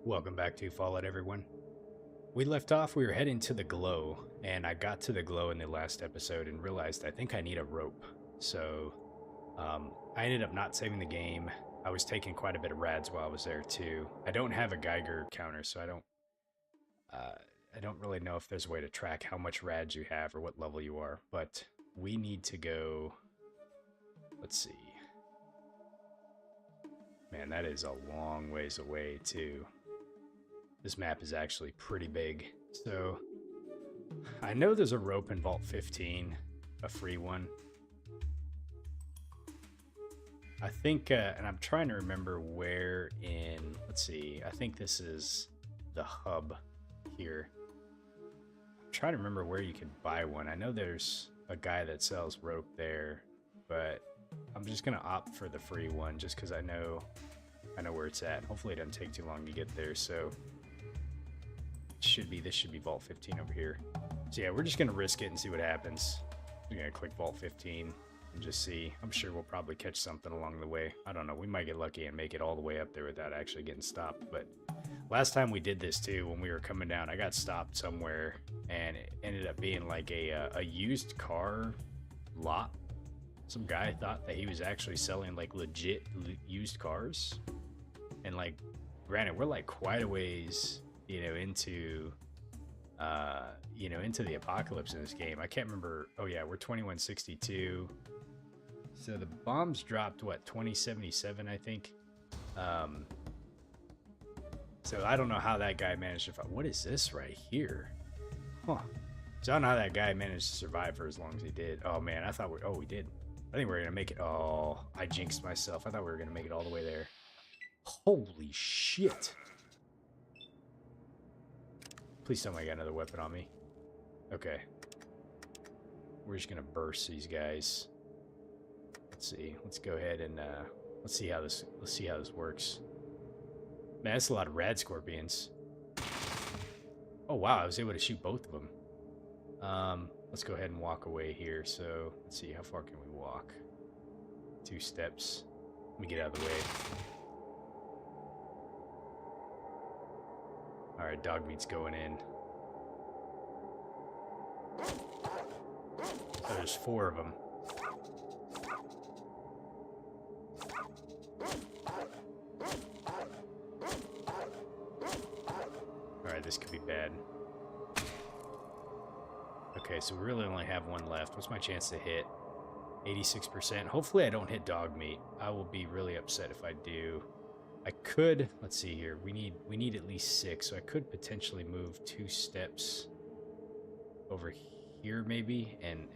Welcome back to Fallout, everyone. We left off, we were heading to the glow, and I got to the glow in the last episode and realized I think I need a rope. So, I ended up not saving the game. I was taking quite a bit of rads while I was there too. I don't have a Geiger counter, so I don't really know if there's a way to track how much rads you have or what level you are, but we need to go, let's see. Man, that is a long ways away too. This map is actually pretty big. So I know there's a rope in Vault 15, a free one. I think, and I'm trying to remember where in, let's see, I think this is the hub here. I'm trying to remember where you can buy one. I know there's a guy that sells rope there, but I'm just going to opt for the free one just because I know where it's at. Hopefully it doesn't take too long to get there, so this should be Vault 15 over here. So yeah, we're just gonna risk it and see what happens. I'm gonna click Vault 15 and just see. I'm sure we'll probably catch something along the way. I don't know, we might get lucky and make it all the way up there without actually getting stopped. But last time we did this too, when we were coming down, I got stopped somewhere and it ended up being like a used car lot. Some guy thought that he was actually selling like legit used cars, and like, granted, we're like quite a ways, into the apocalypse in this game. I can't remember. Oh yeah, we're 2162. So the bombs dropped what, 2077, I think. So I don't know how that guy managed to find. What is this right here? Huh. So I don't know how that guy managed to survive for as long as he did. Oh man, I thought we did. I think we're gonna make it. Oh, I jinxed myself. I thought we were gonna make it all the way there. Holy shit. Please tell me I got another weapon on me. Okay. We're just gonna burst these guys. Let's see. Let's go ahead and let's see how this works. Man, that's a lot of rad scorpions. Oh wow, I was able to shoot both of them. Let's go ahead and walk away here. So let's see, how far can we walk? 2 steps. Let me get out of the way. Alright, Dogmeat's going in. So there's 4 of them. Alright, this could be bad. Okay, so we really only have 1 left. What's my chance to hit? 86%. Hopefully I don't hit Dogmeat. I will be really upset if I do. I could, let's see here, we need at least 6, so I could potentially move 2 steps over here maybe and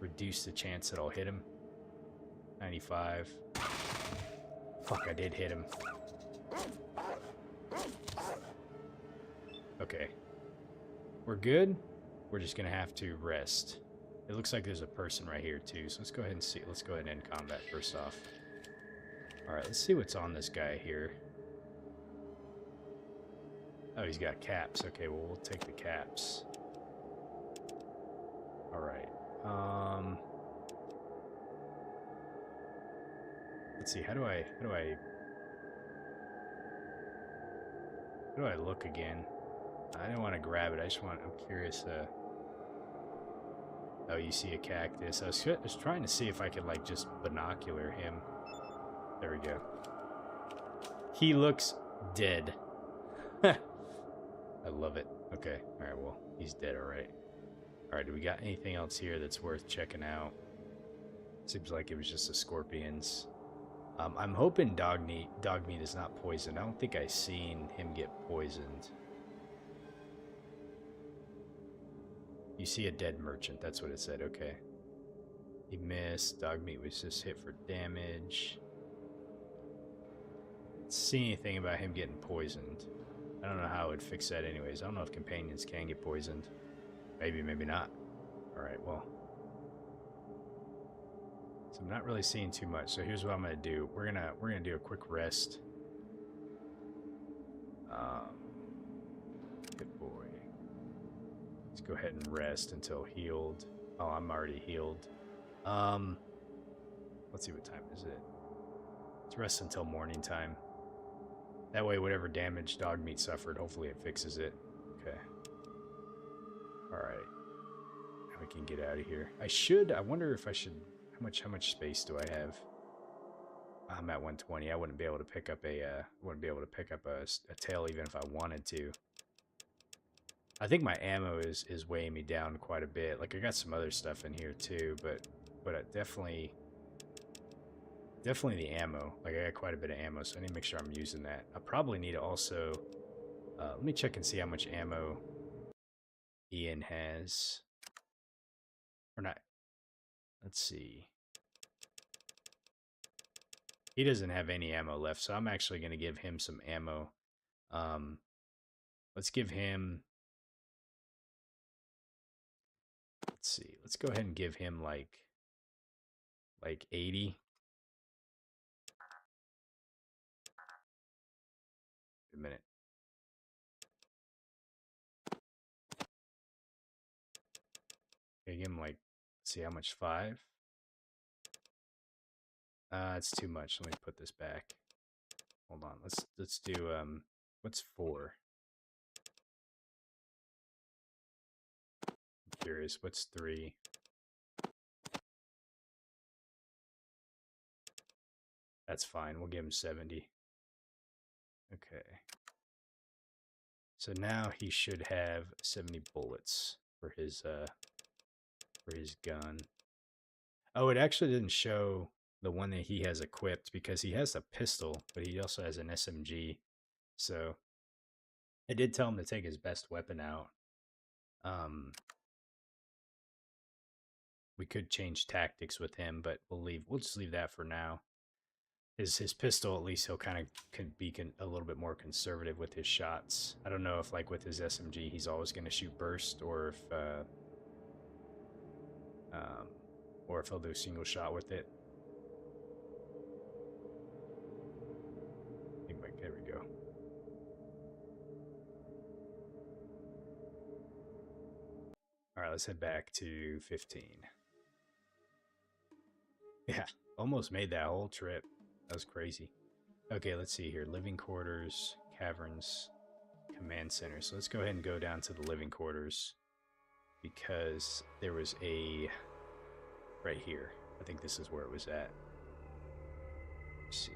reduce the chance that I'll hit him. 95. Fuck, I did hit him. Okay. We're good. We're just gonna have to rest. It looks like there's a person right here too, so let's go ahead and see. Let's go ahead and end combat first off. Alright, let's see what's on this guy here. Oh, he's got caps. Okay, well, we'll take the caps. Alright. Let's see, how do I look again? I don't want to grab it. I'm curious. Oh, you see a cactus. I was trying to see if I could, like, just binocular him. There we go. He looks dead. I love it. Okay. Alright, well, he's dead, alright. Alright, do we got anything else here that's worth checking out? Seems like it was just the scorpions. I'm hoping Dogmeat is not poisoned. I don't think I've seen him get poisoned. You see a dead merchant. That's what it said. Okay. He missed. Dogmeat was just hit for damage. See anything about him getting poisoned. I don't know how it would fix that anyways. I don't know if companions can get poisoned. Maybe, maybe not. Alright, well. So I'm not really seeing too much. So here's what I'm gonna do. We're gonna do a quick rest. Good boy. Let's go ahead and rest until healed. Oh, I'm already healed. Let's see, what time is it? Let's rest until morning time. That way, whatever damage Dogmeat suffered, hopefully it fixes it. Okay. Alright. Now we can get out of here. I wonder if I should... How much space do I have? I'm at 120. I wouldn't be able to pick up a tail even if I wanted to. I think my ammo is weighing me down quite a bit. Like, I got some other stuff in here too, but definitely the ammo. Like, I got quite a bit of ammo, so I need to make sure I'm using that. I probably need to also let me check and see how much ammo Ian has. Or not. Let's see. He doesn't have any ammo left, so I'm actually going to give him some ammo. Let's give him... Let's see. Let's go ahead and give him like 80. A minute. Okay, give him like, let's see how much, 5? It's too much. Let me put this back. Hold on. Let's do what's 4? I'm curious. What's 3? That's fine. We'll give him 70. Okay. So now he should have 70 bullets for his gun. Oh, it actually didn't show the one that he has equipped because he has a pistol, but he also has an SMG. So I did tell him to take his best weapon out. We could change tactics with him, but we'll just leave that for now. His pistol, at least he'll kind of be a little bit more conservative with his shots. I don't know if, like, with his SMG, he's always going to shoot burst, or if he'll do a single shot with it. I think, like, there we go. All right, let's head back to 15. Yeah, almost made that whole trip. That was crazy. Okay, let's see here. Living quarters, caverns, command center. So let's go ahead and go down to the living quarters because there was a... right here. I think this is where it was at. Let's see.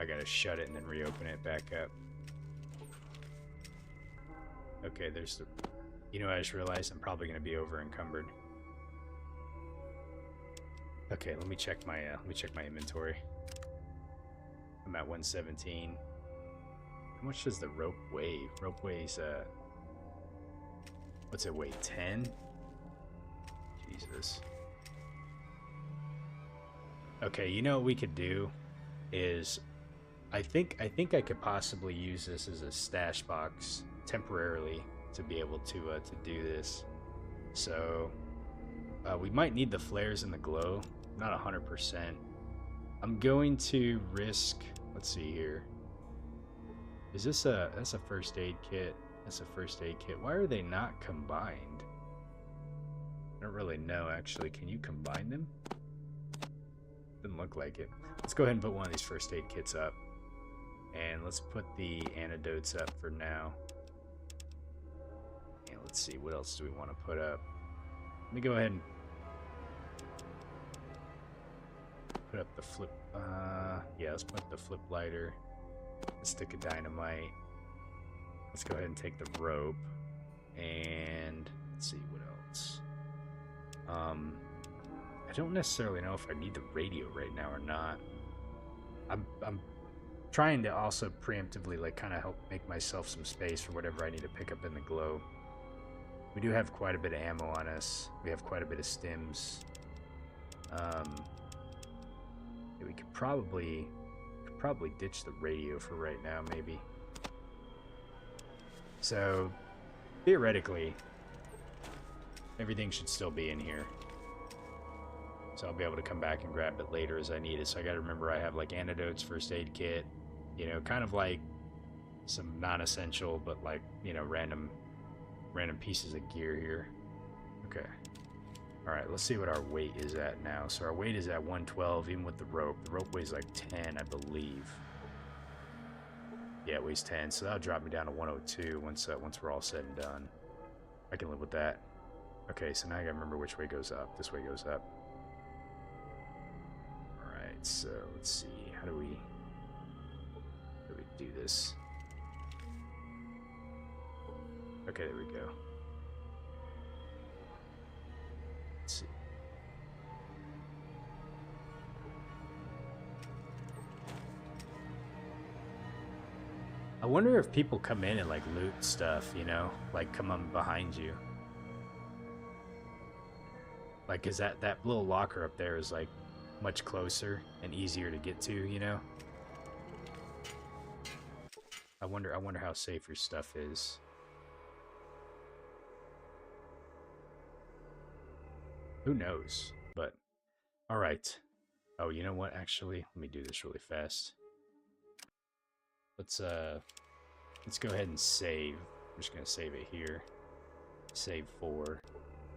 I gotta shut it and then reopen it back up. Okay, there's the... You know, I just realized I'm probably gonna be over encumbered. Okay, let me check my inventory. I'm at 117. How much does the rope weigh? Rope weighs what's it weigh? 10? Jesus. Okay, you know what we could do is I think I could possibly use this as a stash box temporarily to be able to do this. So we might need the flares and the glow. Not 100%. I'm going to risk... Let's see here. Is this a... That's a first aid kit. That's a first aid kit. Why are they not combined? I don't really know, actually. Can you combine them? Didn't look like it. Let's go ahead and put one of these first aid kits up. And let's put the antidotes up for now. And let's see, what else do we want to put up? Let me go ahead and put up the flip, yeah, let's put the flip lighter, a stick of dynamite. Let's go ahead and take the rope, and let's see what else. I don't necessarily know if I need the radio right now or not. I'm trying to also preemptively, like, kind of help make myself some space for whatever I need to pick up in the glow. We do have quite a bit of ammo on us. We have quite a bit of stims. We could probably ditch the radio for right now, maybe. So, theoretically, everything should still be in here. So I'll be able to come back and grab it later as I need it. So I gotta remember I have, like, antidotes, first aid kit, you know, kind of like some non-essential, but, like, you know, random pieces of gear here. Okay. Alright, let's see what our weight is at now. So our weight is at 112, even with the rope. The rope weighs like 10, I believe. Yeah, it weighs 10, so that'll drop me down to 102 once we're all said and done. I can live with that. Okay, so now I gotta remember which way goes up. This way goes up. Alright, so let's see. How do we do this? Okay, there we go. Let's see. I wonder if people come in and like loot stuff, you know, like come on behind you. Like, cause that little locker up there is like much closer and easier to get to, you know. I wonder how safe your stuff is. Who knows? But all right. Oh, you know what? Actually, let me do this really fast. Let's go ahead and save. I'm just gonna save it here. Save 4.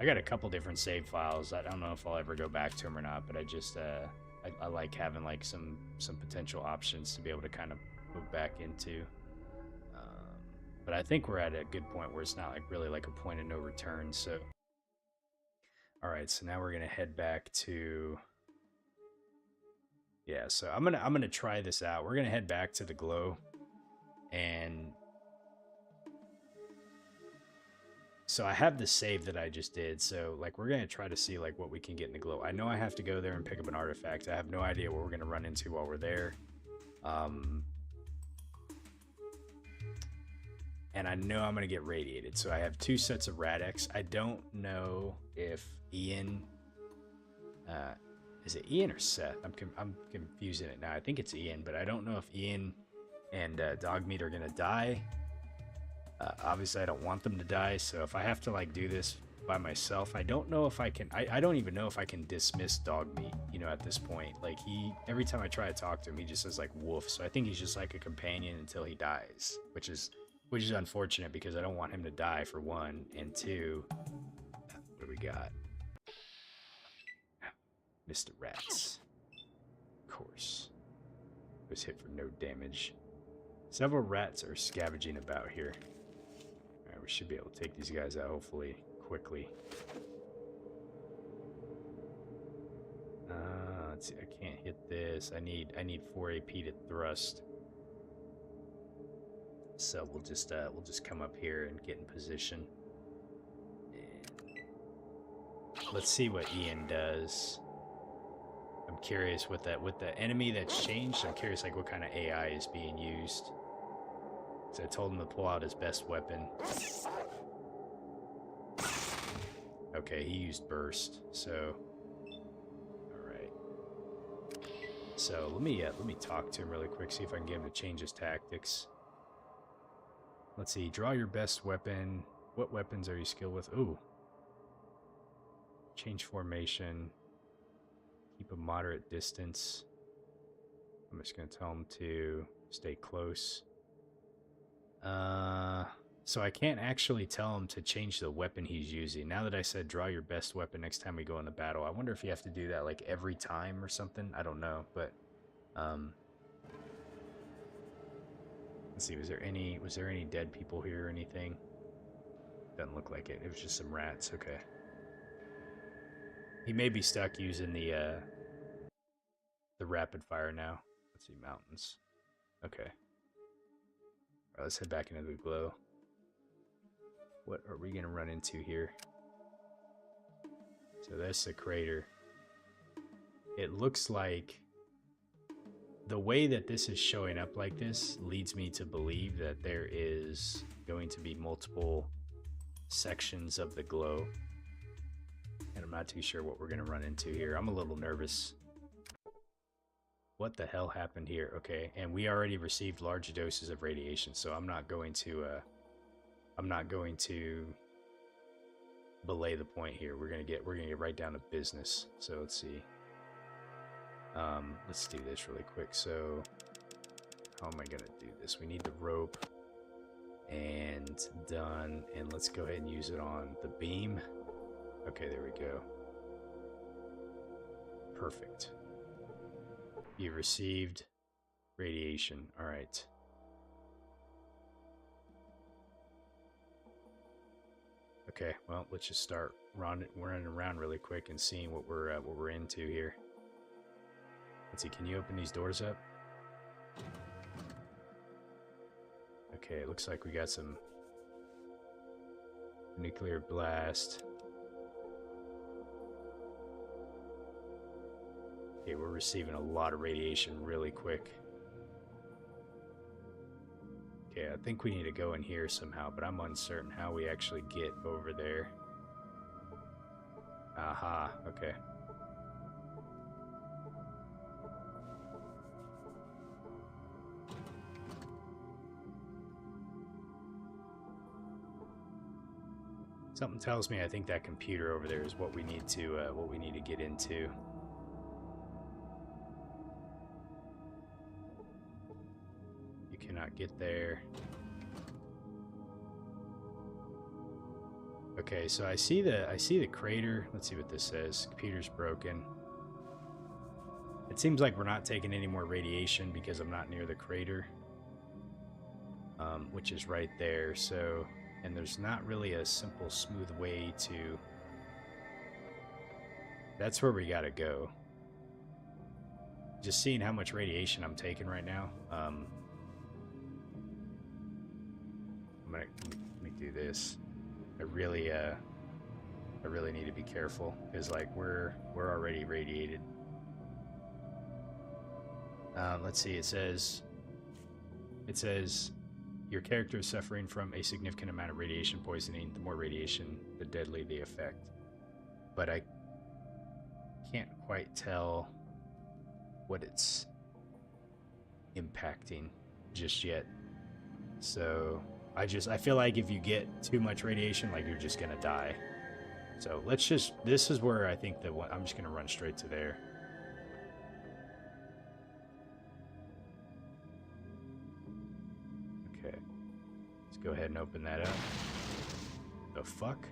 I got a couple different save files. I don't know if I'll ever go back to them or not, but I just I like having like some potential options to be able to kind of move back into. But I think we're at a good point where it's not like really like a point of no return. So, all right. So now we're gonna head back to. Yeah. So I'm gonna try this out. We're gonna head back to the glow, and so I have the save that I just did. So like we're gonna try to see like what we can get in the glow. I know I have to go there and pick up an artifact. I have no idea what we're gonna run into while we're there. And I know I'm gonna get radiated. So I have 2 sets of Radex. I don't know if Ian, is it Ian or Seth? I'm confusing it now. I think it's Ian, but I don't know if Ian and Dogmeat are gonna die. Obviously, I don't want them to die. So if I have to like do this by myself, I don't know if I can. I don't even know if I can dismiss Dogmeat. You know, at this point, like every time I try to talk to him, he just says like woof. So I think he's just like a companion until he dies, which is unfortunate because I don't want him to die for 1, and 2. What do we got? Mr. Rats. Of course. Was hit for no damage. Several rats are scavenging about here. Alright, we should be able to take these guys out hopefully quickly. Let's see, I can't hit this. I need 4 AP to thrust. So we'll just come up here and get in position. And let's see what Ian does. I'm curious with the enemy that's changed. I'm curious like what kind of AI is being used. So I told him to pull out his best weapon. Okay, he used burst. So all right. So let me talk to him really quick. See if I can get him to change his tactics. Let's see. Draw your best weapon. What weapons are you skilled with? Ooh. Change formation. Keep a moderate distance. I'm just going to tell him to stay close. So I can't actually tell him to change the weapon he's using. Now that I said draw your best weapon next time we go into battle, I wonder if you have to do that like every time or something. I don't know, but let's see. Was there any dead people here or anything? Doesn't look like it. It was just some rats. Okay. He may be stuck using the rapid fire now. Let's see, mountains. Okay. All right, let's head back into the glow. What are we gonna run into here? So that's the crater. It looks like the way that this is showing up like this leads me to believe that there is going to be multiple sections of the glow. And I'm not too sure what we're going to run into here. I'm a little nervous. What the hell happened here? Okay, and we already received large doses of radiation, so I'm not going to belay the point here. We're gonna get right down to business. So let's see. Let's do this really quick. So how am I gonna do this? We need the rope and done, and let's go ahead and use it on the beam. Okay, there we go. Perfect. You received radiation. All right. Okay, well, let's just start running around really quick and seeing what we're into here. Let's see, can you open these doors up? Okay, it looks like we got some nuclear blast. Okay, we're receiving a lot of radiation really quick. Okay, I think we need to go in here somehow, but I'm uncertain how we actually get over there. Aha, okay. Something tells me I think that computer over there is what we need to get into. You cannot get there. Okay, so I see the crater. Let's see what this says. Computer's broken. It seems like we're not taking any more radiation because I'm not near the crater, which is right there. So, and there's not really a simple, smooth way to. That's where we gotta go. Just seeing how much radiation I'm taking right now. Let me do this. I really need to be careful because like we're already radiated. Let's see. It says your character is suffering from a significant amount of radiation poisoning. The more radiation, the deadlier the effect. But I can't quite tell what it's impacting just yet. So I feel like if you get too much radiation, like you're just gonna die. So this is where I think I'm just gonna run straight to there. Okay, let's go ahead and open that up. The fuck?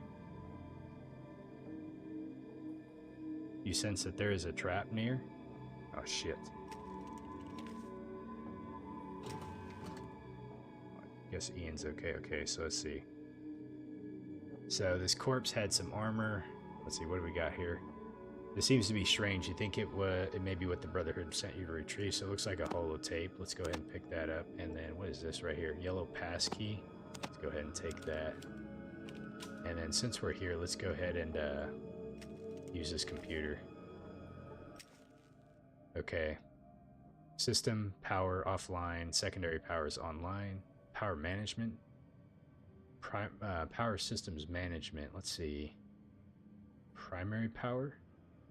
You sense that there is a trap near? Oh shit. I guess Ian's okay. Okay, so let's see. So this corpse had some armor. Let's see, what do we got here? This seems to be strange. You think it may be what the Brotherhood sent you to retrieve. So it looks like a holotape. Let's go ahead and pick that up. And then what is this right here? Yellow passkey. Let's go ahead and take that. And then since we're here, let's go ahead and use this computer. Okay. System power offline. Secondary power is online. Power management. Power systems management. Let's see. Primary power.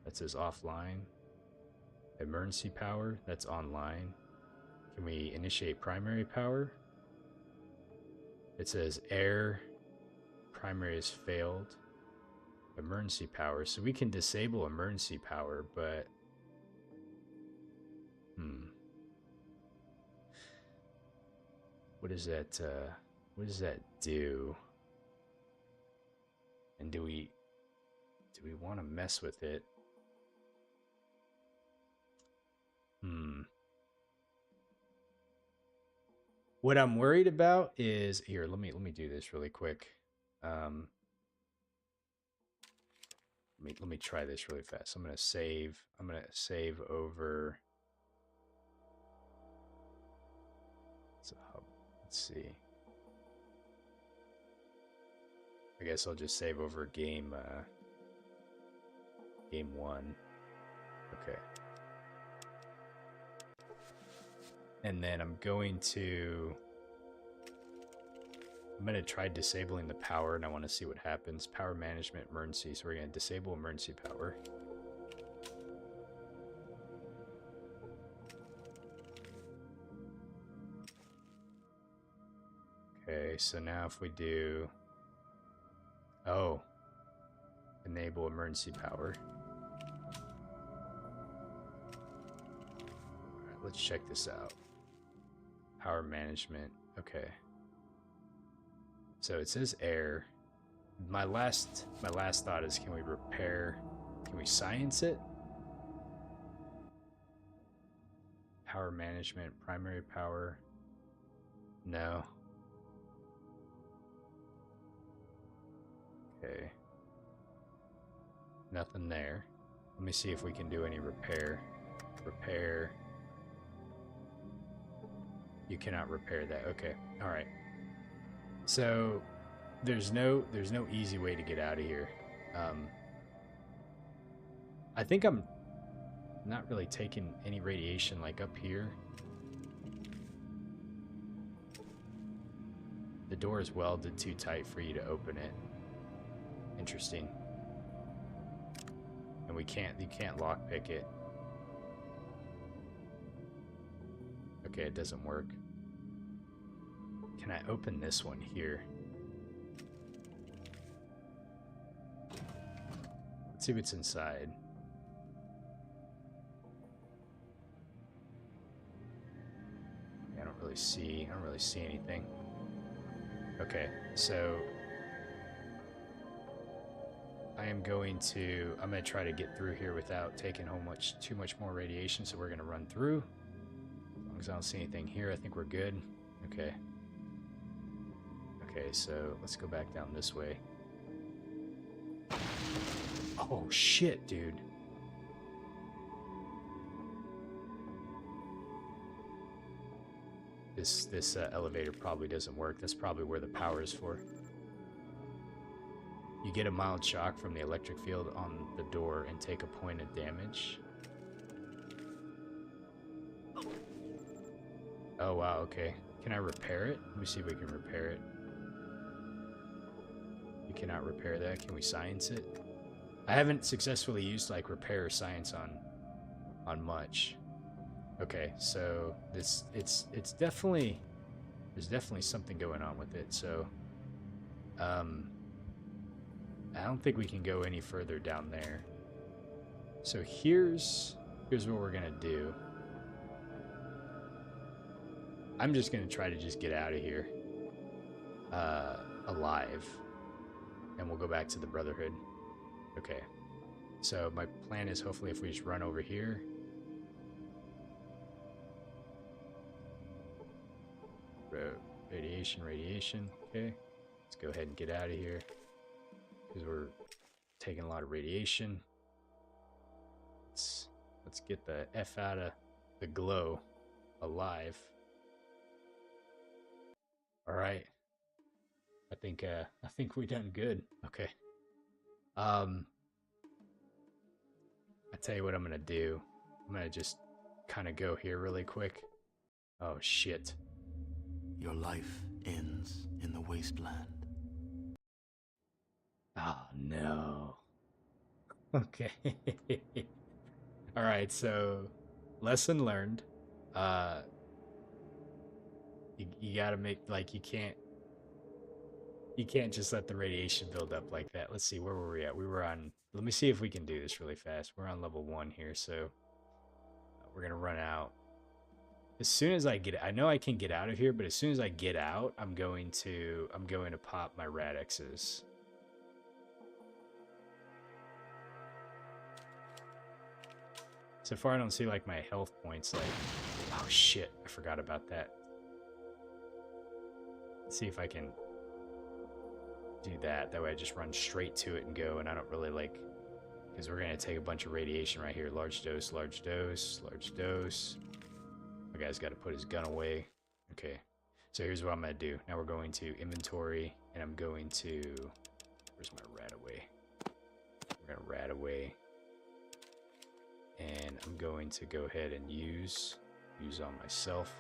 That says offline. Emergency power. That's online. Can we initiate primary power? It says air. Primary has failed. Emergency power. So we can disable emergency power, but what does that do? And do we want to mess with it? What I'm worried about is here, let me do this really quick. Let me try this really fast. I'm gonna save over. Let's see. I guess I'll just save over game 1. Okay. And then I'm going to try disabling the power, and I want to see what happens. Power management emergency. So we're going to disable emergency power. Okay, so now if we do... Oh. Enable emergency power. Alright, let's check this out. Power management. Okay. So it says air. My last thought is, can we science it? Power management, primary power. No. Okay. Nothing there. Let me see if we can do any repair. Repair. You cannot repair that. Okay. All right. So there's no easy way to get out of here. I think I'm not really taking any radiation like up here. The door is welded too tight for you to open it. Interesting. And you can't lockpick it. Okay, it doesn't work. Can I open this one here? Let's see what's inside. Yeah, I don't really see anything. Okay, so I'm gonna try to get through here without taking home too much more radiation, so we're gonna run through. As long as I don't see anything here, I think we're good. Okay. Okay, so let's go back down this way. Oh shit, dude. This elevator probably doesn't work. That's probably where the power is for. You get a mild shock from the electric field on the door and take a point of damage. Oh wow, okay. Can I repair it? Let me see if we can repair it. You cannot repair that. Can we science it? I haven't successfully used like repair or science on much. Okay, so it's definitely, there's definitely something going on with it. So I don't think we can go any further down there. So here's what we're gonna do. I'm just gonna try to just get out of here alive, and we'll go back to the Brotherhood. Okay, so my plan is hopefully if we just run over here. Radiation. Okay, let's go ahead and get out of here because we're taking a lot of radiation. Let's get the F out of the glow alive. All right, I think we done good. Okay. I tell you what I'm gonna do. I'm gonna just kind of go here really quick. Oh shit. Your life ends in the Wasteland. Oh no. Okay. All right, so lesson learned. You gotta make, like, you can't just let the radiation build up like that. Let's see, where were we at? We were on, let me see if we can do this really fast. We're on level 1 here, so we're gonna run out. As soon as I get, I know I can get out of here, but as soon as I get out, I'm going to pop my radixes. So far, I don't see like my health points. Like, oh shit, I forgot about that. Let's see if I can do that. That way, I just run straight to it and go, and I don't really like, because we're gonna take a bunch of radiation right here. Large dose, large dose, large dose. My guy's got to put his gun away. Okay, so here's what I'm gonna do. Now we're going to inventory, and I'm going to, where's my rat away? We're gonna rat away, and I'm going to go ahead and use on myself.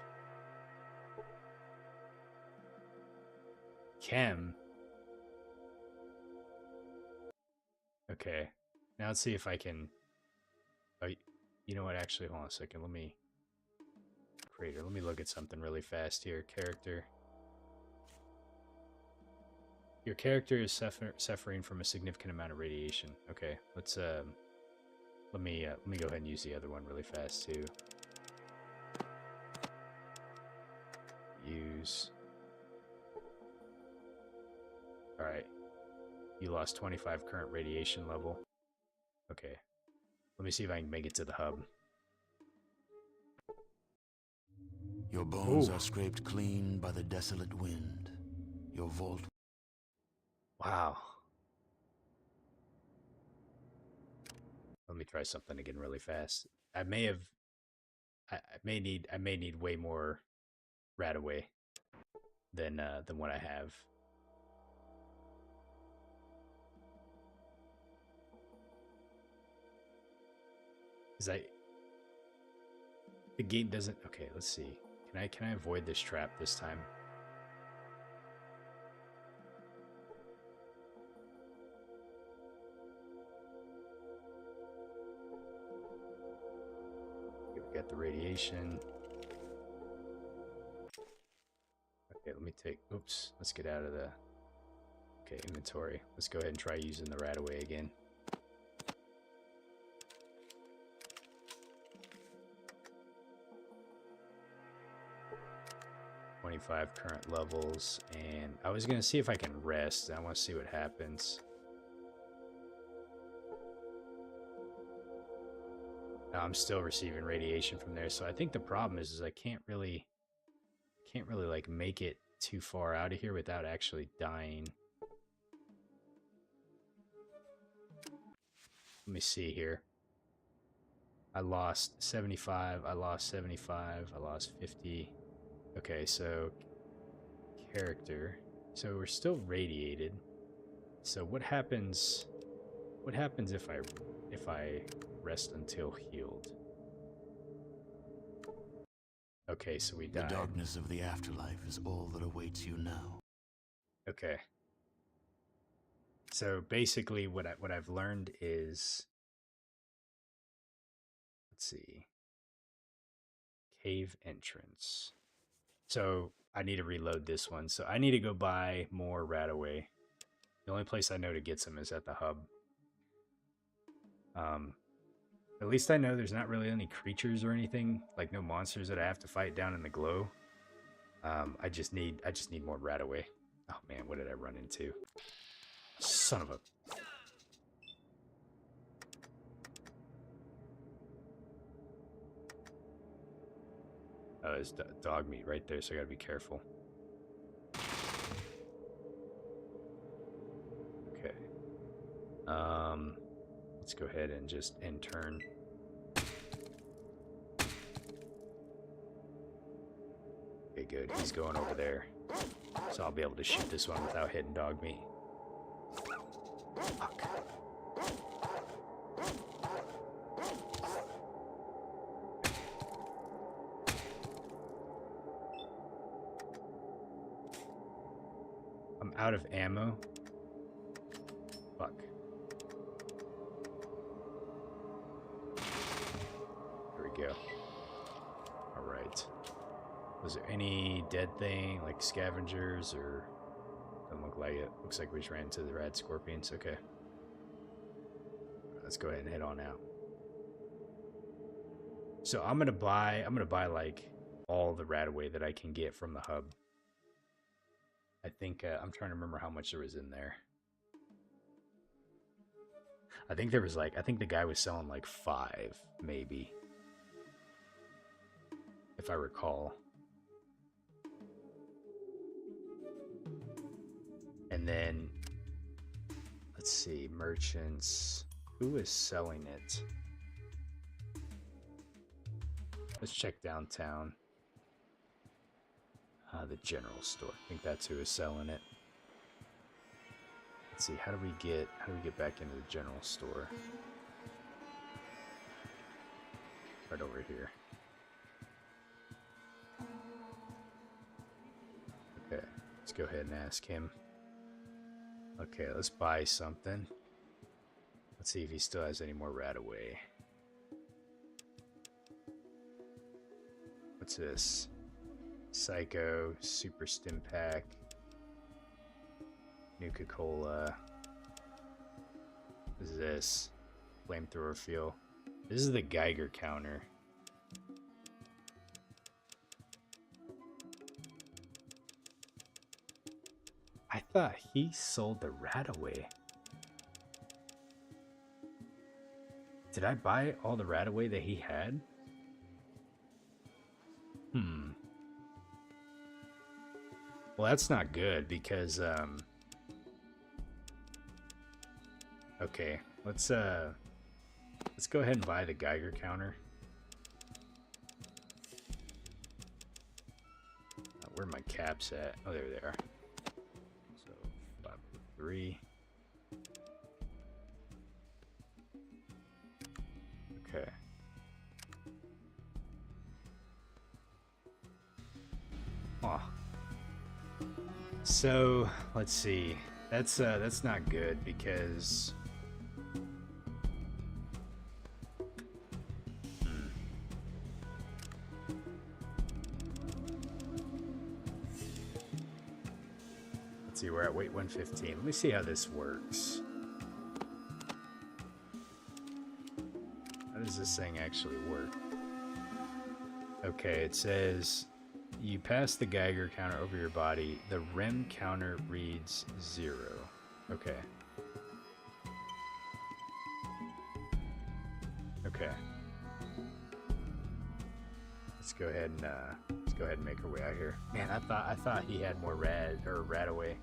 Chem. Okay, now let's see if I can. Oh, you know what? Actually, hold on a second. Let me. Creator. Let me look at something really fast here. Character. Your character is suffering from a significant amount of radiation. Okay, let's let me go ahead and use the other one really fast too. Use. All right. You lost 25 current radiation level. Okay. Let me see if I can make it to the hub. Your bones are scraped clean by the desolate wind. Your vault. Wow. let me try something again really fast. I may have, I may need way more Radaway than what I have. Cause the game doesn't. Okay, let's see. Can I avoid this trap this time? Okay, we got the radiation. Okay, let me take. Oops. Let's get out of the. Okay, inventory. Let's go ahead and try using the Radaway again. 25 current levels, and I was gonna see if I can rest. I want to see what happens. I'm still receiving radiation from there, so I think the problem is I can't really like make it too far out of here without actually dying. Let me see here. I lost 75. I lost 75. I lost 50. Okay, so character. So we're still radiated. So what happens? What happens if I rest until healed? Okay, so we died. The darkness of the afterlife is all that awaits you now. Okay. So basically, what I've learned is, let's see, cave entrance. So I need to reload this one. So I need to go buy more Radaway. The only place I know to get some is at the hub. At least I know there's not really any creatures or anything, like no monsters that I have to fight down in the glow. I just need more Radaway. Oh man, what did I run into? Son of a. Oh, there's Dogmeat right there, so I gotta be careful. Okay. Let's go ahead and just end turn. Okay, good. He's going over there. So I'll be able to shoot this one without hitting Dogmeat. Fuck. I'm out of ammo. Fuck. There we go. Alright. Was there any dead thing, like scavengers, or... Doesn't look like it. Looks like we just ran into the rad scorpions. Okay. Let's go ahead and head on out. So I'm gonna buy like all the Radaway that I can get from the hub. I think I'm trying to remember how much there was in there. I think there was like, I think the guy was selling like 5, maybe, if I recall. And then, let's see, merchants. Who is selling it? Let's check downtown. The general store. I think that's who is selling it. Let's see, how do we get back into the general store? Right over here. Okay, let's go ahead and ask him. Okay, let's buy something. Let's see if he still has any more Radaway. What's this? Psycho, Super Stim Pack, Nuka-Cola. What is this? Flamethrower Fuel. This is the Geiger counter. I thought he sold the Radaway. Did I buy all the Radaway that he had? Well, that's not good because, okay, let's Let's go ahead and buy the Geiger counter. Where are my caps at? Oh, there they are. So 503. Okay. Huh. So let's see. That's not good because. Let's see, we're at weight 115. Let me see how this works. How does this thing actually work? Okay, it says you pass the Geiger counter over your body. The REM counter reads 0. Okay. Okay. Let's go ahead and make our way out here. Man, I thought he had more rad away.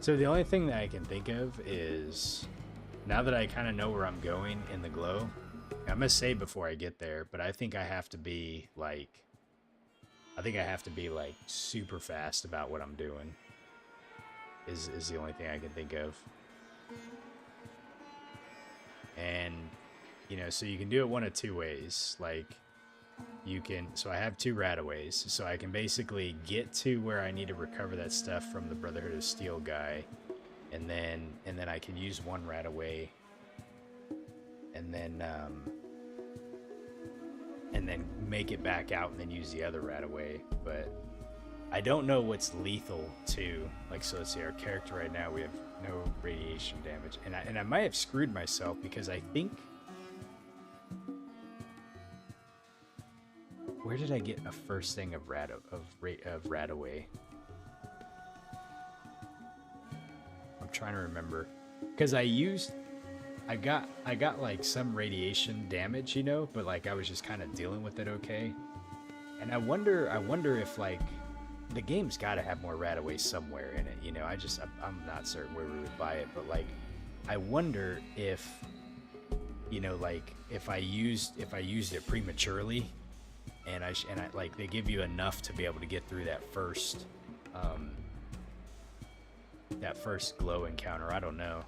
So the only thing that I can think of is, now that I kind of know where I'm going in the glow, I'm gonna say before I get there, but I think I have to be like super fast about what I'm doing. Is the only thing I can think of. And you know, so you can do it one of two ways. Like, you can, so I have 2 radaways, so I can basically get to where I need to recover that stuff from the Brotherhood of Steel guy, and then I can use one radaway, and then make it back out and then use the other radaway. But I don't know what's lethal too. Like, so let's see, our character right now, we have no radiation damage, and I might have screwed myself because I think. Where did I get a first thing of radaway? I'm trying to remember, because I got like some radiation damage, you know, but like I was just kind of dealing with it okay. And I wonder if like the game's got to have more radaway somewhere in it, you know. I'm not certain where we would buy it, but like I wonder if, you know, like if I used it prematurely. And I like, they give you enough to be able to get through that first glow encounter. I don't know.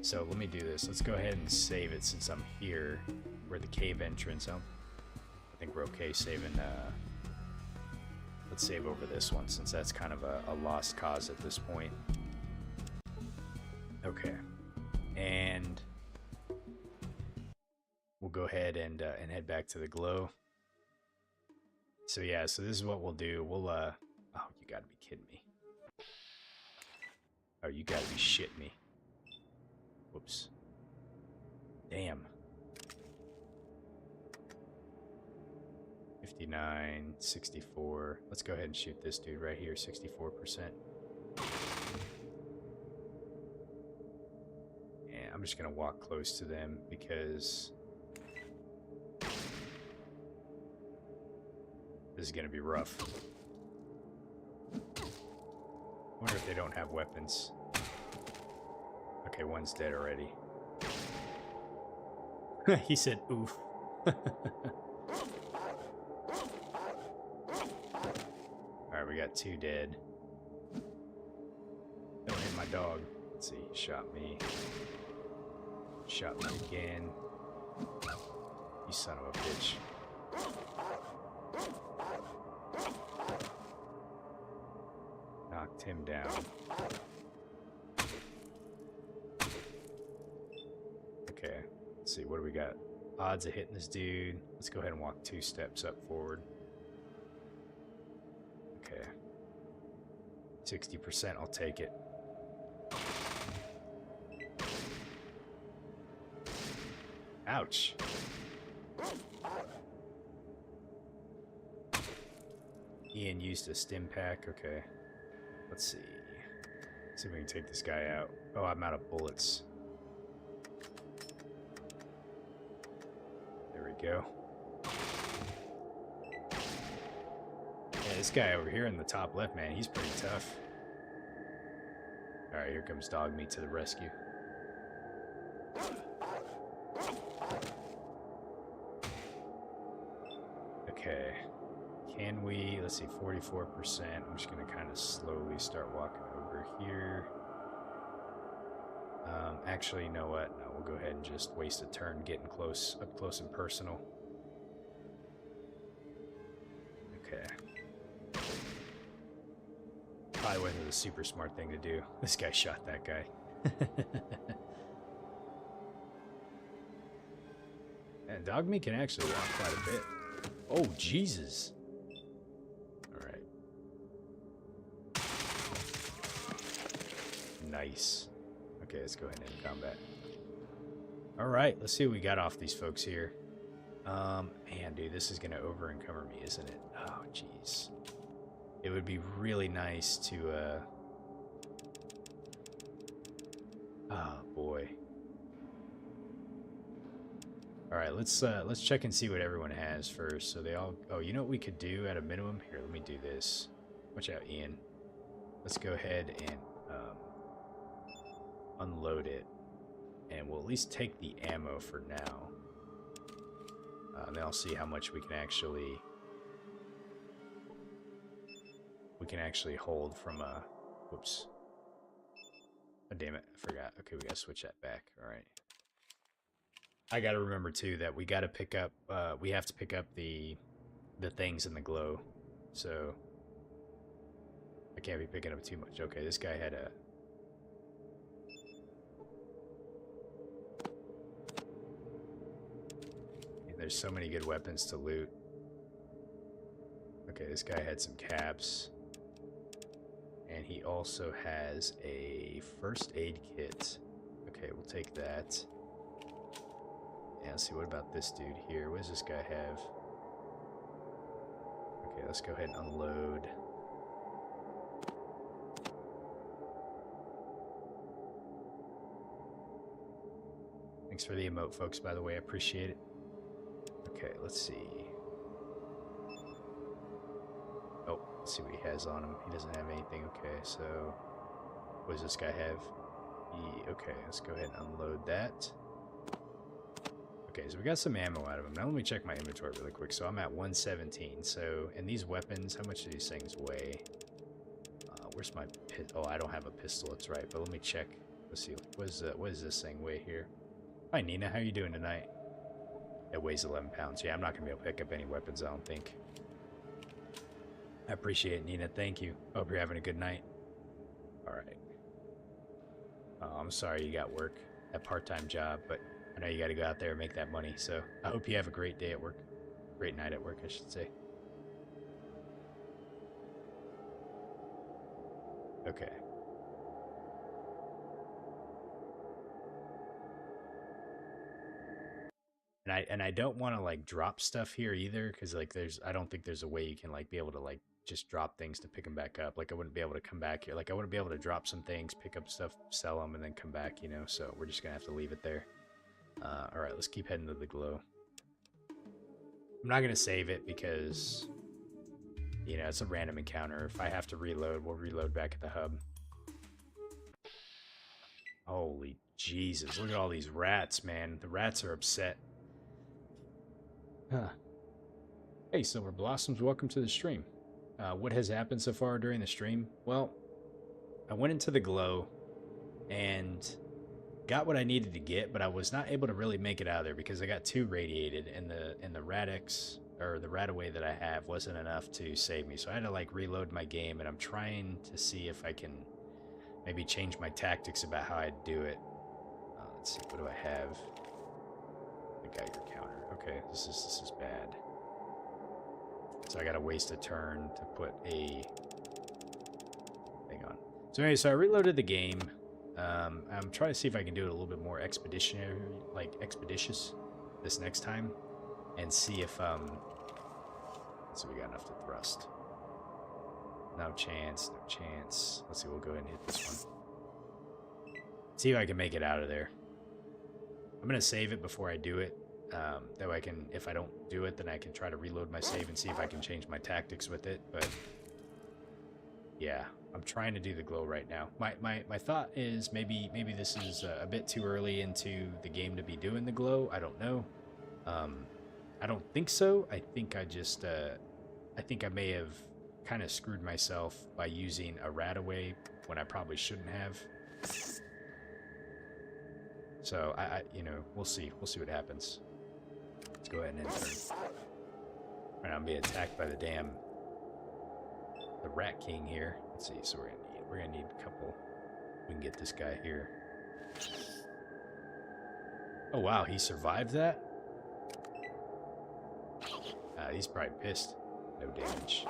So let me do this. Let's go ahead and save it since I'm here. We're the cave entrance. I think we're okay saving. Let's save over this one since that's kind of a lost cause at this point. Okay, and we'll go ahead and head back to the glow. So yeah, so this is what we'll do. We'll oh, you gotta be kidding me. Oh, you gotta be shitting me. Whoops. Damn. 59, 64. Let's go ahead and shoot this dude right here, 64%. And I'm just gonna walk close to them because this is gonna be rough. Wonder if they don't have weapons. Okay, one's dead already. He said, oof. Alright, we got 2 dead. Don't hit my dog. Let's see, shot me. Shot me again. You son of a bitch. Knocked him down. Okay, let's see, what do we got? Odds of hitting this dude. Let's go ahead and walk 2 steps up forward. Okay. 60%, I'll take it. Ouch. Ian used a stim pack. Okay. Let's see. See if we can take this guy out. Oh, I'm out of bullets. There we go. Yeah, this guy over here in the top left, man, he's pretty tough. Alright, here comes Dogmeat to the rescue. Okay. Can we, let's see, 44%. I'm just going to kind of slowly start walking over here. Actually, you know what? No, we'll go ahead and just waste a turn getting close, up close and personal. Okay. Probably wasn't a super smart thing to do. This guy shot that guy. And Dogmeat can actually walk quite a bit. Oh, Jesus. Alright. Nice. Okay, let's go ahead and end combat. Alright, let's see what we got off these folks here. Man, dude, this is going to over-encumber me, isn't it? Oh, jeez. It would be really nice to, oh, boy. Alright, let's check and see what everyone has first. So they all... Oh, you know what we could do at a minimum? Here, let me do this. Watch out, Ian. Let's go ahead and unload it. And we'll at least take the ammo for now. And then I'll see how much we can actually... hold from a... Whoops. Oh, damn it. I forgot. Okay, we gotta switch that back. Alright. I gotta remember too that we gotta pick up we have to pick up the things in the glow. So I can't be picking up too much. Okay, this guy had a there's so many good weapons to loot. Okay, this guy had some caps. And he also has a first aid kit. Okay, we'll take that. Yeah, let's see, what about this dude here? What does this guy have? Okay, let's go ahead and unload. Thanks for the emote, folks, by the way. I appreciate it. Okay, let's see. Oh, let's see what he has on him. He doesn't have anything. Okay, so what does this guy have? Okay, let's go ahead and unload that. Okay, so we got some ammo out of him. Now let me check my inventory really quick. So I'm at 117. So, and these weapons, how much do these things weigh? Where's my pistol? Oh, I don't have a pistol. That's right. But let me check. Let's see. What does this thing weigh here? Hi, Nina. How you doing tonight? It weighs 11 pounds. Yeah, I'm not going to be able to pick up any weapons, I don't think. I appreciate it, Nina. Thank you. Hope you're having a good night. All right. Oh, I'm sorry you got work, that part-time job, but I know you got to go out there and make that money, so I hope you have a great day at work. Great night at work, I should say. Okay. And I don't want to like drop stuff here either, because like I don't think there's a way you can like be able to like just drop things to pick them back up. Like I wouldn't be able to come back here. Like I wouldn't be able to drop some things, pick up stuff, sell them, and then come back, you know. So we're just gonna have to leave it there. All right, let's keep heading to the glow. I'm not gonna save it because, you know, it's a random encounter. If I have to reload, we'll reload back at the hub. Holy Jesus! Look at all these rats, man. The rats are upset. Huh. Hey, Silver Blossoms, welcome to the stream. What has happened so far during the stream? Well, I went into the glow and got what I needed to get, but I was not able to really make it out of there because I got too radiated, and the Radix or the Radaway that I have wasn't enough to save me. So I had to like reload my game, and I'm trying to see if I can maybe change my tactics about how I do it. Let's see, what do I have? The Geiger counter. Okay, this is bad. So I gotta waste a turn to put a thing on. So anyway, so I reloaded the game. I'm trying to see if I can do it a little bit more expeditious this next time, and see if so we got enough to thrust. No chance, no chance. Let's see, we'll go ahead and hit this one. See if I can make it out of there. I'm gonna save it before I do it. That way I can, if I don't do it, then I can try to reload my save and see if I can change my tactics with it. But yeah, I'm trying to do the glow right now. My thought is maybe this is a bit too early into the game to be doing the glow. I don't know. I don't think so. I think I just, I think I may have kind of screwed myself by using a Radaway when I probably shouldn't have. So, you know, we'll see. We'll see what happens. Let's go ahead and enter. Alright, I'm being attacked by the Rat King here. Let's see, so we're gonna need a couple. We can get this guy here. Oh wow, he survived that? He's probably pissed. No damage.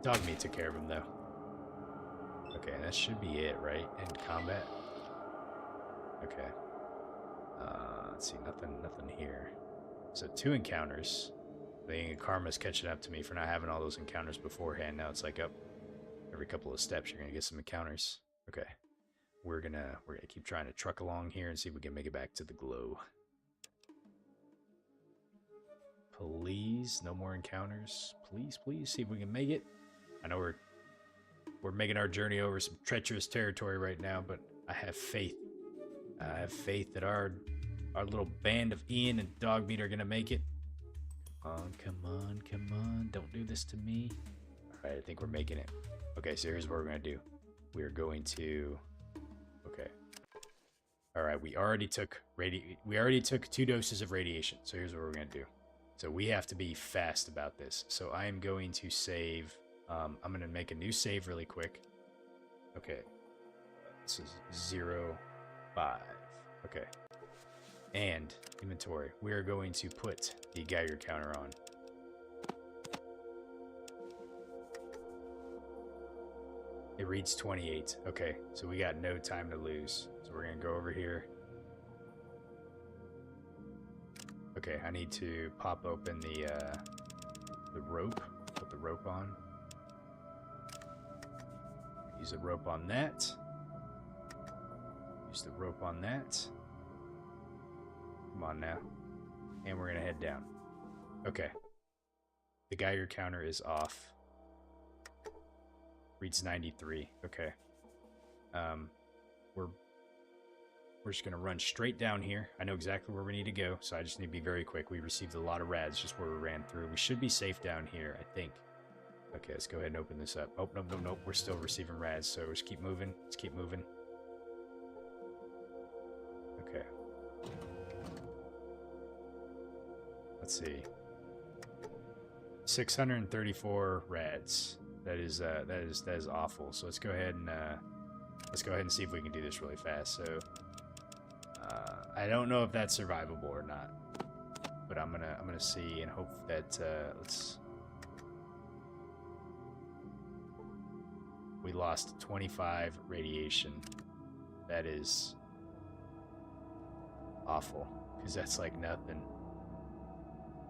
Dogmeat took care of him though. Okay, that should be it, right? End combat. Okay. Let's see, nothing here. So 2 encounters. I think karma's catching up to me for not having all those encounters beforehand. Now it's like, up every couple of steps you're gonna get some encounters. Okay. We're gonna keep trying to truck along here and see if we can make it back to the glow. Please, no more encounters. Please, please, see if we can make it. I know we're making our journey over some treacherous territory right now, but I have faith. I have faith that our little band of Ian and Dogmeat are gonna make it. Come on, come on. Don't do this to me. Alright, I think we're making it. Okay, so here's what we're gonna do. We're going to... Okay. Alright, we already took 2 doses of radiation. So here's what we're gonna do. So we have to be fast about this. So I am going to save... I'm gonna make a new save really quick. Okay. This is 0, 5. Okay. And inventory. We are going to put the Geiger counter on. It reads 28. Okay, so we got no time to lose. So we're gonna go over here. Okay, I need to pop open the rope. Put the rope on. Use the rope on that. Use the rope on that. Come on now. And we're gonna head down. Okay. The Geiger counter is off. Reads 93. Okay. We're just gonna run straight down here. I know exactly where we need to go, so I just need to be very quick. We received a lot of rads just where we ran through. We should be safe down here, I think. Okay, let's go ahead and open this up. Oh, nope. We're still receiving rads, so just keep moving. Let's keep moving. Okay. Let's see. 634 rads. That is awful. So let's go ahead and see if we can do this really fast. So I don't know if that's survivable or not, but I'm gonna see and hope that we lost 25 radiation. That is awful because that's like nothing.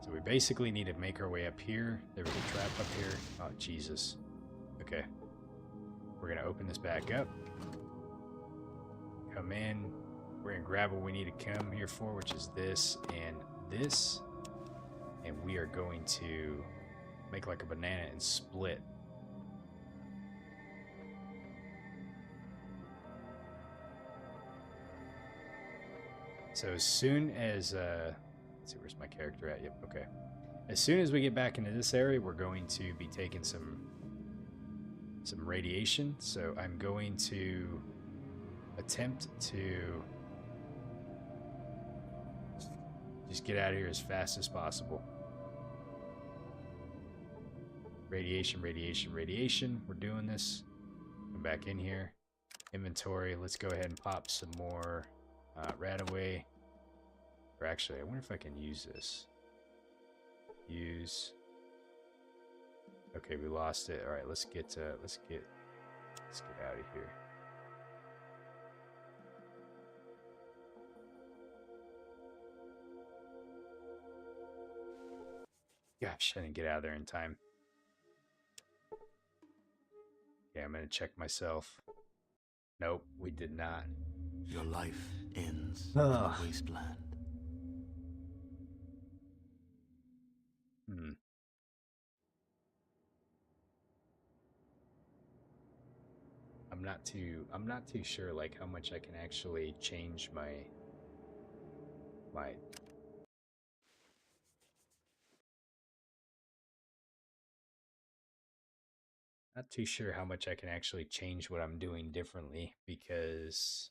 So we basically need to make our way up here. There was a trap up here. Oh, Jesus. Okay. We're going to open this back up. Come in. We're going to grab what we need to come here for, which is this and this. And we are going to make like a banana and split. So as soon as... let's see, where's my character at? Yep, okay. As soon as we get back into this area, we're going to be taking some radiation. So I'm going to attempt to just get out of here as fast as possible. Radiation, radiation, radiation. We're doing this. Come back in here. Inventory. Let's go ahead and pop some more Radaway. Or actually, I wonder if I can use this. Use. Okay, we lost it. All right, let's get out of here. Gosh, I didn't get out of there in time. Yeah, I'm gonna check myself. Nope, we did not. Your life ends in the wasteland. I'm not too sure like how much I can actually change my Not too sure how much I can actually change what I'm doing differently because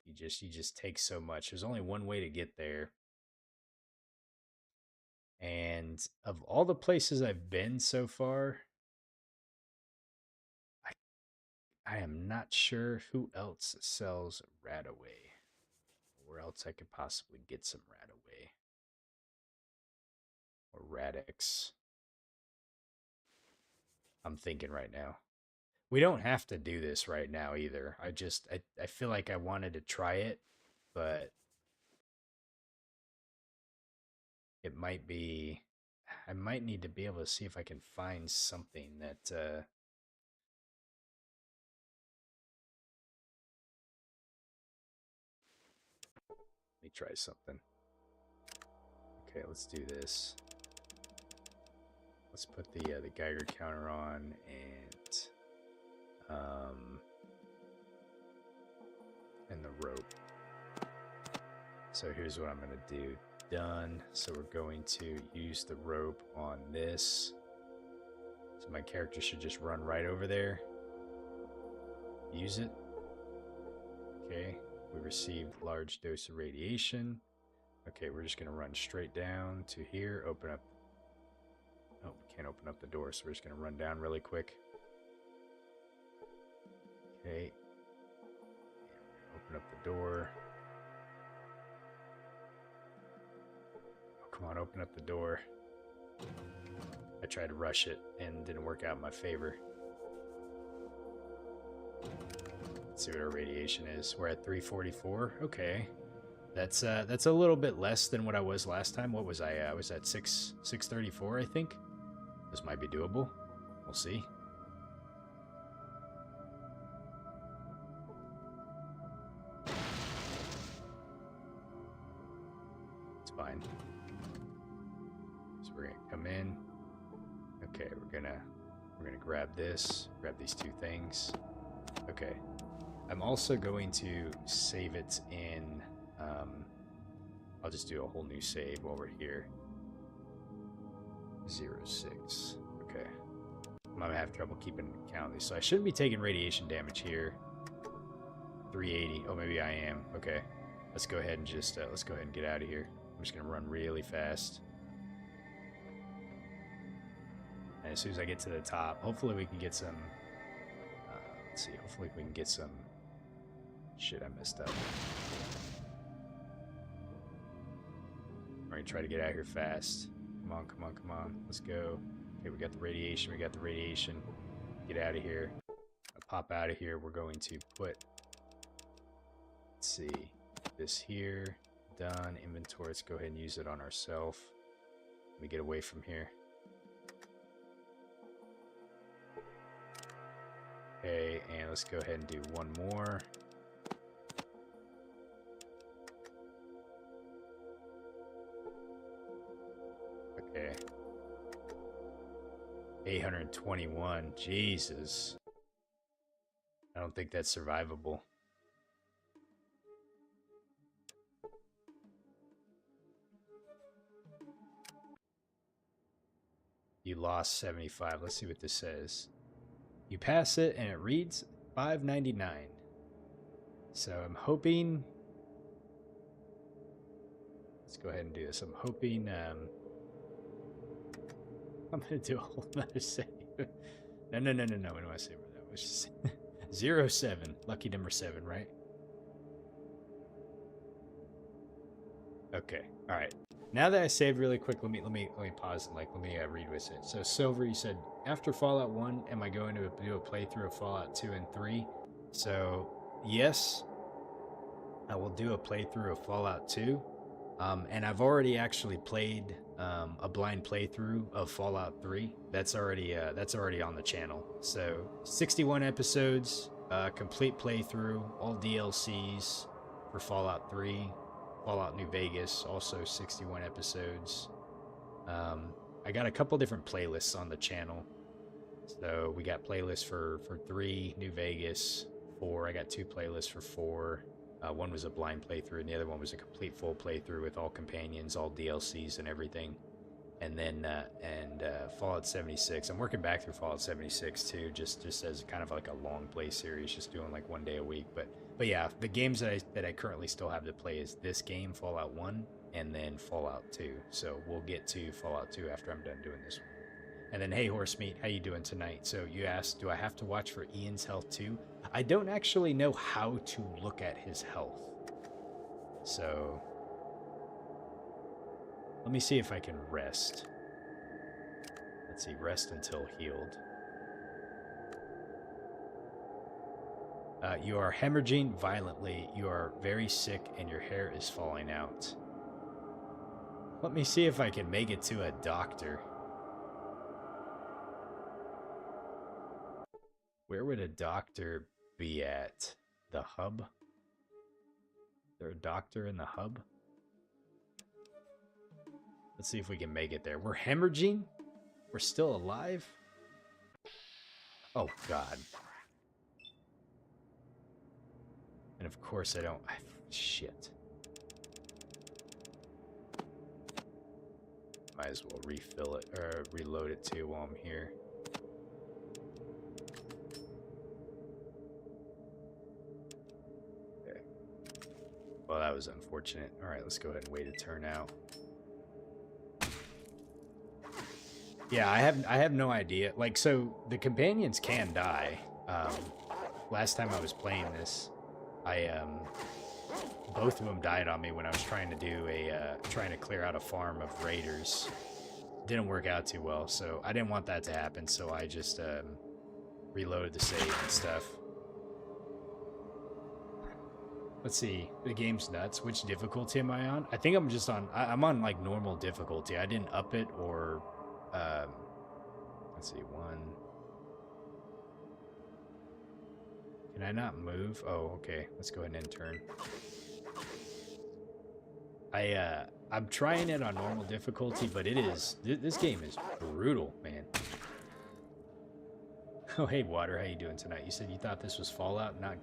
you just take so much. There's only one way to get there. And of all the places I've been so far, I am not sure who else sells Radaway. Where else I could possibly get some Radaway. Or Radix. I'm thinking right now. We don't have to do this right now either. I feel like I wanted to try it, but it might be I might need to be able to see if I can find something that let me try something. Okay, let's do this. Let's put the Geiger counter on and the rope. So here's what I'm gonna do. Done. So we're going to use the rope on this. So my character should just run right over there. Use it. Okay. We received large dose of radiation. Okay, we're just gonna run straight down to here. Open up. Oh, we can't open up the door, so we're just gonna run down really quick. Okay. Open up the door. Come on, open up the door. I tried to rush it and didn't work out in my favor. Let's see what our radiation is. We're at 344. Okay. That's a little bit less than what I was last time. What was I? I was at 634, I think. This might be doable. We'll see. It's fine. So we're gonna come in. Okay, we're gonna grab this, grab these two things. Okay. I'm also going to save it in I'll just do a whole new save while we're here. 06. Okay. I'm gonna have trouble keeping count of these. So I shouldn't be taking radiation damage here. 380. Oh, maybe I am. Okay. Let's go ahead and just let's go ahead and get out of here. I'm just gonna run really fast. And as soon as I get to the top, hopefully we can get some let's see, hopefully we can get some shit I messed up. We're gonna try to get out of here fast. Come on, come on, come on. Let's go. Okay, we got the radiation. We got the radiation. Get out of here. I'll pop out of here. We're going to put, let's see, this here. Done. Inventory. Let's go ahead and use it on ourselves. Let me get away from here. Okay, and let's go ahead and do one more. Okay. 821. Jesus. I don't think that's survivable. You lost 75. Let's see what this says. You pass it and it reads 599. So I'm hoping. Let's go ahead and do this. I'm hoping. I'm gonna do a whole nother save. No. We don't want to save where that was. Just 07. Lucky number 7, right? Okay. All right. Now that I saved really quick, let me pause and let me read what it said. So Silver, you said after Fallout 1, am I going to do a playthrough of Fallout 2 and 3? So yes, I will do a playthrough of Fallout 2. And I've already actually played a blind playthrough of Fallout 3. That's already on the channel. So 61 episodes, complete playthrough, all DLCs for Fallout 3, Fallout New Vegas, also 61 episodes. I got a couple different playlists on the channel. So we got playlists for 3, New Vegas, 4. I got 2 playlists for 4. One was a blind playthrough, and the other one was a complete full playthrough with all companions, all DLCs, and everything. And then Fallout 76. I'm working back through Fallout 76 too, just as kind of like a long play series, just doing like 1 day a week. But yeah, the games that I currently still have to play is this game, Fallout 1, and then Fallout 2. So we'll get to Fallout 2 after I'm done doing this one. And then, hey, Horse Meat, how you doing tonight? So you asked, do I have to watch for Ian's health too? I don't actually know how to look at his health. So let me see if I can rest. Let's see, rest until healed. You are hemorrhaging violently. You are very sick and your hair is falling out. Let me see if I can make it to a doctor. Where would a doctor be at? The hub? Is there a doctor in the hub? Let's see if we can make it there. We're hemorrhaging? We're still alive? Oh, God. And of course I don't... Shit. Might as well refill it, or reload it too while I'm here. Okay. Well, that was unfortunate. Alright, let's go ahead and wait a turn out. Yeah, I have no idea. Like, so the companions can die. Last time I was playing this, both of them died on me when I was trying to do trying to clear out a farm of raiders. Didn't work out too well, so I didn't want that to happen. So I just reloaded the save and stuff. Let's see, the game's nuts. Which difficulty am I on? I think I'm just on. I'm on like normal difficulty. I didn't up it or. Let's see, 1. Can I not move? Oh, okay. Let's go ahead and turn. I'm trying it on normal difficulty, but it is this game is brutal, man. Oh, hey, Water, how you doing tonight? You said you thought this was Fallout, not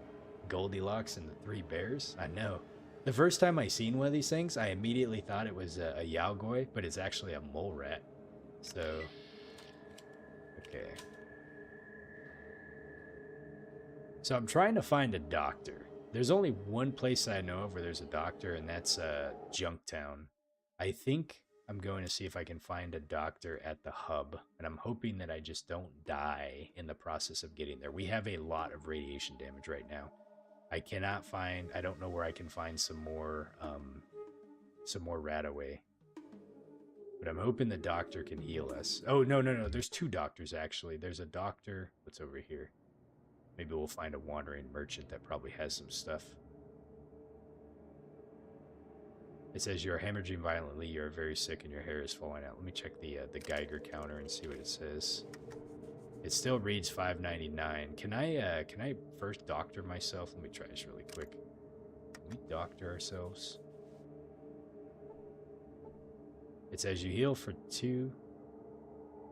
Goldilocks and the Three Bears? I know. The first time I seen one of these things, I immediately thought it was a Yaogoi, but it's actually a mole rat. So, okay. So I'm trying to find a doctor. There's only one place I know of where there's a doctor, and that's Junktown. I think I'm going to see if I can find a doctor at the hub, and I'm hoping that I just don't die in the process of getting there. We have a lot of radiation damage right now. I cannot find, I don't know where I can find some more Radaway. But I'm hoping the doctor can heal us. Oh, no. There's 2 doctors, actually. There's a doctor. What's over here? Maybe we'll find a wandering merchant that probably has some stuff. It says you're hemorrhaging violently, you're very sick, and your hair is falling out. Let me check the Geiger counter and see what it says. It still reads 599. Can I first doctor myself? Let me try this really quick. Can we doctor ourselves? It says you heal for 2.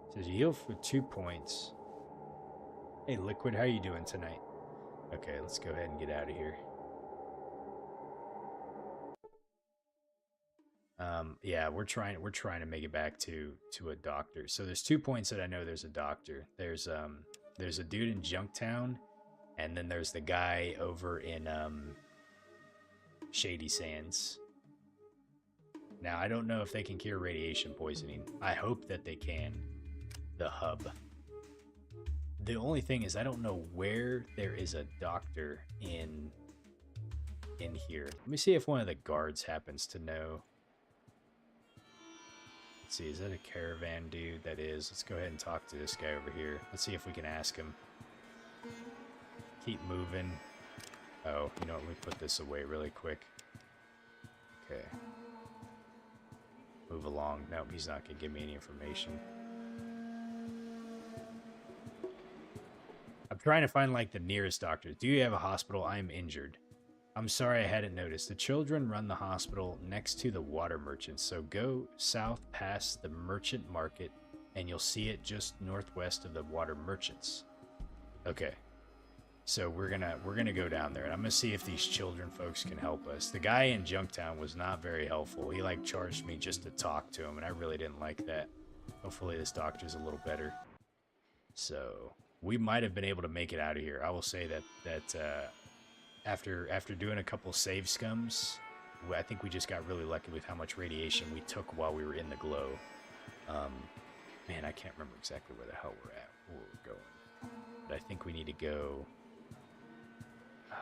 It says you heal for 2 points. Hey, Liquid, how you doing tonight? Okay, let's go ahead and get out of here. Yeah, we're trying to make it back to a doctor. So there's 2 points that I know there's a doctor. There's a dude in Junktown, and then there's the guy over in Shady Sands. Now, I don't know if they can cure radiation poisoning. I hope that they can. The hub. The only thing is I don't know where there is a doctor in here. Let me see if one of the guards happens to know. Let's see, is that a caravan dude? That is. Let's go ahead and talk to this guy over here. Let's see if we can ask him. Keep moving. Oh, you know what? Let me put this away really quick. Okay. Move along. Nope, he's not going to give me any information. I'm trying to find, like, the nearest doctor. Do you have a hospital? I'm injured. I'm sorry I hadn't noticed. The children run the hospital next to the water merchants, so go south past the merchant market, and you'll see it just northwest of the water merchants. Okay. So we're gonna go down there, and I'm gonna see if these children folks can help us. The guy in Junktown was not very helpful. He like charged me just to talk to him, and I really didn't like that. Hopefully this doctor's a little better. So we might have been able to make it out of here. I will say that after doing a couple save scums, I think we just got really lucky with how much radiation we took while we were in the glow. Man, I can't remember exactly where the hell we're at, where we're going. But I think we need to go.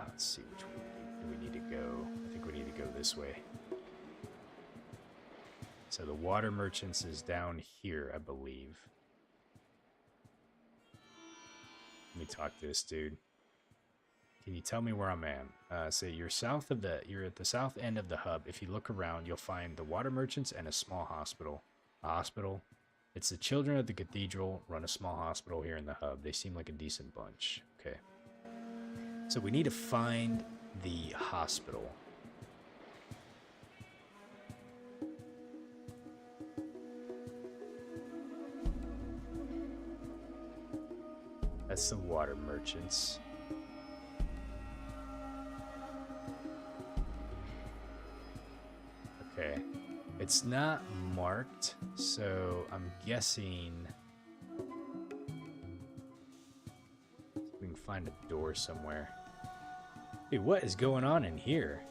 Let's see which way do we need to go. I think we need to go this way. So the water merchants is down here, I believe. Let me talk to this dude. Can you tell me where I'm at? So you're at the south end of the hub. If you look around, you'll find the water merchants and a small hospital. A hospital? It's the children of the cathedral run a small hospital here in the hub. They seem like a decent bunch. Okay. So we need to find the hospital. That's the water merchants. Okay. It's not marked, so I'm guessing we can find a door somewhere. Hey, what is going on in here?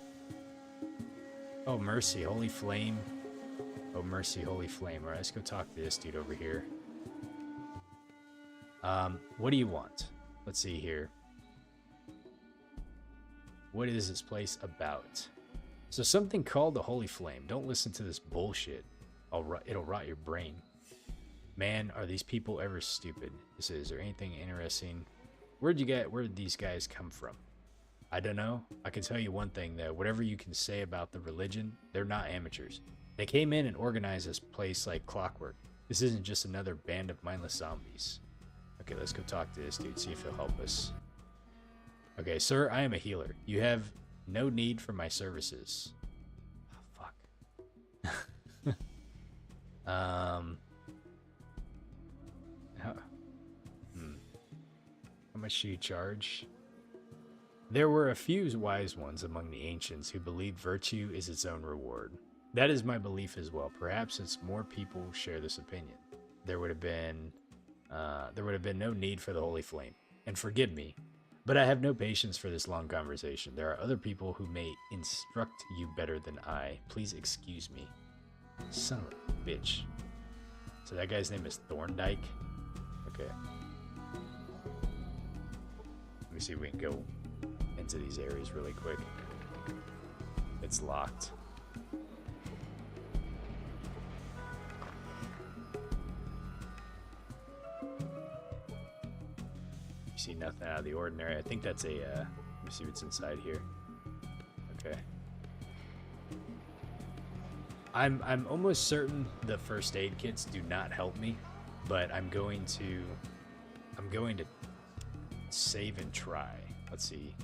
Oh, mercy, holy flame. Oh, mercy, holy flame. All right, let's go talk to this dude over here. What do you want? Let's see here. What is this place about? So something called the Holy Flame. Don't listen to this bullshit. It'll rot your brain. Man, are these people ever stupid? Is there anything interesting? Where did these guys come from? I don't know. I can tell you one thing though. Whatever you can say about the religion, they're not amateurs. They came in and organized this place like clockwork. This isn't just another band of mindless zombies. Okay, let's go talk to this dude, see if he'll help us. Okay, sir, I am a healer. You have no need for my services. Oh, fuck. How much do you charge? There were a few wise ones among the ancients who believed virtue is its own reward. That is my belief as well. Perhaps it's more people share this opinion. There would have been no need for the Holy Flame. And forgive me, but I have no patience for this long conversation. There are other people who may instruct you better than I. Please excuse me. Son of a bitch. So that guy's name is Thorndike? Okay. Let me see if we can go into these areas really quick. It's locked. You see nothing out of the ordinary. I think that's a, let me see what's inside here. Okay. I'm almost certain the first aid kits do not help me, but I'm going to save and try. Let's see.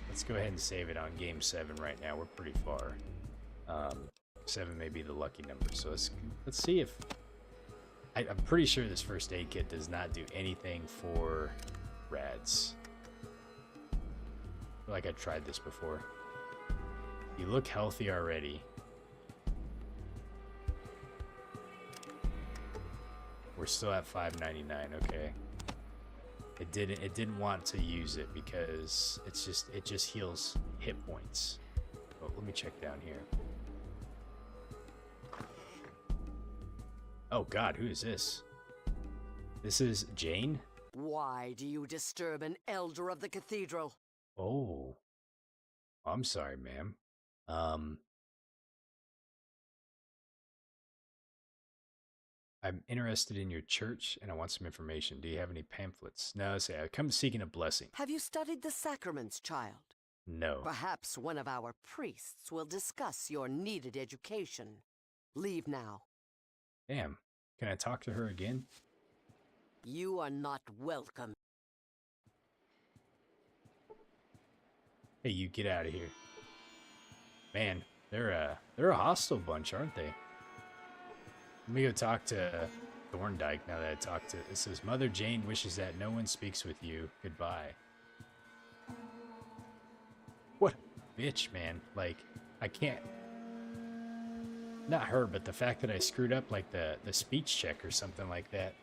Let's go ahead and save it on game 7 right now. We're pretty far. 7 may be the lucky number. So let's see if I'm pretty sure this first aid kit does not do anything for rads. I feel like I tried this before. You look healthy already. We're still at $5.99. Okay. It didn't want to use it because it just heals hit points. Oh, let me check down here. Oh God, who is this? This is Jane? Why do you disturb an elder of the cathedral? Oh. I'm sorry, ma'am. I'm interested in your church and I want some information. Do you have any pamphlets? No, say I come seeking a blessing. Have you studied the sacraments, child? No. Perhaps one of our priests will discuss your needed education. Leave now. Damn. Can I talk to her again? You are not welcome. Hey, you get out of here. Man, they're a hostile bunch, aren't they? Let me go talk to Thorndike now that I talked to... It says, Mother Jane wishes that no one speaks with you. Goodbye. What a bitch, man. Like, I can't... Not her, but the fact that I screwed up, like, the speech check or something like that.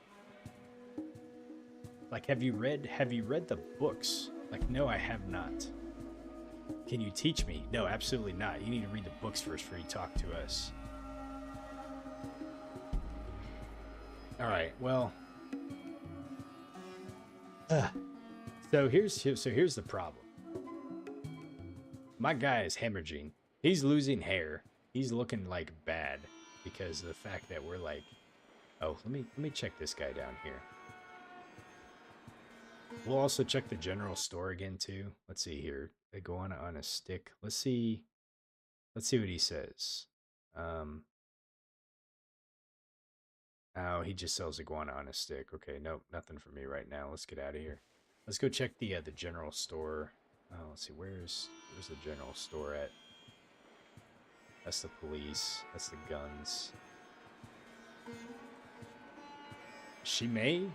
Like, have you read the books? Like, no, I have not. Can you teach me? No, absolutely not. You need to read the books first before you talk to us. Alright, well... So here's the problem. My guy is hemorrhaging. He's losing hair. He's looking like bad because of the fact that we're like, oh, let me check this guy down here. We'll also check the general store again too. Let's see here. They go on a stick. Let's see what he says. Oh, he just sells iguana on a stick. Okay, nope, nothing for me right now. Let's get out of here. Let's go check the general store. Oh, let's see, where's the general store at? That's the police. That's the guns.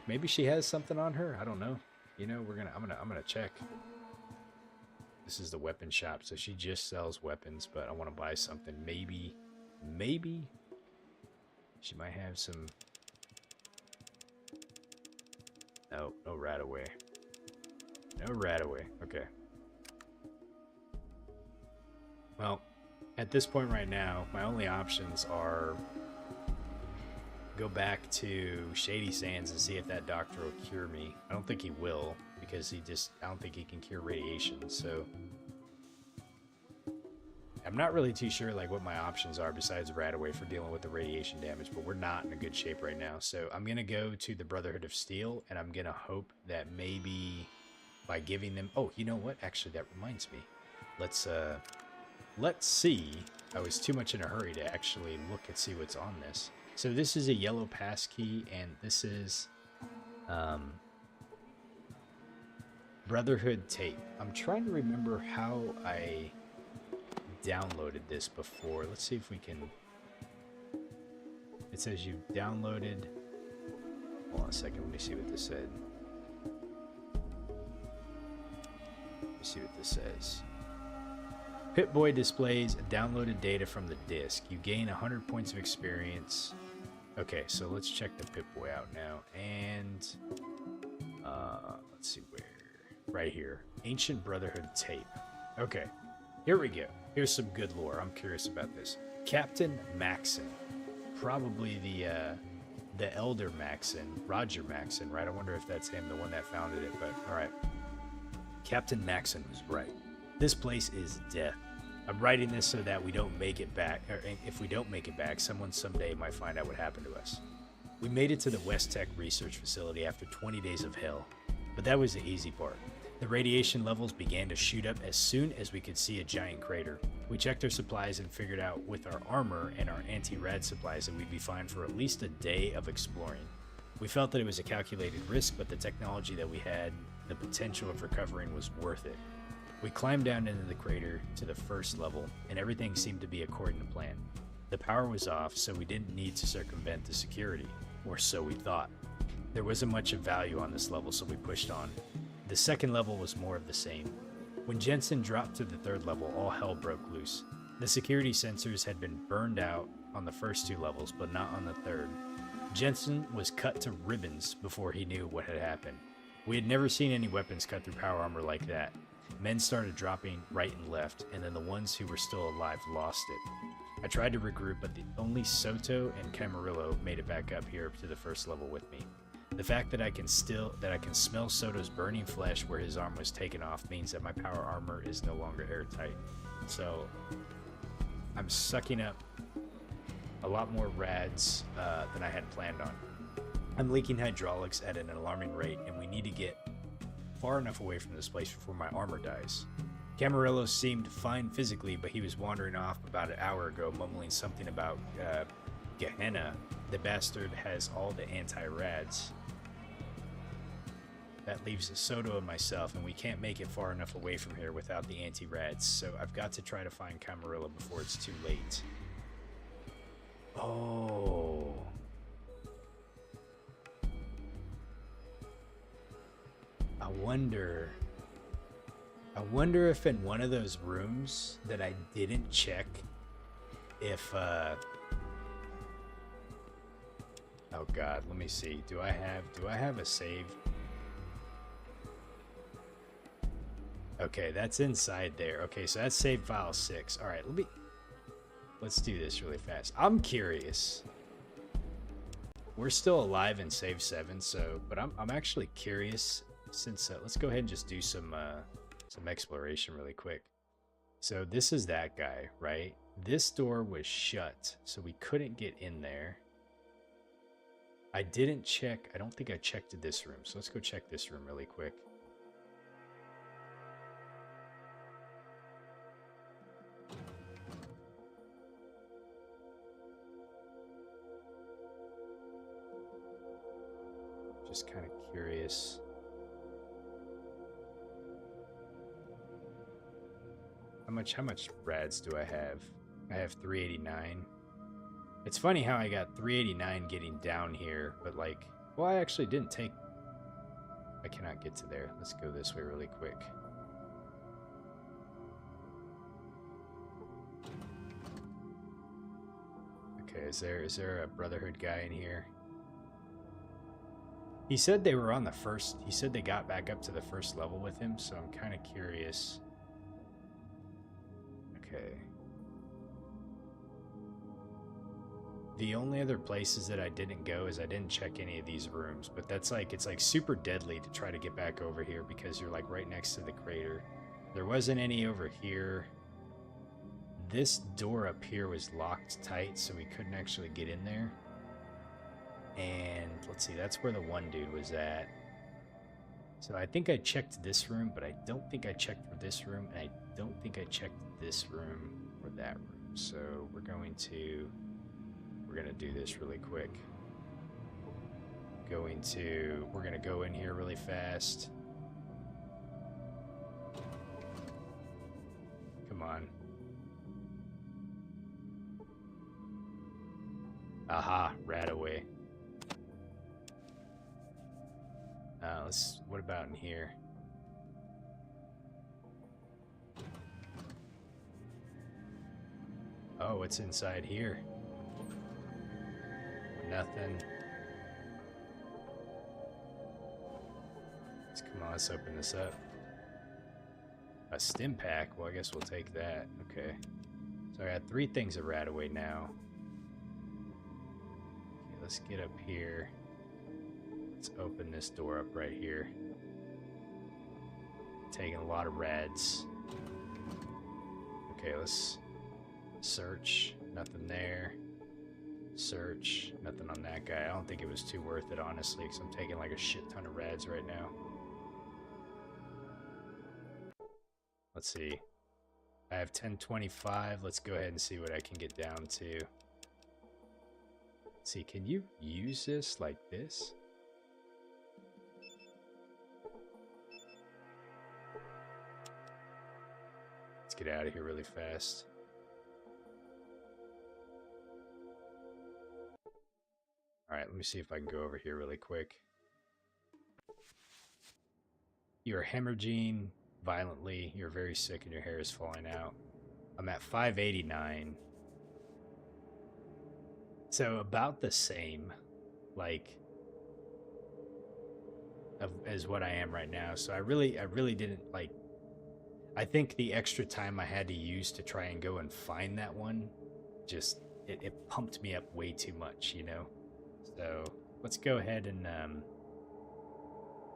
Maybe she has something on her. I don't know. You know, I'm gonna check. This is the weapon shop, so she just sells weapons, but I want to buy something. Maybe she might have some. No rat away. No rat away. Okay. Well, at this point right now, my only options are go back to Shady Sands and see if that doctor will cure me. I don't think he will, because I don't think he can cure radiation, so I'm not really too sure like what my options are besides Radaway for dealing with the radiation damage, but we're not in a good shape right now. So I'm going to go to the Brotherhood of Steel, and I'm going to hope that maybe by giving them... Oh, you know what? Actually, that reminds me. Let's see. I was too much in a hurry to actually look and see what's on this. So this is a yellow pass key, and this is Brotherhood tape. I'm trying to remember how I downloaded this before. Let's see if we can... It says you downloaded... Hold on a second, let me see what this said. Let me see what this says. Pip-Boy displays downloaded data from the disk. You gain 100 points of experience. Okay, so let's check the Pip-Boy out now. And let's see where. Right here. Ancient Brotherhood tape. Okay, here we go. Here's some good lore. I'm curious about this. Captain Maxon. Probably the Elder Maxon. Roger Maxon, right? I wonder if that's him, the one that founded it, but alright. Captain Maxon was right. This place is death. I'm writing this so that we don't make it back, or if we don't make it back, someone someday might find out what happened to us. We made it to the West Tech research facility after 20 days of hell, but that was the easy part. The radiation levels began to shoot up as soon as we could see a giant crater. We checked our supplies and figured out with our armor and our anti-rad supplies that we'd be fine for at least a day of exploring. We felt that it was a calculated risk, but the technology that we had, the potential of recovering was worth it. We climbed down into the crater to the first level, and everything seemed to be according to plan. The power was off, so we didn't need to circumvent the security, or so we thought. There wasn't much of value on this level, so we pushed on. The second level was more of the same. When Jensen dropped to the third level, all hell broke loose. The security sensors had been burned out on the first two levels, but not on the third. Jensen was cut to ribbons before he knew what had happened. We had never seen any weapons cut through power armor like that. Men started dropping right and left, and then the ones who were still alive lost it. I tried to regroup, but only Soto and Camarillo made it back up here to the first level with me. The fact that I can smell Soto's burning flesh where his arm was taken off means that my power armor is no longer airtight. So I'm sucking up a lot more rads than I had planned on. I'm leaking hydraulics at an alarming rate, and we need to get far enough away from this place before my armor dies. Camarillo seemed fine physically, but he was wandering off about an hour ago, mumbling something about Gehenna. The bastard has all the anti-rads. That leaves Soto and myself, and we can't make it far enough away from here without the anti-rads, so I've got to try to find Camarillo before it's too late. Oh. wonder if in one of those rooms that I didn't check if oh god, let me see. Do I have a save? Okay, that's inside there. Okay, so that's save file 6. All right, let's do this really fast. I'm curious. We're still alive in save 7, so but I'm actually curious since let's go ahead and just do some exploration really quick. So this is that guy, right? This door was shut, so we couldn't get in there. I didn't check. I don't think I checked this room, so let's go check this room really quick. Just kind of curious. How much rads do I have? I have 389. It's funny how I got 389 getting down here, but like, well, I actually didn't take... I cannot get to there. Let's go this way really quick. Okay, is there a Brotherhood guy in here? He said they were on the first... He said they got back up to the first level with him, so I'm kind of curious. Okay. The only other places that I didn't go is I didn't check any of these rooms, but that's like, it's like super deadly to try to get back over here because you're like right next to the crater. There wasn't any over here. This door up here was locked tight, so we couldn't actually get in there. And let's see, that's where the one dude was at. So I think I checked this room, but I don't think I checked for this room, and I don't think I checked this room or that room. So we're gonna do this really quick. We're gonna go in here really fast. Come on. Aha, rat away. What about in here? Oh, what's inside here? Nothing. Come on, let's open this up. A stim pack? Well, I guess we'll take that. Okay. So I got 3 things of rat away now. Okay, let's get up here. Let's open this door up right here. Taking a lot of rads. Okay, let's search. Nothing there. Search. Nothing on that guy. I don't think it was too worth it, honestly, because I'm taking like a shit ton of rads right now. Let's see. I have 1025. Let's go ahead and see what I can get down to. Let's see, can you use this like this? Let's get out of here really fast. Alright, let me see if I can go over here really quick. You're hemorrhaging violently. You're very sick and your hair is falling out. I'm at 589. So about the same, like, as what I am right now. So I really didn't, like, I think the extra time I had to use to try and go and find that one, just, it pumped me up way too much, you know? So let's go ahead and,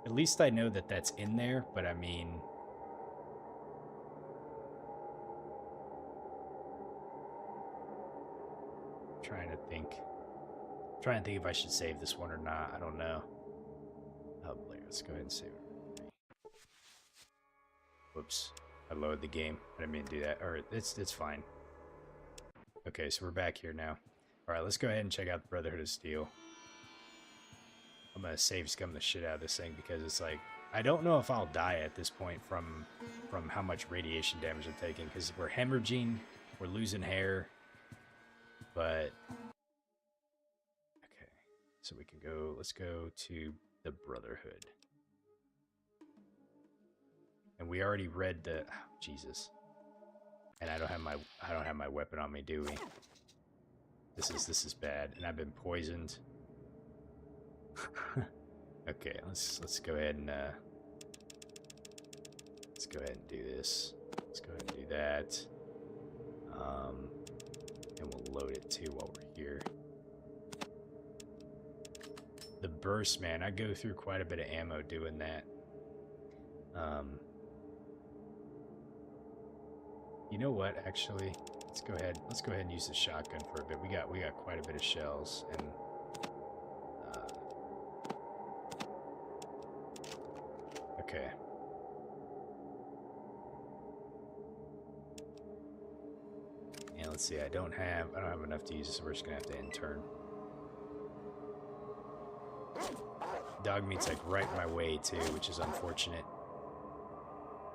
at least I know that that's in there, but I mean, trying to think if I should save this one or not. I don't know. Oh, let's go ahead and save it. Whoops. I loaded the game. I didn't mean to do that. Alright, it's fine. Okay, so we're back here now. Alright, let's go ahead and check out the Brotherhood of Steel. I'm gonna save scum the shit out of this thing because it's like, I don't know if I'll die at this point from how much radiation damage I'm taking, because we're hemorrhaging, we're losing hair, but okay, so we can go, let's go to the Brotherhood. And we already read the Jesus. And I don't have my weapon on me, do we? This is bad. And I've been poisoned. Okay, let's go ahead and do this. Let's go ahead and do that. And we'll load it too while we're here. The burst, man, I go through quite a bit of ammo doing that. You know what? Actually, let's go ahead and use the shotgun for a bit. We got quite a bit of shells and. Okay. Yeah, let's see. I don't have enough to use this, so we're just gonna have to intern. Dogmeat's like right in my way too, which is unfortunate.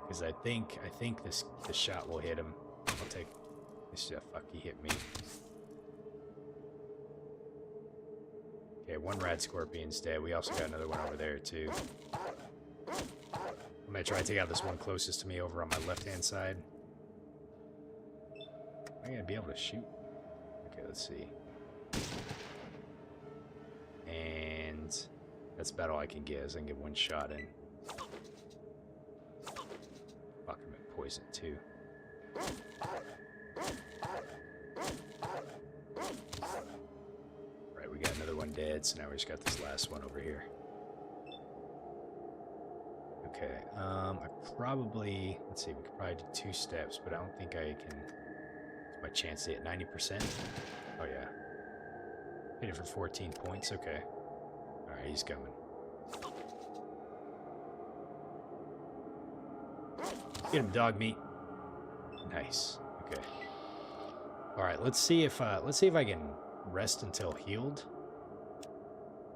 Because I think this shot will hit him. I'll take this. Fuck, he hit me. Okay, one rad scorpion's dead. We also got another one over there too. I'm gonna try to take out this one closest to me over on my left-hand side. Am I gonna be able to shoot? Okay, let's see. And that's about all I can get, is I can get one shot in. Fuck, I'm at poison too. Right, we got another one dead, so now we just got this last one over here. Okay, I probably, let's see, we could probably do 2 steps, but I don't think I can. What's my chance to hit 90%? Oh yeah. Hit it for 14 points, okay. Alright, he's coming. Get him, Dogmeat. Nice. Okay. Alright, let's see if I can rest until healed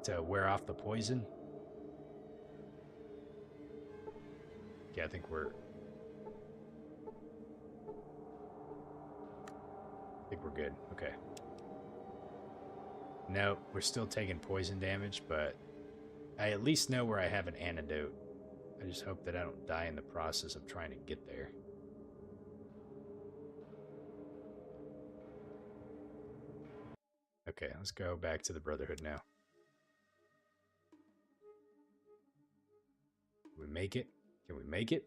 to wear off the poison. Yeah, I think we're good. Okay. No, we're still taking poison damage, but I at least know where I have an antidote. I just hope that I don't die in the process of trying to get there. Okay, let's go back to the Brotherhood now. Can we make it? Can we make it?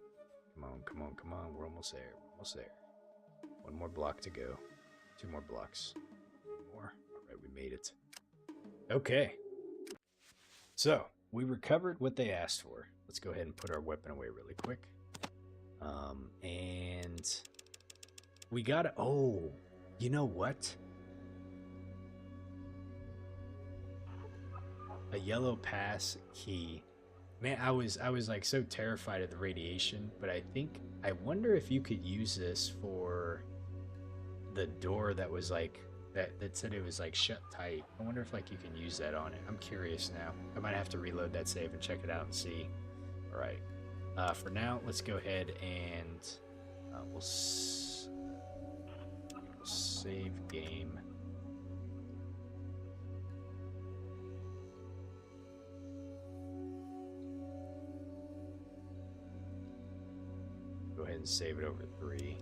Come on, come on, come on. We're almost there. We're almost there. One more block to go. 2 more blocks. More. All right, we made it. Okay. So, we recovered what they asked for. Let's go ahead and put our weapon away really quick. And we got, oh, you know what? A yellow pass key. Man, I was like so terrified of the radiation, but I wonder if you could use this for the door that was like, that said it was like shut tight. I wonder if like you can use that on it. I'm curious now. I might have to reload that save and check it out and see. All right. For now, let's go ahead and we'll save game. Go ahead and save it over 3.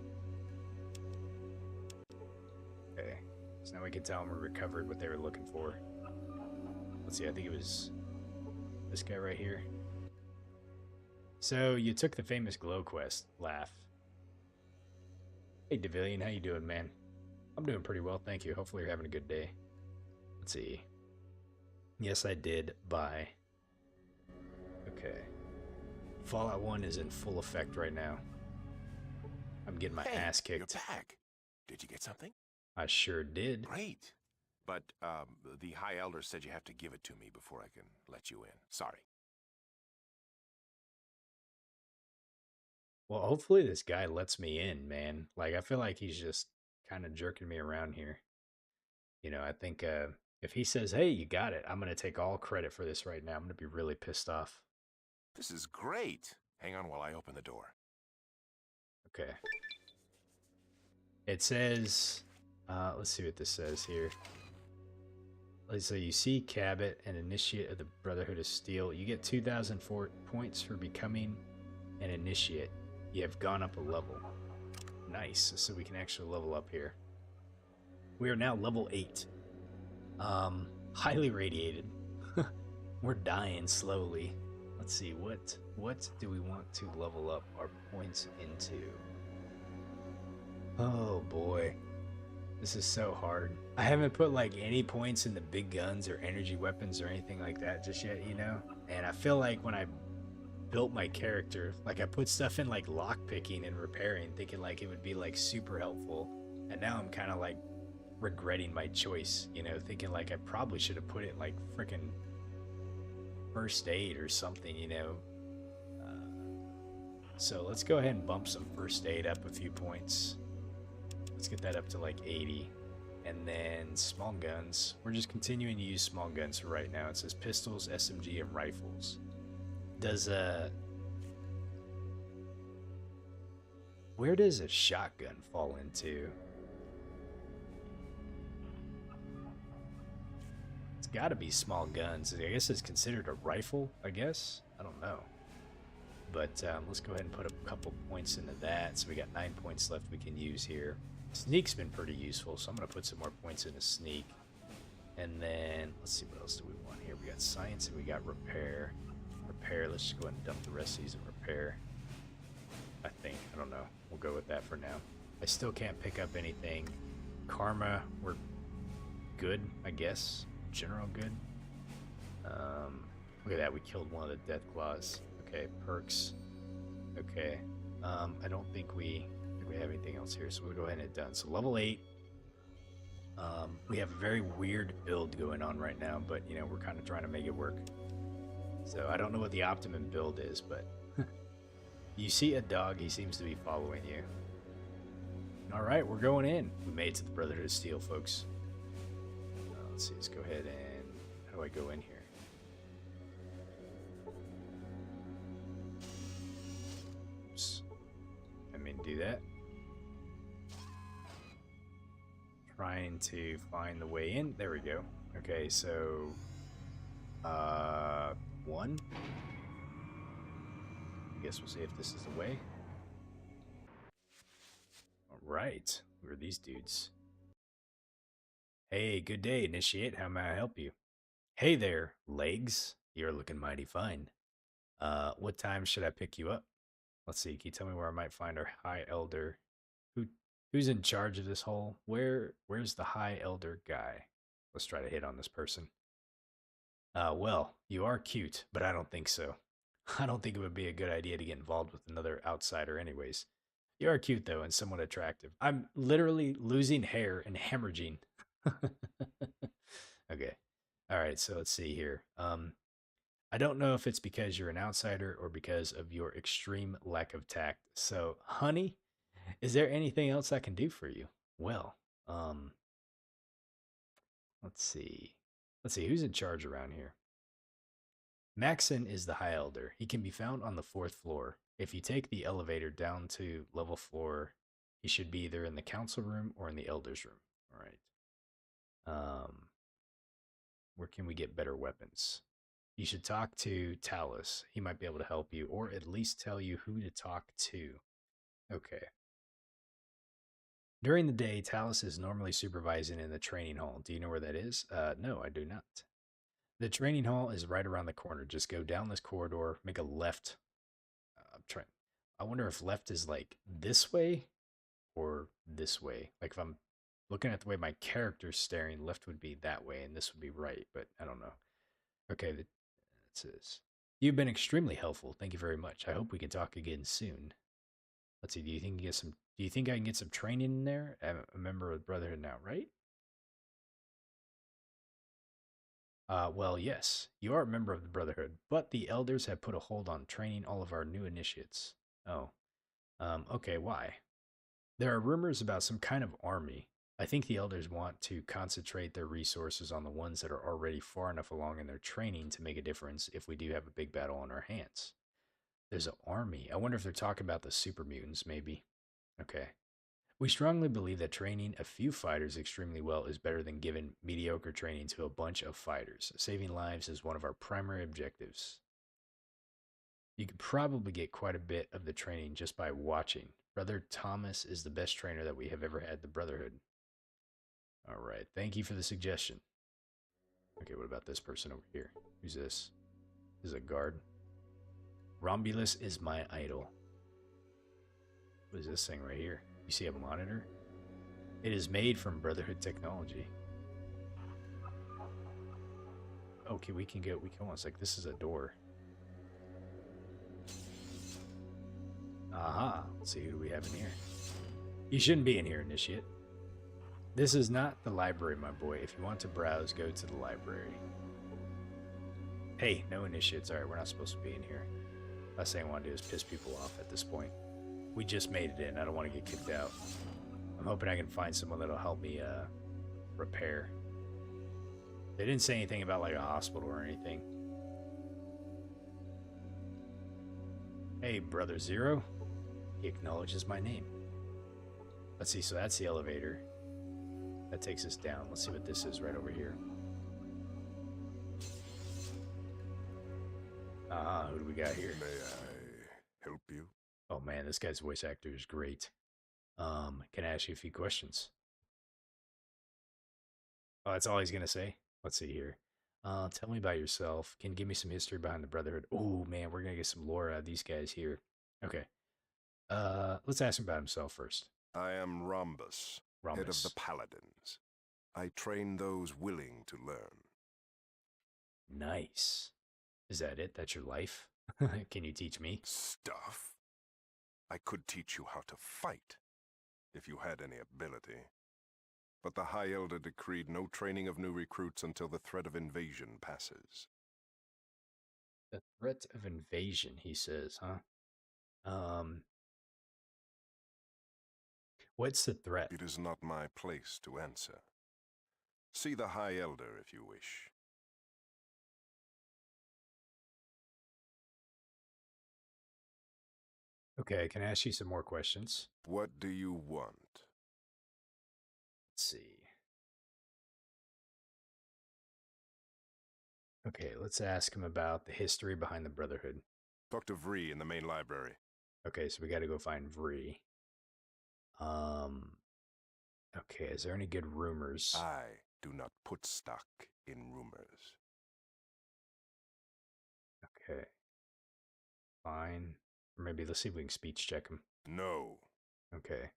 Okay. So now we can tell them we recovered what they were looking for. Let's see, I think it was this guy right here. So, you took the famous glow quest. Laugh. Hey, Devillian, how you doing, man? I'm doing pretty well, thank you. Hopefully you're having a good day. Let's see. Yes, I did buy. Okay. Fallout 1 is in full effect right now. I'm getting my ass kicked. You're back. Did you get something? I sure did. Great. But the High Elder said you have to give it to me before I can let you in. Sorry. Well, hopefully this guy lets me in, man. Like, I feel like he's just kind of jerking me around here. You know, I think if he says, hey, you got it, I'm going to take all credit for this right now. I'm going to be really pissed off. This is great. Hang on while I open the door. Okay. It says, let's see what this says here. So you see Cabot, an initiate of the Brotherhood of Steel. You get 2,004 points for becoming an initiate. You have gone up a level. Nice. So we can actually level up here. We are now level 8. Highly radiated. We're dying slowly. Let's see, what do we want to level up our points into? Oh boy. This is so hard. I haven't put like any points in the big guns or energy weapons or anything like that just yet, you know? And I feel like when I built my character, like I put stuff in like lockpicking and repairing, thinking like it would be like super helpful. And now I'm kind of like regretting my choice, you know, thinking like I probably should have put it like freaking first aid or something, you know. So let's go ahead and bump some first aid up a few points. Let's get that up to like 80. And then small guns. We're just continuing to use small guns for right now. It says pistols, SMG, and rifles. Where does a shotgun fall into? It's gotta be small guns. I guess it's considered a rifle, I guess? I don't know. But let's go ahead and put a couple points into that. So we got 9 points left we can use here. Sneak's been pretty useful, so I'm going to put some more points into sneak. And then, let's see, what else do we want here? We got science and we got repair. Repair, let's just go ahead and dump the rest of these in repair. I think, I don't know. We'll go with that for now. I still can't pick up anything. Karma, we're good, I guess. General good. Look at that, we killed one of the death claws. Okay, perks. Okay. I don't think we have anything else here, so we'll go ahead and hit done. So level 8. We have a very weird build going on right now, but you know, we're kind of trying to make it work. So I don't know what the optimum build is, but you see a dog, he seems to be following you. All right, we're going in. We made it to the Brotherhood of Steel, folks. Let's see, let's go ahead and how do I go in here? Oops. I mean, do that. Trying to find the way in. There we go. Okay, so 1. I guess we'll see if this is the way. All right, who are these dudes? Hey, good day, Initiate. How may I help you? Hey there, legs. You're looking mighty fine. What time should I pick you up? Let's see. Can you tell me where I might find our High Elder? Who's in charge of this whole? Where's the High Elder guy? Let's try to hit on this person. Well, you are cute, but I don't think so. I don't think it would be a good idea to get involved with another outsider anyways. You are cute though and somewhat attractive. I'm literally losing hair and hemorrhaging. Okay. All right, so let's see here. I don't know if it's because you're an outsider or because of your extreme lack of tact. So, honey, is there anything else I can do for you? Well, let's see. Let's see, who's in charge around here? Maxon is the High Elder. He can be found on the 4th floor. If you take the elevator down to level 4, he should be either in the council room or in the Elder's room. All right. Where can we get better weapons? You should talk to Talus. He might be able to help you, or at least tell you who to talk to. Okay. During the day, Talus is normally supervising in the training hall. Do you know where that is? No, I do not. The training hall is right around the corner. Just go down this corridor, make a left. I wonder if left is like this way or this way. Like if I'm looking at the way my character's staring, left would be that way and this would be right, but I don't know. Okay, it says, you've been extremely helpful. Thank you very much. I hope we can talk again soon. Let's see, do you think I can get some training in there? I'm a member of the Brotherhood now, right? Well, yes, you are a member of the Brotherhood, but the elders have put a hold on training all of our new initiates. Oh. Okay, why? There are rumors about some kind of army. I think the elders want to concentrate their resources on the ones that are already far enough along in their training to make a difference if we do have a big battle on our hands. There's an army. I wonder if they're talking about the super mutants, maybe. Okay. We strongly believe that training a few fighters extremely well is better than giving mediocre training to a bunch of fighters. Saving lives is one of our primary objectives. You could probably get quite a bit of the training just by watching. Brother Thomas is the best trainer that we have ever had, the Brotherhood. All right, thank you for the suggestion. Okay, what about this person over here? Who's this? This is a guard. Romulus is my idol. What is this thing right here? You see a monitor? It is made from Brotherhood technology. Okay, we can almost like this is a door. Aha, let's see who we have in here. You shouldn't be in here, Initiate. This is not the library, my boy. If you want to browse, go to the library. Hey, no initiates. Alright, we're not supposed to be in here. Last thing I want to do is piss people off at this point. We just made it in. I don't want to get kicked out. I'm hoping I can find someone that'll help me repair. They didn't say anything about like a hospital or anything. Hey, Brother Zero. He acknowledges my name. Let's see, so that's the elevator. That takes us down. Let's see what this is right over here. Who do we got here? May I help you? Oh man, this guy's voice actor is great. Can I ask you a few questions? Oh, that's all he's gonna say? Let's see here. Tell me about yourself. Can you give me some history behind the Brotherhood? Oh man, we're gonna get some lore out of these guys here. Okay. Let's ask him about himself first. I am Rhombus, head of the Paladins. I train those willing to learn. Nice. Is that it? That's your life? Can you teach me? Stuff. I could teach you how to fight, if you had any ability. But the High Elder decreed no training of new recruits until the threat of invasion passes. The threat of invasion, he says, huh? What's the threat? It is not my place to answer. See the High Elder if you wish. Okay, can I ask you some more questions? What do you want? Let's see. Okay, let's ask him about the history behind the Brotherhood. Talk to Vree in the main library. Okay, so we gotta go find Vree. Okay, is there any good rumors? I do not put stock in rumors. Okay. Fine. Or maybe let's see if we can speech check him. No. Okay.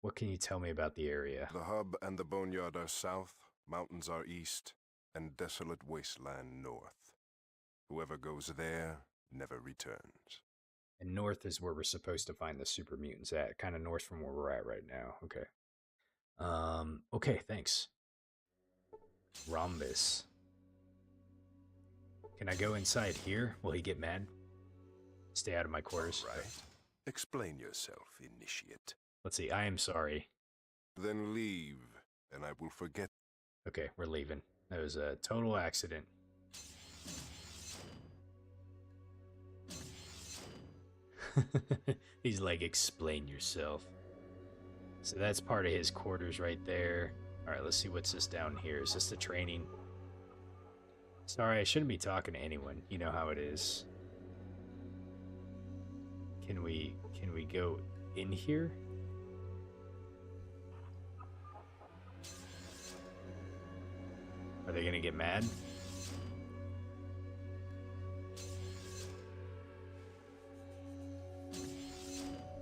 What can you tell me about the area? The hub and the boneyard are south, mountains are east, and desolate wasteland north. Whoever goes there never returns. And north is where we're supposed to find the super mutants at, kind of north from where we're at right now. Okay. Okay, thanks. Rhombus. Can I go inside here? Will he get mad? Stay out of my quarters. All right. Explain yourself, Initiate. Let's see, I am sorry. Then leave, and I will forget. Okay, we're leaving. That was a total accident. He's like, explain yourself. So that's part of his quarters right there. Alright, let's see what's this down here. Is this the training? Sorry, I shouldn't be talking to anyone. You know how it is. Can we go in here? Are they gonna get mad?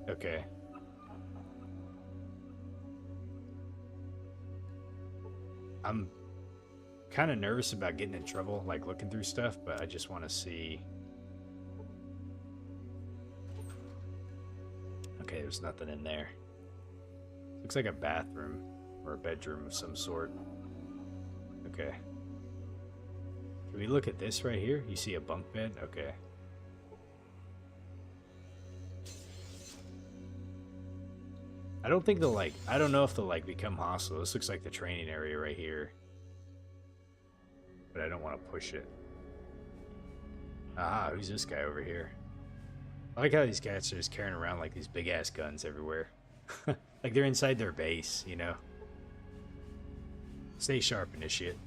Okay. I'm kind of nervous about getting in trouble, like looking through stuff, but I just want to see. Okay, there's nothing in there. Looks like a bathroom or a bedroom of some sort. Okay. Can we look at this right here? You see a bunk bed? Okay. I don't think they'll like, I don't know if they'll like become hostile. This looks like the training area right here. But I don't want to push it. Ah, who's this guy over here? I like how these guys are just carrying around like these big ass guns everywhere. Like they're inside their base, you know? Stay sharp, Initiate.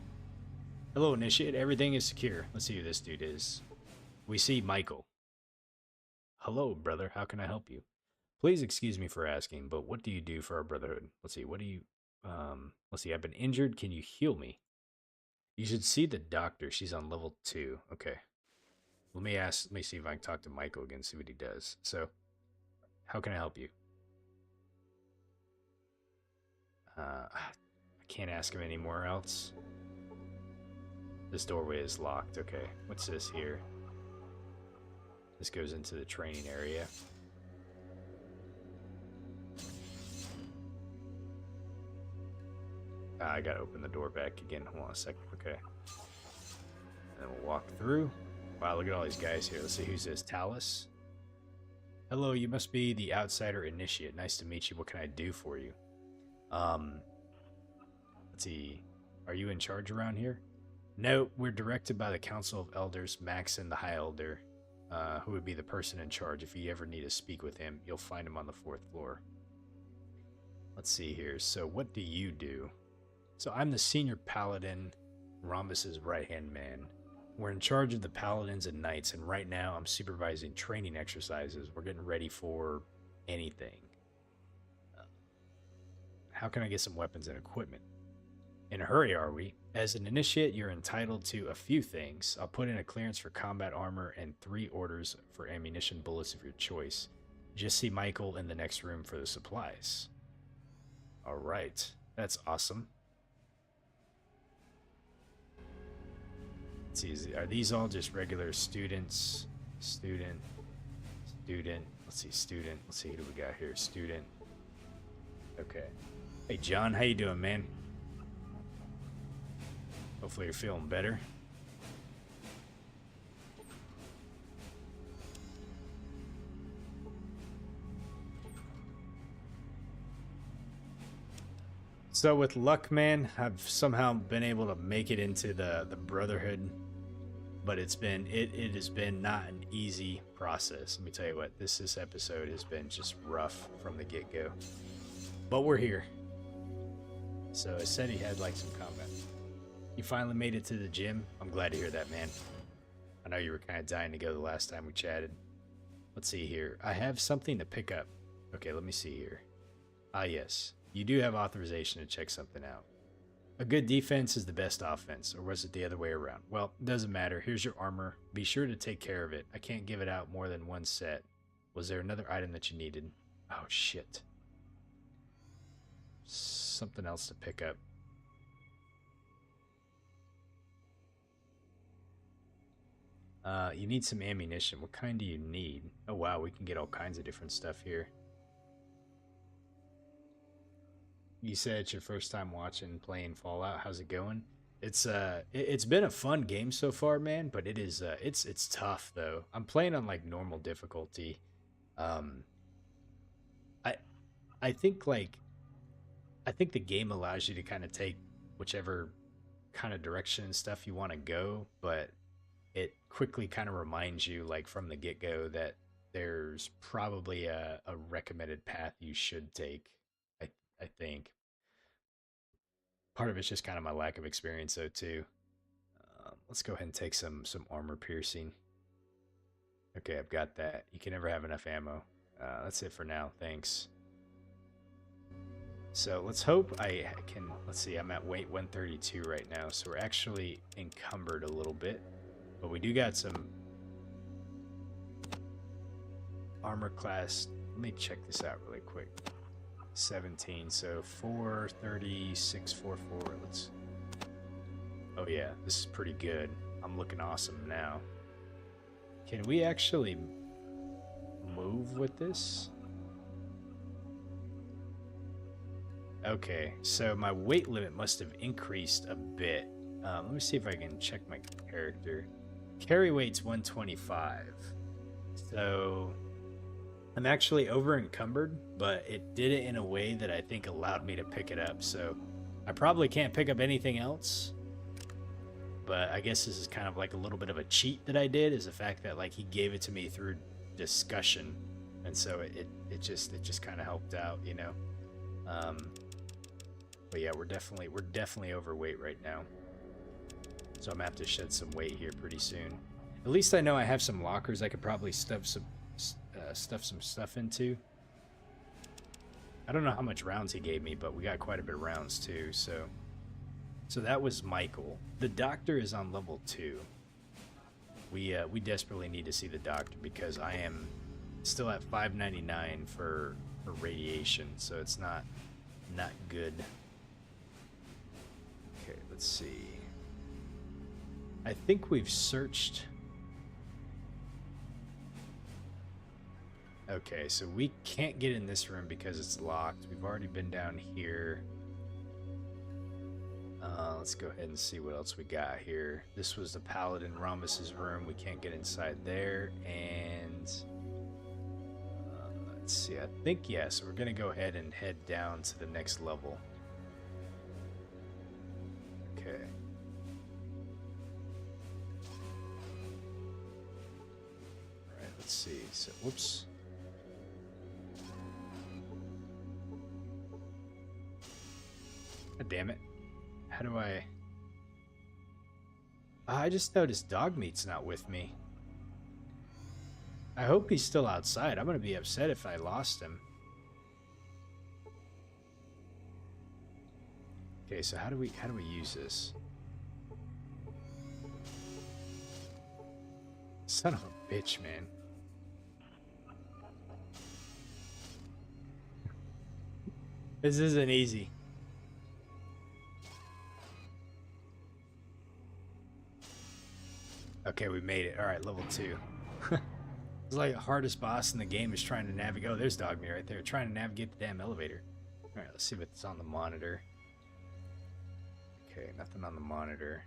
Hello, Initiate. Everything is secure. Let's see who this dude is. We see Michael. Hello, brother. How can I help you? Please excuse me for asking, but what do you do for our Brotherhood? Let's see. What do you... let's see. I've been injured. Can you heal me? You should see the doctor. She's on level 2. Okay. Let me see if I can talk to Michael again, see what he does. So, how can I help you? I can't ask him anymore else. This doorway is locked. Okay. What's this here? This goes into the training area. I gotta open the door back again. Hold on a second. Okay. And then we'll walk through. Wow, look at all these guys here. Let's see, who's this? Talus? Hello, you must be the outsider initiate. Nice to meet you. What can I do for you? Let's see. Are you in charge around here? No, we're directed by the Council of Elders, Maxon, the High Elder, who would be the person in charge. If you ever need to speak with him, you'll find him on the 4th floor. Let's see here. So what do you do? So I'm the senior paladin, Rhombus's right-hand man. We're in charge of the paladins and knights, and right now I'm supervising training exercises. We're getting ready for anything. How can I get some weapons and equipment? In a hurry, are we? As an initiate, you're entitled to a few things. I'll put in a clearance for combat armor and 3 orders for ammunition bullets of your choice. Just see Michael in the next room for the supplies. Alright, that's awesome. Let's see, are these all just regular students? Student. Let's see, student. Let's see, who do we got here? Student. Okay. Hey, John, how you doing, man? Hopefully you're feeling better. So with luck, man, I've somehow been able to make it into the Brotherhood, but it has been not an easy process. Let me tell you what, this episode has been just rough from the get-go. But we're here. So I said he had like some combat. You finally made it to the gym. I'm glad to hear that, man. I know you were kind of dying to go the last time we chatted. Let's see here. I have something to pick up. Okay, let me see here. Ah, yes. You do have authorization to check something out. A good defense is the best offense, or was it the other way around? Well, doesn't matter. Here's your armor. Be sure to take care of it. I can't give it out more than 1 set. Was there another item that you needed? Oh, shit. Something else to pick up. You need some ammunition. What kind do you need? Oh, wow, we can get all kinds of different stuff here. You said it's your first time playing Fallout. How's it going? It's been a fun game so far, man, but it is it's tough though. I'm playing on like normal difficulty. I think the game allows you to kind of take whichever kind of direction and stuff you want to go, but it quickly kind of reminds you like from the get-go that there's probably a recommended path you should take. I think part of it's just kind of my lack of experience though too. Let's go ahead and take some armor piercing. Okay, I've got that. You can never have enough ammo. That's it for now. Thanks. So let's hope I can. Let's see. I'm at weight 132 right now, so we're actually encumbered a little bit, but we do got some armor class. Let me check this out really quick. 17, so 436, 44. Let's. Oh yeah, this is pretty good. I'm looking awesome now. Can we actually move with this? Okay, so my weight limit must have increased a bit. Let me see if I can check my character. Carry weight's 125. So I'm actually over encumbered, but it did it in a way that I think allowed me to pick it up. So I probably can't pick up anything else. But I guess this is kind of like a little bit of a cheat that I did, is the fact that like he gave it to me through discussion, and so it just kind of helped out, you know. But yeah, we're definitely overweight right now. So I'm gonna have to shed some weight here pretty soon. At least I know I have some lockers I could probably stuff some stuff into. I don't know how much rounds he gave me, but we got quite a bit of rounds too. So that was Michael. The doctor is on level 2. We desperately need to see the doctor because I am still at 599 for radiation, so it's not good. Okay, let's see. I think we've searched. Okay, so we can't get in this room because it's locked. We've already been down here. Let's go ahead and see what else we got here. This was the Paladin Rhombus's room. We can't get inside there. And let's see. I think, yeah, so we're going to go ahead and head down to the next level. Okay. All right, let's see. So, whoops. God damn it. How do I just noticed Dogmeat's not with me. I hope he's still outside. I'm gonna be upset if I lost him. Okay, so how do we use this? Son of a bitch, man. This isn't easy. Okay, we made it. All right, level 2. It's like the hardest boss in the game is trying to navigate. Oh, there's Dogmeat right there, trying to navigate the damn elevator. All right, let's see what's on the monitor. Okay, nothing on the monitor.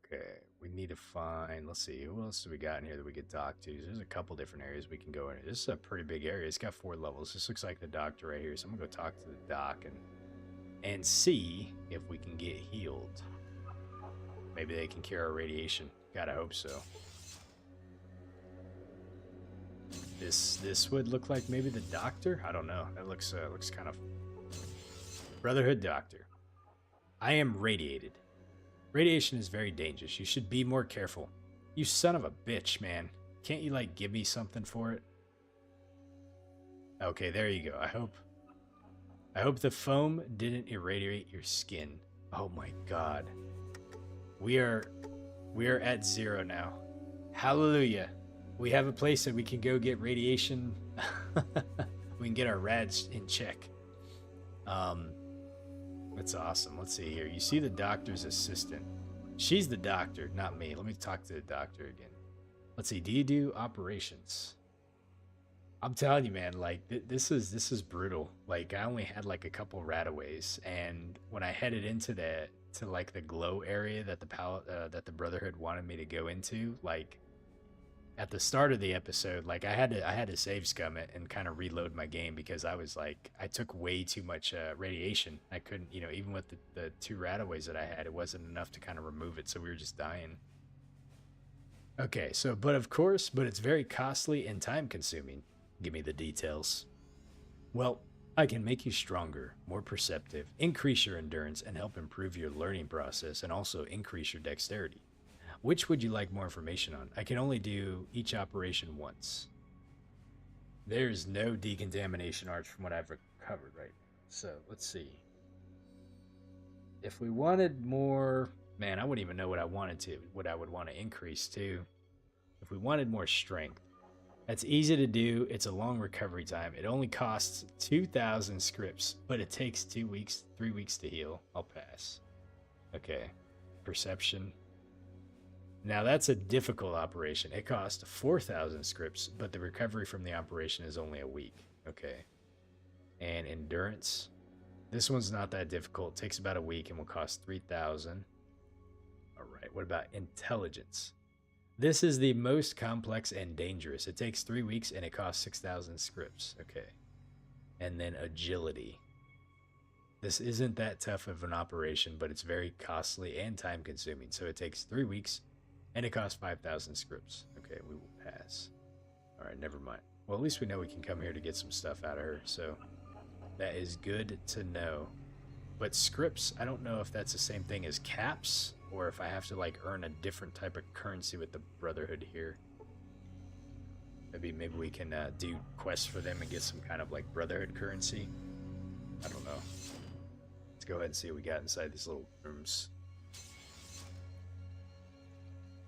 Okay, we need to find, let's see, who else do we got in here that we could dock to? There's a couple different areas we can go in. This is a pretty big area. It's got 4 levels. This looks like the doctor right here. So I'm gonna go talk to the doc and see if we can get healed. Maybe they can cure our radiation. Gotta hope so. This would look like maybe the doctor? I don't know. That looks kind of... Brotherhood doctor. I am radiated. Radiation is very dangerous. You should be more careful. You son of a bitch, man. Can't you, like, give me something for it? Okay, there you go. I hope the foam didn't irradiate your skin. Oh my god. We are at 0 now. Hallelujah. We have a place that we can go get radiation. We can get our rads in check. That's awesome. Let's see here. You see the doctor's assistant. She's the doctor, not me. Let me talk to the doctor again. Let's see. Do you do operations? I'm telling you, man, like this is brutal. Like I only had like a couple rataways, and when I headed into the glow area that the Brotherhood wanted me to go into, like at the start of the episode, like I had to save scum it and kind of reload my game because I was like, I took way too much radiation. I couldn't, even with the 2 rataways that I had, it wasn't enough to kind of remove it, so we were just dying. Okay, so but it's very costly and time consuming. Give me the details. Well, I can make you stronger, more perceptive, increase your endurance, and help improve your learning process, and also increase your dexterity. Which would you like more information on? I can only do each operation once. There's no decontamination arch from what I've recovered right now. So, let's see. If we wanted more... Man, I wouldn't even know what I would want to increase to. If we wanted more strength. That's easy to do. It's a long recovery time. It only costs 2,000 scripts, but it takes 3 weeks to heal. I'll pass. Okay. Perception. Now that's a difficult operation. It costs 4,000 scripts, but the recovery from the operation is only a week. Okay. And endurance. This one's not that difficult. It takes about a week and will cost 3,000. All right. What about intelligence? This is the most complex and dangerous. It takes 3 weeks and it costs 6,000 scripts. Okay. And then agility. This isn't that tough of an operation, but it's very costly and time consuming. So it takes 3 weeks and it costs 5,000 scripts. Okay, we will pass. All right, never mind. Well, at least we know we can come here to get some stuff out of her. So That is good to know. But scripts, I don't know if that's the same thing as caps, or if I have to like earn a different type of currency with the Brotherhood here. Maybe we can do quests for them and get some kind of like Brotherhood currency. I don't know. Let's go ahead and see what we got inside these little rooms.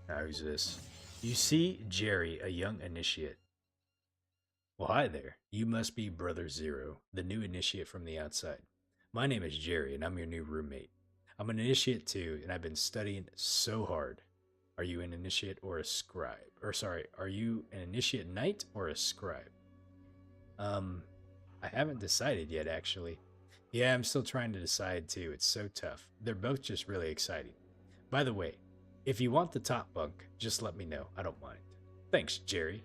Now, who's this? You see Jerry, a young initiate. Well, hi there. You must be Brother Zero, the new initiate from the outside. My name is Jerry, and I'm your new roommate. I'm an initiate too, and I've been studying so hard. Are you an initiate or a scribe? Or sorry, are you an initiate knight or a scribe? I haven't decided yet, actually. Yeah, I'm still trying to decide too. It's so tough. They're both just really exciting. By the way, if you want the top bunk, just let me know. I don't mind. Thanks, Jerry.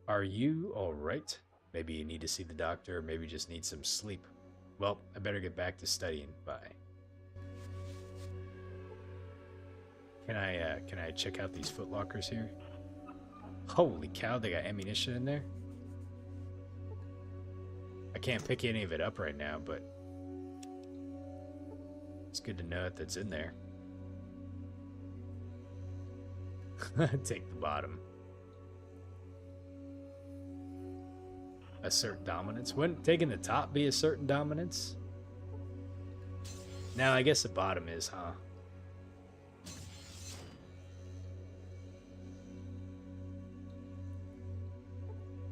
Are you alright? Maybe you need to see the doctor, or maybe just need some sleep. Well, I better get back to studying. Bye. Can I check out these footlockers here? Holy cow, they got ammunition in there? I can't pick any of it up right now, but it's good to know that that's in there. Take the bottom. Assert dominance. Wouldn't taking the top be assert dominance? Now I guess the bottom is, huh?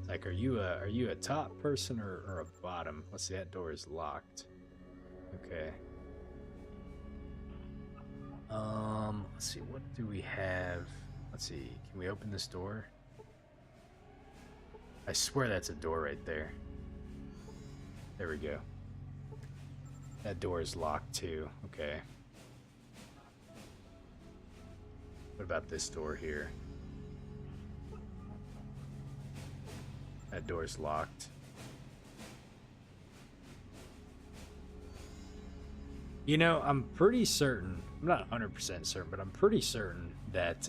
Like, are you a top person or a bottom? Let's see, that door is locked. Okay. Let's see, what do we have? Let's see, can we open this door? I swear that's a door right there. There we go. That door is locked too. Okay. What about this door here? That door's locked. You know, I'm pretty certain, I'm not 100% certain, but I'm pretty certain that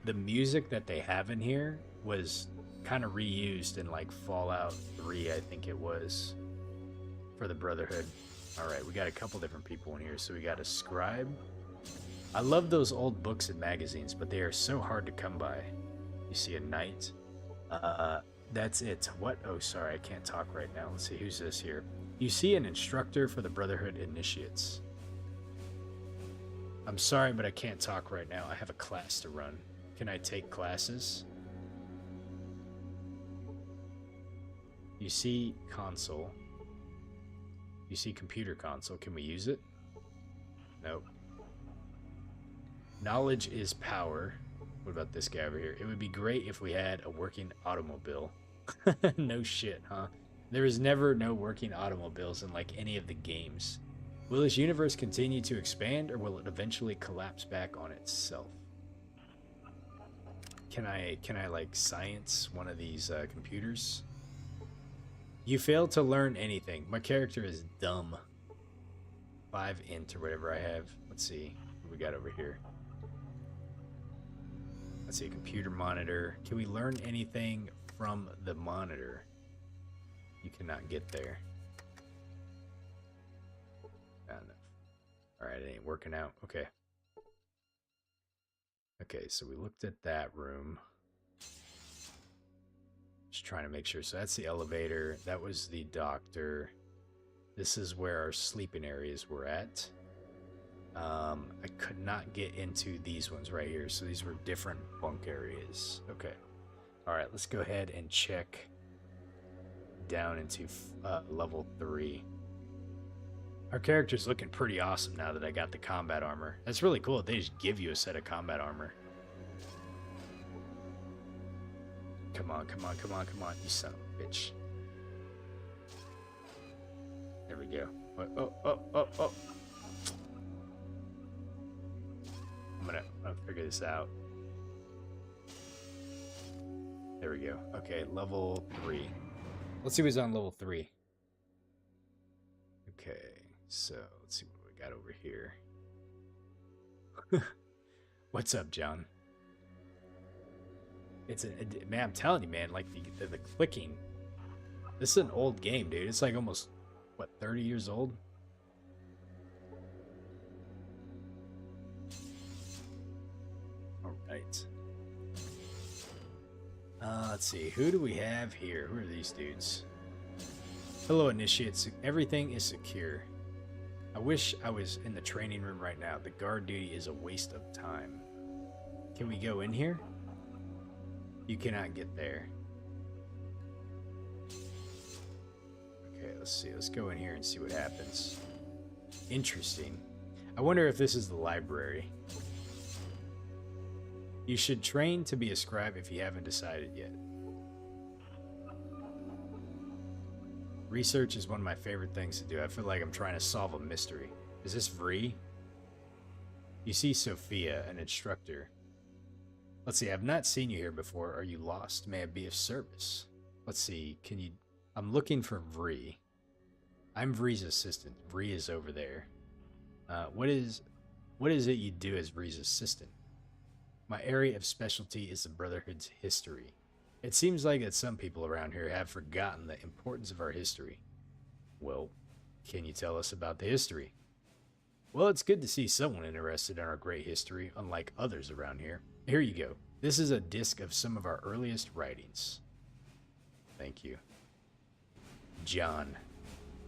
the music that they have in here was kind of reused in like Fallout 3, I think it was, for the Brotherhood. All right, we got a couple different people in here. So we got a scribe. I love those old books and magazines, but they are so hard to come by. You see a knight. That's it. What? Oh, sorry, I can't talk right now. Let's see, who's this here? You see an instructor for the Brotherhood Initiates. I'm sorry, but I can't talk right now. I have a class to run. Can I take classes? You see console. You see computer console. Can we use it? Nope. Knowledge is power. What about this guy over here? It would be great if we had a working automobile. No shit, huh? There is never no working automobiles in like any of the games. Will this universe continue to expand, or will it eventually collapse back on itself? Can I like science one of these computers? You failed to learn anything. My character is dumb. 5 int or whatever I have. Let's see what we got over here. Let's see, computer monitor. Can we learn anything from the monitor? You cannot get there. Not enough. Alright, it ain't working out. Okay. Okay, so we looked at that room. Just trying to make sure. So that's the elevator. That was the doctor. This is where our sleeping areas were at. I could not get into these ones right here. So these were different bunk areas. Okay. All right, let's go ahead and check down into level 3. Our character's looking pretty awesome now that I got the combat armor. That's really cool. They just give you a set of combat armor. Come on, come on, come on, come on, you son of a bitch. There we go. Oh. I'm gonna figure this out. There we go. Okay, level 3. Let's see who's on level 3. Okay, so let's see what we got over here. What's up, John? Man, I'm telling you, man, like the clicking This is an old game, dude. It's like almost, what, 30 years old? All right. Let's see. Who do we have here? Who are these dudes? Hello, initiates. Everything is secure. I wish I was in the training room right now. The guard duty is a waste of time. Can we go in here? You cannot get there. Okay, let's see. Let's go in here and see what happens. Interesting. I wonder if this is the library. You should train to be a scribe if you haven't decided yet. Research is one of my favorite things to do. I feel like I'm trying to solve a mystery. Is this Vree? You see Sophia, an instructor. Let's see, I've not seen you here before. Are you lost? May I be of service? Let's see, can you... I'm looking for Vree. I'm Vree's assistant. Vree is over there. What is it you do as Vree's assistant? My area of specialty is the Brotherhood's history. It seems like that some people around here have forgotten the importance of our history. Well, can you tell us about the history? Well, it's good to see someone interested in our great history, unlike others around here. Here you go. This is a disc of some of our earliest writings. Thank you. John,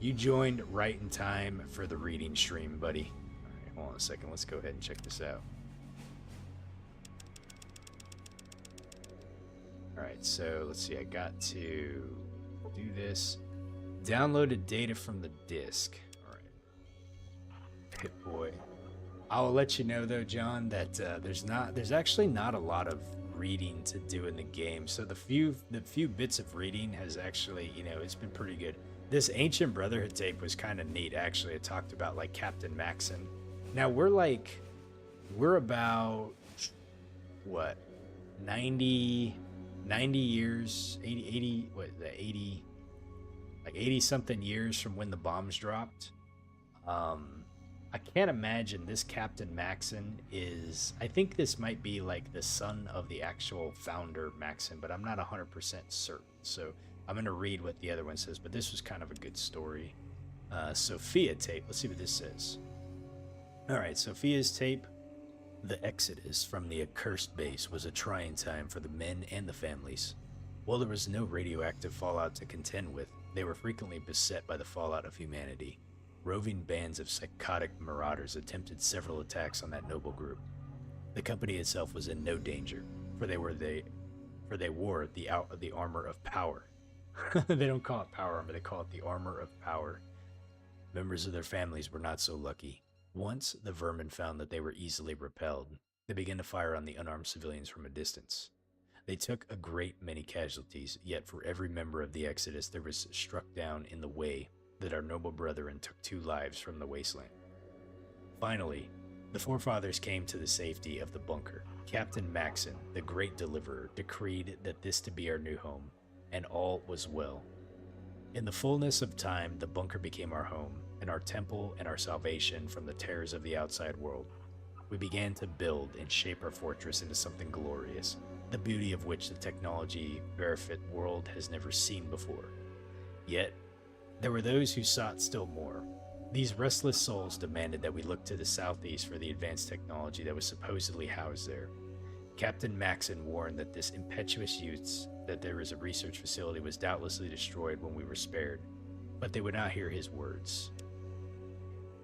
you joined right in time for the reading stream, buddy. All right, hold on a second. Let's go ahead and check this out. Alright, so let's see, I got to do this. Downloaded data from the disk. Alright. Hit boy. I'll let you know though, John, that there's actually not a lot of reading to do in the game. So the few bits of reading has actually, you know, it's been pretty good. This Ancient Brotherhood tape was kind of neat, actually. It talked about like Captain Maxon. Now we're about what? 90 years, 80, what, the 80, like 80 something years from when the bombs dropped. I can't imagine this Captain Maxon is, I think this might be like the son of the actual founder Maxon, but I'm not 100% certain. So I'm going to read what the other one says, but this was kind of a good story. Sophia tape. Let's see what this says. All right, Sophia's tape. The exodus from the accursed base was a trying time for the men and the families. While there was no radioactive fallout to contend with, they were frequently beset by the fallout of humanity. Roving bands of psychotic marauders attempted several attacks on that noble group. The company itself was in no danger, for they wore the armor of power. They don't call it power armor, they call it the armor of power. Members of their families were not so lucky. Once the vermin found that they were easily repelled, they began to fire on the unarmed civilians from a distance. They took a great many casualties, yet for every member of the Exodus there was struck down in the way that our noble brethren took 2 lives from the Wasteland. Finally, the forefathers came to the safety of the bunker. Captain Maxon, the great deliverer, decreed that this to be our new home, and all was well. In the fullness of time, the bunker became our home, and our temple and our salvation from the terrors of the outside world. We began to build and shape our fortress into something glorious, the beauty of which the technology bereft world has never seen before. Yet, there were those who sought still more. These restless souls demanded that we look to the southeast for the advanced technology that was supposedly housed there. Captain Maxon warned that this impetuous youths that there was a research facility was doubtlessly destroyed when we were spared, but they would not hear his words.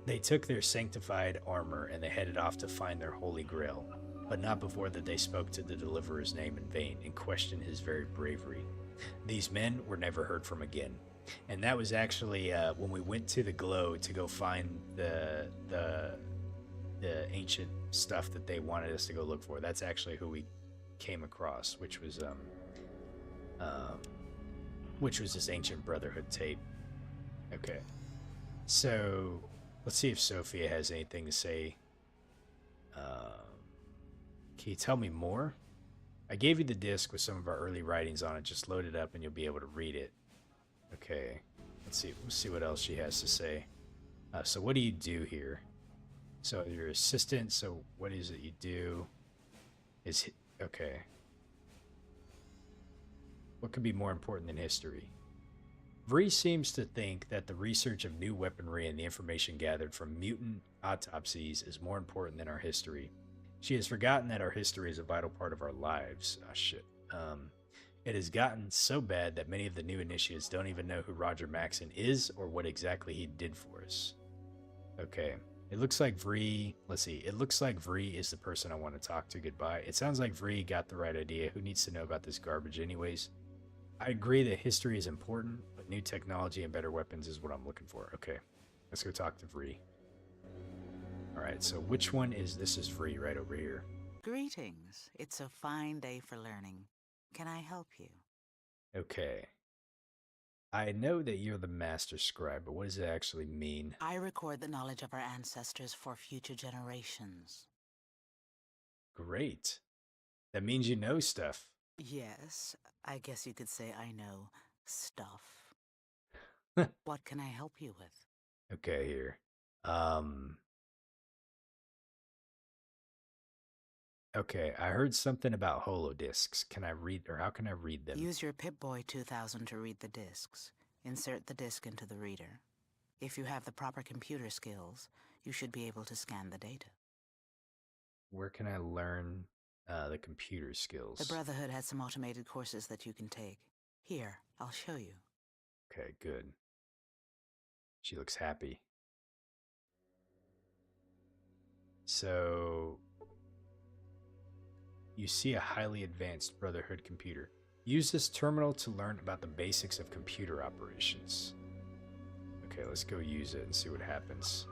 They took their sanctified armor and they headed off to find their holy grail, but not before that they spoke to the deliverer's name in vain and questioned his very bravery. These men were never heard from again, and that was actually when we went to the Glow to go find the ancient stuff that they wanted us to go look for. That's actually who we came across, which was this Ancient Brotherhood tape. Okay, so let's see if Sophia has anything to say. Can you tell me more? I gave you the disc with some of our early writings on it. Just load it up and you'll be able to read it. Okay, let's see what else she has to say. So what do you do here? So you're assistant, so what is it you do? Okay. What could be more important than history? Vree seems to think that the research of new weaponry and the information gathered from mutant autopsies is more important than our history. She has forgotten that our history is a vital part of our lives. Ah, shit. It has gotten so bad that many of the new initiates don't even know who Roger Maxon is or what exactly he did for us. Okay. It looks like Vree... Let's see. It looks like Vree is the person I want to talk to. Goodbye. It sounds like Vree got the right idea. Who needs to know about this garbage anyways? I agree that history is important, but new technology and better weapons is what I'm looking for. Okay. Let's go talk to Vree. Alright, so which one is... This is Vree right over here. Greetings. It's a fine day for learning. Can I help you? Okay. I know that you're the master scribe, but what does it actually mean? I record the knowledge of our ancestors for future generations. Great. That means you know stuff. Yes, I guess you could say I know stuff. What can I help you with? Okay, here. Okay, I heard something about holodiscs. Can I read, or how can I read them? Use your Pip-Boy 2000 to read the discs. Insert the disc into the reader. If you have the proper computer skills, you should be able to scan the data. Where can I learn the computer skills? The Brotherhood has some automated courses that you can take. Here, I'll show you. Okay, good. She looks happy. So... You see a highly advanced Brotherhood computer. Use this terminal to learn about the basics of computer operations. Okay, let's go use it and see what happens.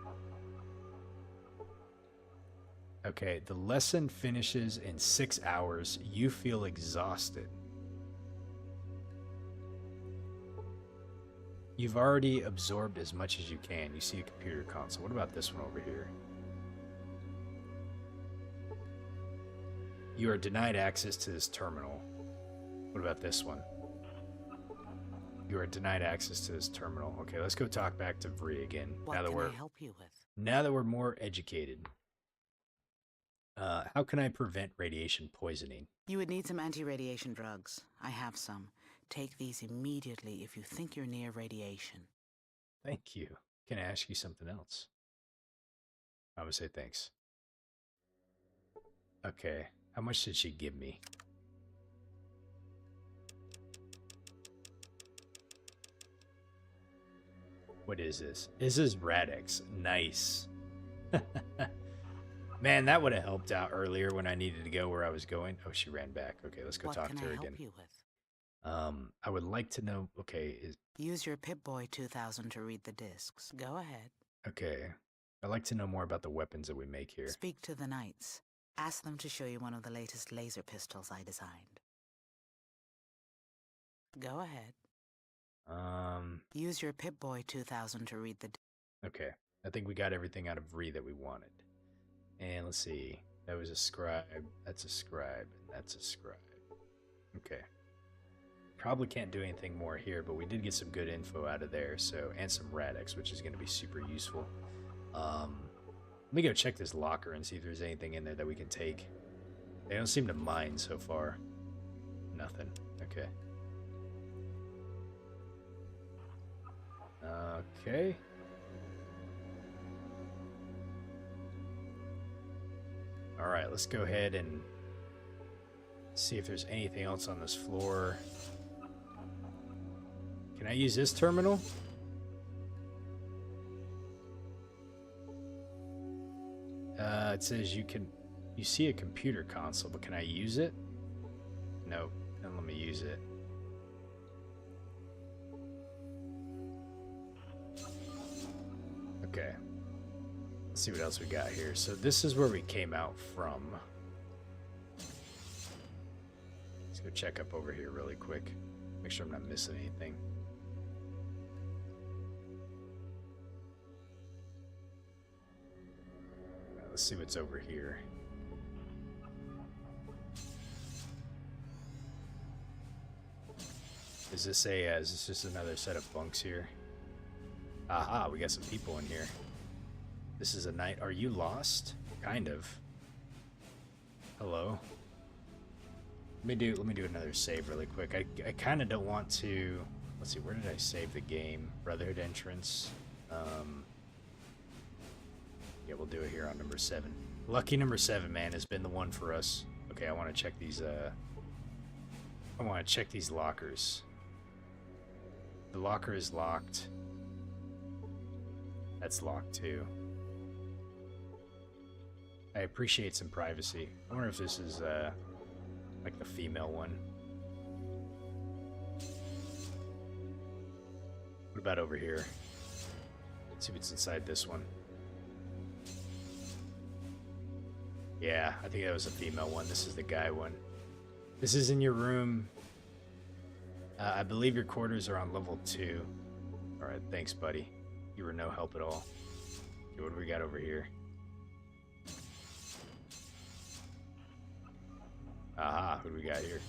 Okay, the lesson finishes in 6 hours. You feel exhausted. You've already absorbed as much as you can. You see a computer console. What about this one over here? You are denied access to this terminal. What about this one? You are denied access to this terminal. Okay, let's go talk back to Vree again. What can I help you with? Now that we're more educated. How can I prevent radiation poisoning? You would need some anti-radiation drugs. I have some. Take these immediately if you think you're near radiation. Thank you. Can I ask you something else? I'm gonna say thanks. Okay. How much did she give me? What is this? This is Radix. Nice. Man, that would have helped out earlier when I needed to go where I was going. Oh, she ran back. Okay, let's go talk to her again. What can I help you with? I would like to know... Okay, Use your Pip-Boy 2000 to read the discs. Go ahead. Okay. I'd like to know more about the weapons that we make here. Speak to the Knights. Ask them to show you one of the latest laser pistols I designed. Go ahead. Use your Pip-Boy 2000 to read the... Okay. I think we got everything out of Vree that we wanted. And let's see. That was a scribe. That's a scribe. And that's a scribe. Okay. Probably can't do anything more here, but we did get some good info out of there. So, and some Radix, which is going to be super useful. Let me go check this locker and see if there's anything in there that we can take. They don't seem to mind so far. Nothing. Okay. Okay. Alright, let's go ahead and see if there's anything else on this floor. Can I use this terminal? It says you see a computer console, but can I use it? No, don't let me use it. Okay. Let's see what else we got here. So this is where we came out from. Let's go check up over here really quick. Make sure I'm not missing anything. Let's see what's over here. Is this just another set of bunks here? Aha, we got some people in here. This is a night. Are you lost? Kind of. Hello. Let me do another save really quick. I kind of don't want to Let's see, where did I save the game? Brotherhood entrance. Yeah, we'll do it here on number 7. Lucky number 7, man, has been the one for us. Okay, I want to check these, I want to check these lockers. The locker is locked. That's locked, too. I appreciate some privacy. I wonder if this is, like the female one. What about over here? Let's see what's inside this one. Yeah, I think that was a female one. This is the guy one. This is in your room. I believe your quarters are on level 2. Alright, thanks, buddy. You were no help at all. Okay, what do we got over here? Aha, who do we got here?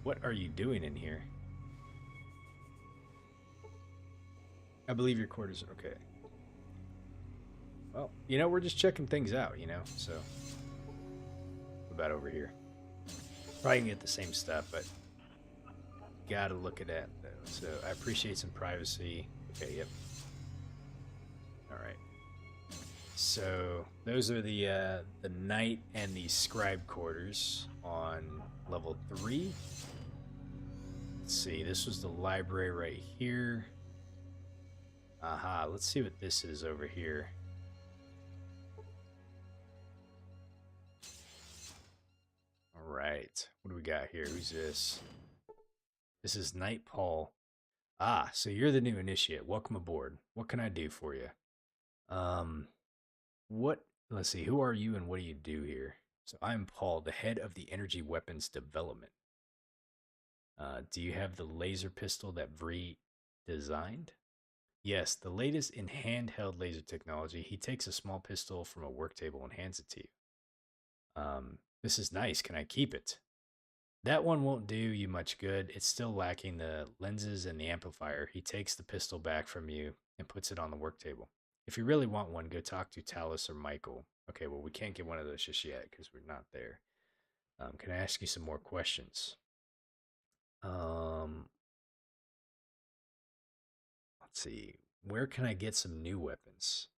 What are you doing in here? I believe your quarters are okay. Well, you know, we're just checking things out, you know, so. What about over here? Probably can get the same stuff, but gotta look at that, though. So I appreciate some privacy. Okay, yep. Alright. So those are the knight and the scribe quarters on level 3. Let's see, this was the library right here. Aha, let's see what this is over here. Alright, what do we got here? Who's this? This is Knight Paul. Ah, so you're the new initiate. Welcome aboard. What can I do for you? Let's see, who are you and what do you do here? So I'm Paul, the head of the energy weapons development. Do you have the laser pistol that Vree designed? Yes, the latest in handheld laser technology. He takes a small pistol from a work table and hands it to you. This is nice. Can I keep it? That one won't do you much good. It's still lacking the lenses and the amplifier. He takes the pistol back from you and puts it on the work table. If you really want one, go talk to Talus or Michael. Okay, well, we can't get one of those just yet because we're not there. Can I ask you some more questions? Let's see. Where can I get some new weapons?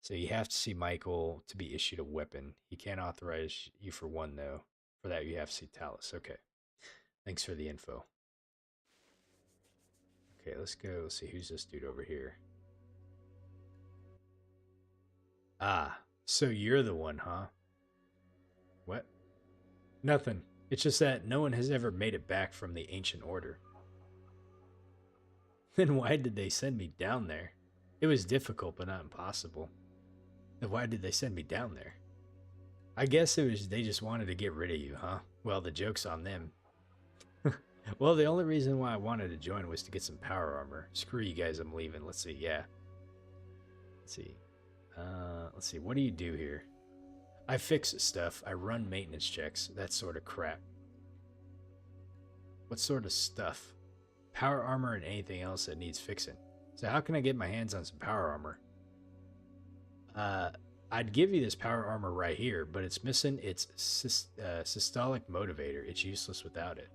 So you have to see Michael to be issued a weapon. He can't authorize you for one, though. For that, you have to see Talus. Okay. Thanks for the info. Okay, let's go. Let's see. Who's this dude over here? Ah, so you're the one, huh? What? Nothing. It's just that no one has ever made it back from the Ancient Order. Then why did they send me down there? It was difficult, but not impossible. Then why did they send me down there? I guess it was they just wanted to get rid of you, huh? Well, the joke's on them. Well, the only reason why I wanted to join was to get some power armor. Screw you guys, I'm leaving. Let's see, yeah. Let's see, what do you do here? I fix stuff. I run maintenance checks, that sort of crap. What sort of stuff? Power armor and anything else that needs fixing. So how can I get my hands on some power armor? I'd give you this power armor right here, but it's missing its systolic motivator. It's useless without it.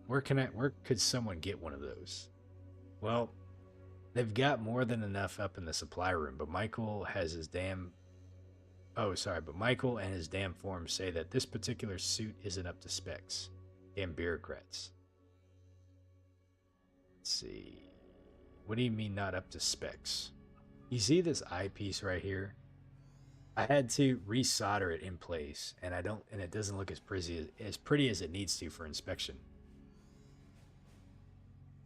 Where could someone get one of those? Well, they've got more than enough up in the supply room, but Michael and his damn forms say that this particular suit isn't up to specs. Damn bureaucrats. Let's see. What do you mean not up to specs? You see this eyepiece right here? I had to resolder it in place, and it doesn't look as pretty as it needs to for inspection.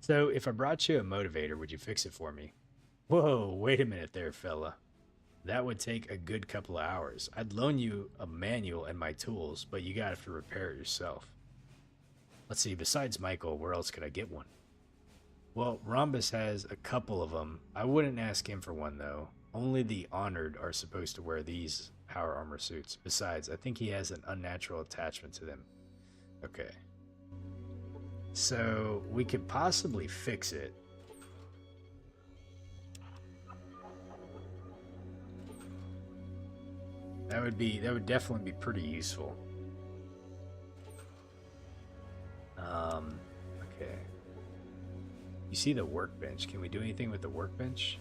So, if I brought you a motivator, would you fix it for me? Whoa, wait a minute there, fella. That would take a good couple of hours. I'd loan you a manual and my tools, but you gotta have to repair it yourself. Let's see, besides Michael, where else could I get one? Well, Rhombus has a couple of them. I wouldn't ask him for one, though. Only the honored are supposed to wear these power armor suits. Besides, I think he has an unnatural attachment to them. Okay. So, we could possibly fix it. That would definitely be pretty useful. Okay. You see the workbench. Can we do anything with the workbench?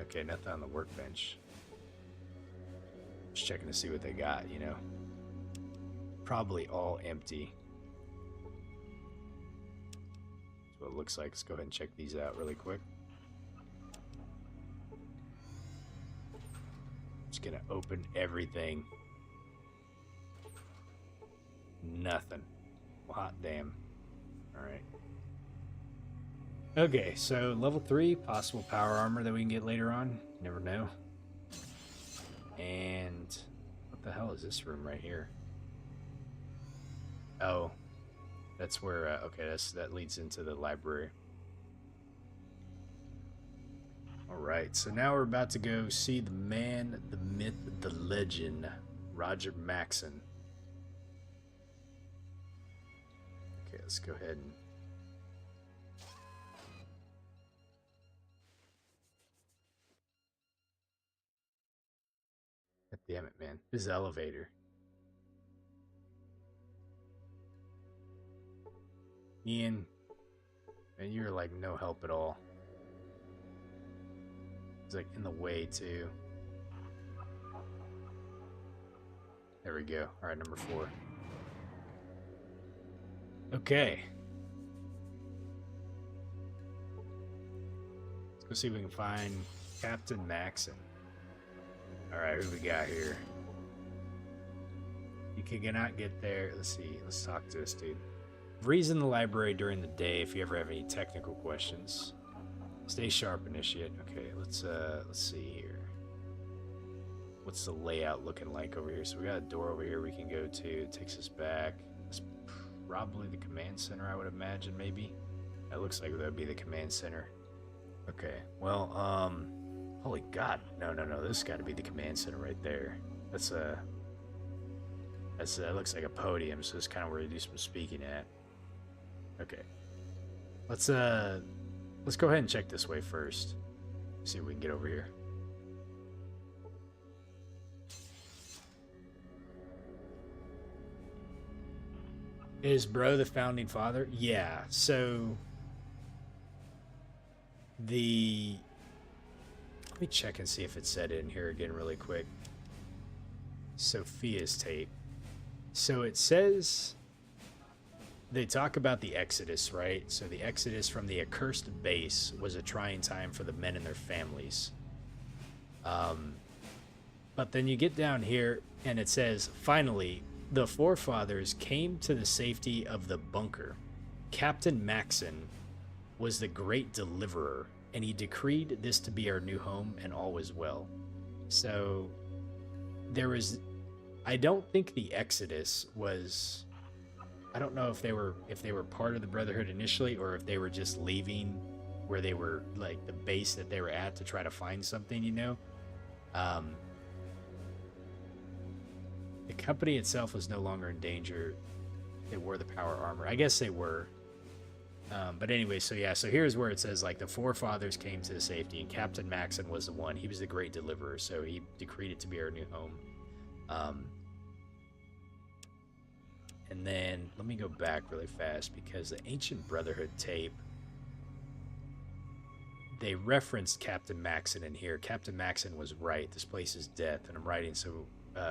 Okay, nothing on the workbench. Just checking to see what they got, you know. Probably all empty. That's what it looks like. Let's go ahead and check these out really quick. Just gonna open everything. Nothing. Well, hot damn. Alright. Okay, so level 3, possible power armor that we can get later on. Never know. And what the hell is this room right here? Oh, that's where, okay, that leads into the library. Alright, so now we're about to go see the man, the myth, the legend, Roger Maxson. Okay, let's go ahead and... God damn it, man. This elevator. Ian, and you're like no help at all. It's like in the way too. There we go. Alright, number 4. Okay. Let's go see if we can find Captain Maxson. Alright, who we got here? You cannot get there. Let's see. Let's talk to this dude. Breeze in the library during the day if you ever have any technical questions. Stay sharp, initiate. Okay, let's see here. What's the layout looking like over here? So we got a door over here we can go to. It takes us back. It's probably the command center, I would imagine, maybe. That looks like that would be the command center. Okay, well, holy god. No, this has got to be the command center right there. That looks like a podium, so it's kind of where you do some speaking at. Okay. Let's go ahead and check this way first. See if we can get over here. Is Bro the founding father? Yeah, so let me check and see if it said it in here again really quick. Sophia's tape. So it says they talk about the Exodus, right? So the Exodus from the accursed base was a trying time for the men and their families. But then you get down here and it says, finally, the forefathers came to the safety of the bunker. Captain Maxson was the great deliverer, and he decreed this to be our new home, and all was well. So there was... I don't think the Exodus was... I don't know if they were part of the Brotherhood initially, or if they were just leaving where they were, like, the base that they were at to try to find something, you know? The company itself was no longer in danger. They wore the power armor. I guess they were. But anyway, so yeah, so here's where it says, like, the forefathers came to the safety, and Captain Maxson was the one. He was the great deliverer, so he decreed it to be our new home. And then, let me go back really fast, because the Ancient Brotherhood tape, they referenced Captain Maxson in here. Captain Maxson was right. This place is death, and I'm writing so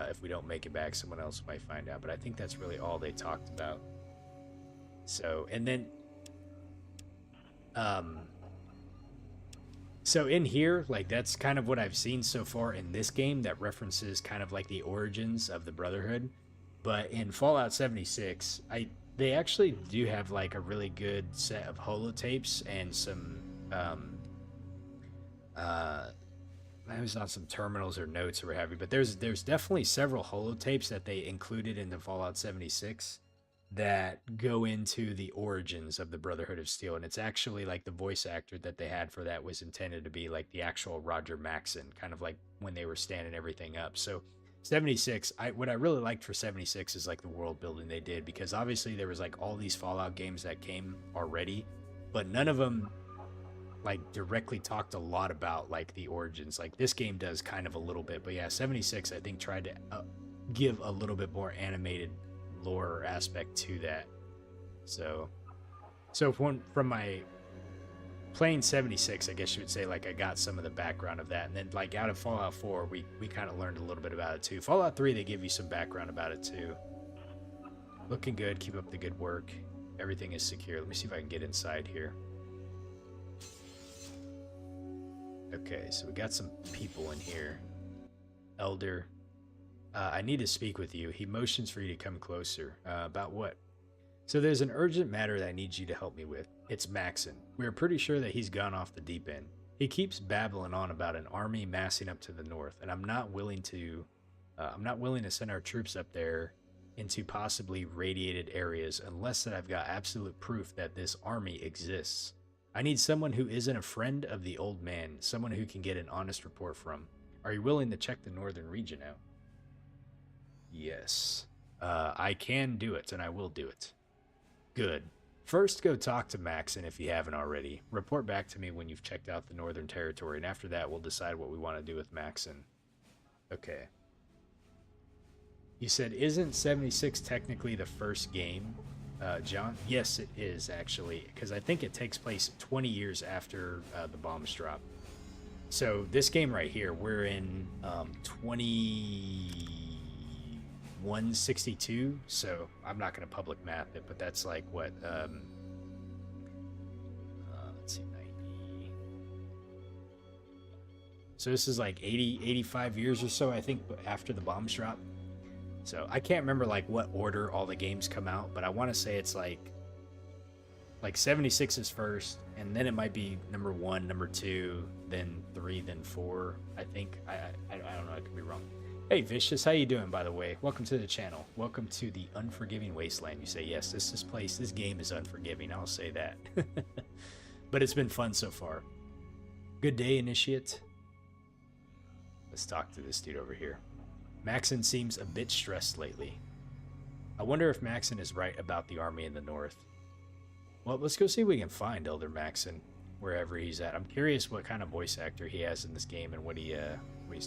if we don't make it back, someone else might find out. But I think that's really all they talked about. So, and then... so in here, like, that's kind of what I've seen so far in this game that references kind of like the origins of the Brotherhood. But in Fallout 76, they actually do have like a really good set of holotapes and some I was on some terminals or notes or what have you, but there's definitely several holotapes that they included in the Fallout 76 that go into the origins of the Brotherhood of Steel, and it's actually like the voice actor that they had for that was intended to be like the actual Roger Maxson, kind of like when they were standing everything up. So 76, what I really liked for 76 is like the world building they did, because obviously there was like all these Fallout games that came already, but none of them like directly talked a lot about like the origins. Like this game does kind of a little bit, but yeah, 76 I think tried to give a little bit more animated lore aspect to that. So So from my playing 76, I guess you would say, like, I got some of the background of that. And then, like, out of Fallout 4, we kind of learned a little bit about it, too. Fallout 3, they give you some background about it, too. Looking good. Keep up the good work. Everything is secure. Let me see if I can get inside here. Okay, so we got some people in here. Elder. I need to speak with you. He motions for you to come closer. About what? So there's an urgent matter that I need you to help me with. It's Maxon. We're pretty sure that he's gone off the deep end. He keeps babbling on about an army massing up to the north, and I'm not willing to send our troops up there into possibly radiated areas unless that I've got absolute proof that this army exists. I need someone who isn't a friend of the old man, someone who can get an honest report from. Are you willing to check the northern region out? Yes. I can do it, and I will do it. Good. First, go talk to Maxon if you haven't already. Report back to me when you've checked out the Northern Territory, and after that, we'll decide what we want to do with Maxon. Okay. You said, isn't 76 technically the first game, John? Yes, it is, actually, because I think it takes place 20 years after the bombs drop. So this game right here, we're in 2162, so I'm not going to public math it, but that's like what, let's see, 90. So this is like 85 years or so, I think, after the bombs drop. So I can't remember like what order all the games come out, but I want to say it's like 76 is first, and then it might be number 1, number 2, then 3, then 4. I think I don't know. I could be wrong. Hey Vicious, how you doing? By the way, welcome to the channel. Welcome to the unforgiving wasteland. You say yes. This game is unforgiving. I'll say that. But it's been fun so far. Good day, Initiate. Let's talk to this dude over here. Maxon seems a bit stressed lately. I wonder if Maxon is right about the army in the north. Well, let's go see if we can find Elder Maxon wherever he's at. I'm curious what kind of voice actor he has in this game and what he's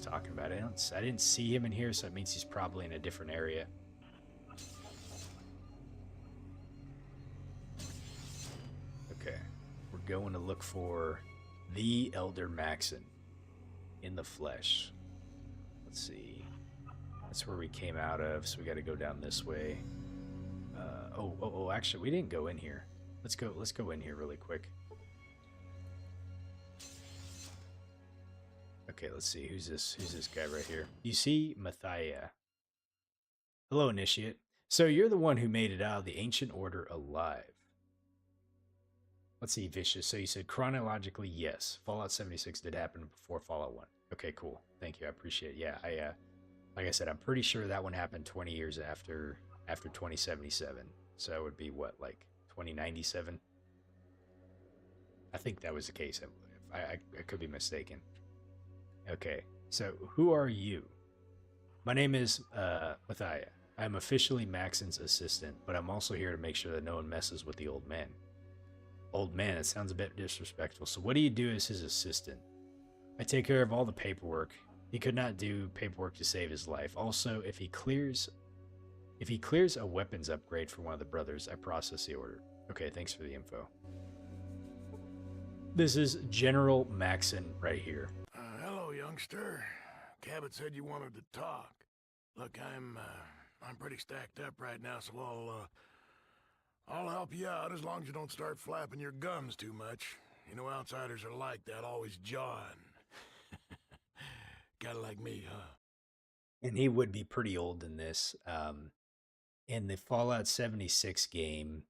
talking about. I didn't see him in here, so it means he's probably in a different area. Okay, we're going to look for the Elder Maxon in the flesh. Let's see. That's where we came out of, so we got to go down this way. Actually, we didn't go in here. Let's go in here really quick. Okay, let's see. Who's this guy right here? You see Mathia. Hello, Initiate. So you're the one who made it out of the Ancient Order alive. Let's see, Vicious. So you said chronologically, yes. Fallout 76 did happen before Fallout 1. Okay, cool. Thank you. I appreciate it. Yeah, like I said, I'm pretty sure that one happened 20 years after 2077. So it would be what, like 2097? I think that was the case. I could be mistaken. Okay, so who are you? My name is Mathia. I'm officially Maxon's assistant, but I'm also here to make sure that no one messes with the old man. Old man, it sounds a bit disrespectful. So what do you do as his assistant? I take care of all the paperwork. He could not do paperwork to save his life. Also, if he clears a weapons upgrade for one of the brothers, I process the order. Okay, thanks for the info. This is General Maxon right here. Hello, youngster. Cabot said you wanted to talk. Look, I'm pretty stacked up right now, so I'll help you out as long as you don't start flapping your gums too much. You know, outsiders are like that, always jawing. Kinda like me, huh? And he would be pretty old in this. In the Fallout 76 game,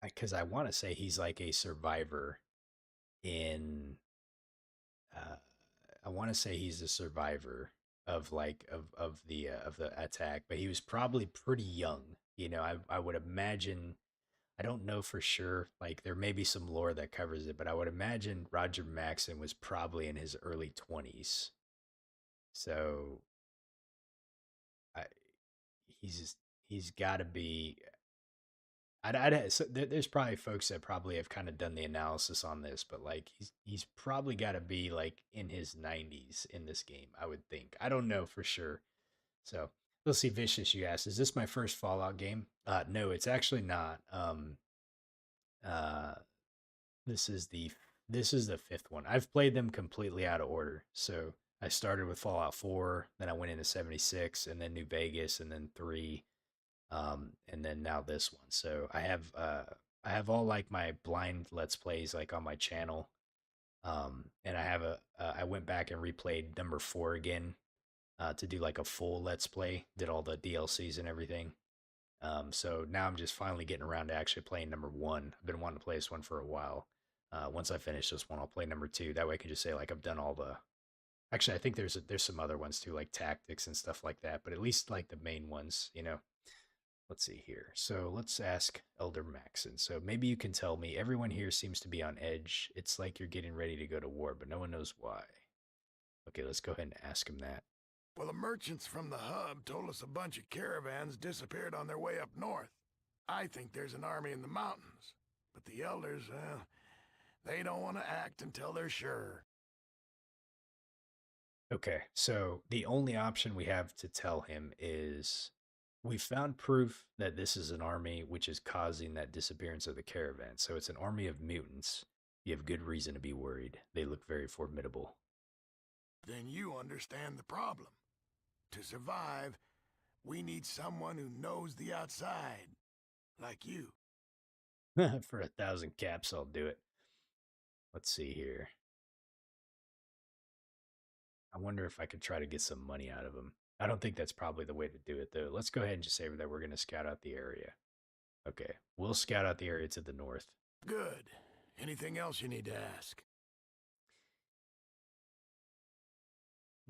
because I want to say he's like a survivor in, I want to say he's a survivor of the attack, but he was probably pretty young. You know, I would imagine. I don't know for sure. Like, there may be some lore that covers it, but I would imagine Roger Maxon was probably in his early 20s. So, he's got to be. There's probably folks that probably have kind of done the analysis on this, but like he's probably got to be like in his 90s in this game, I would think. I don't know for sure. So Let's see, Vicious, you asked, is this my first Fallout game? No, it's actually not. Uh, this is the fifth one. I've played them completely out of order. So I started with Fallout 4, then I went into 76, and then New Vegas, and then 3, and then now this one. So I have all like my blind Let's Plays like on my channel. And I have I went back and replayed number 4 again to do like a full Let's Play. Did all the DLCs and everything. So now I'm just finally getting around to actually playing number 1. I've been wanting to play this one for a while. Once I finish this one, I'll play number 2. That way I can just say like I've done all the. Actually, I think there's some other ones too, like tactics and stuff like that. But at least like the main ones, you know. Let's see here. So let's ask Elder Maxon. So maybe you can tell me. Everyone here seems to be on edge. It's like you're getting ready to go to war, but no one knows why. Okay, let's go ahead and ask him that. Well, the merchants from the hub told us a bunch of caravans disappeared on their way up north. I think there's an army in the mountains. But the elders, well, they don't want to act until they're sure. Okay, so the only option we have to tell him is we found proof that this is an army which is causing that disappearance of the caravan. So it's an army of mutants. You have good reason to be worried. They look very formidable. Then you understand the problem. To survive, we need someone who knows the outside. Like you. For 1,000 caps, I'll do it. Let's see here. I wonder if I could try to get some money out of him. I don't think that's probably the way to do it, though. Let's go ahead and just say that we're going to scout out the area. Okay, we'll scout out the area to the north. Good. Anything else you need to ask?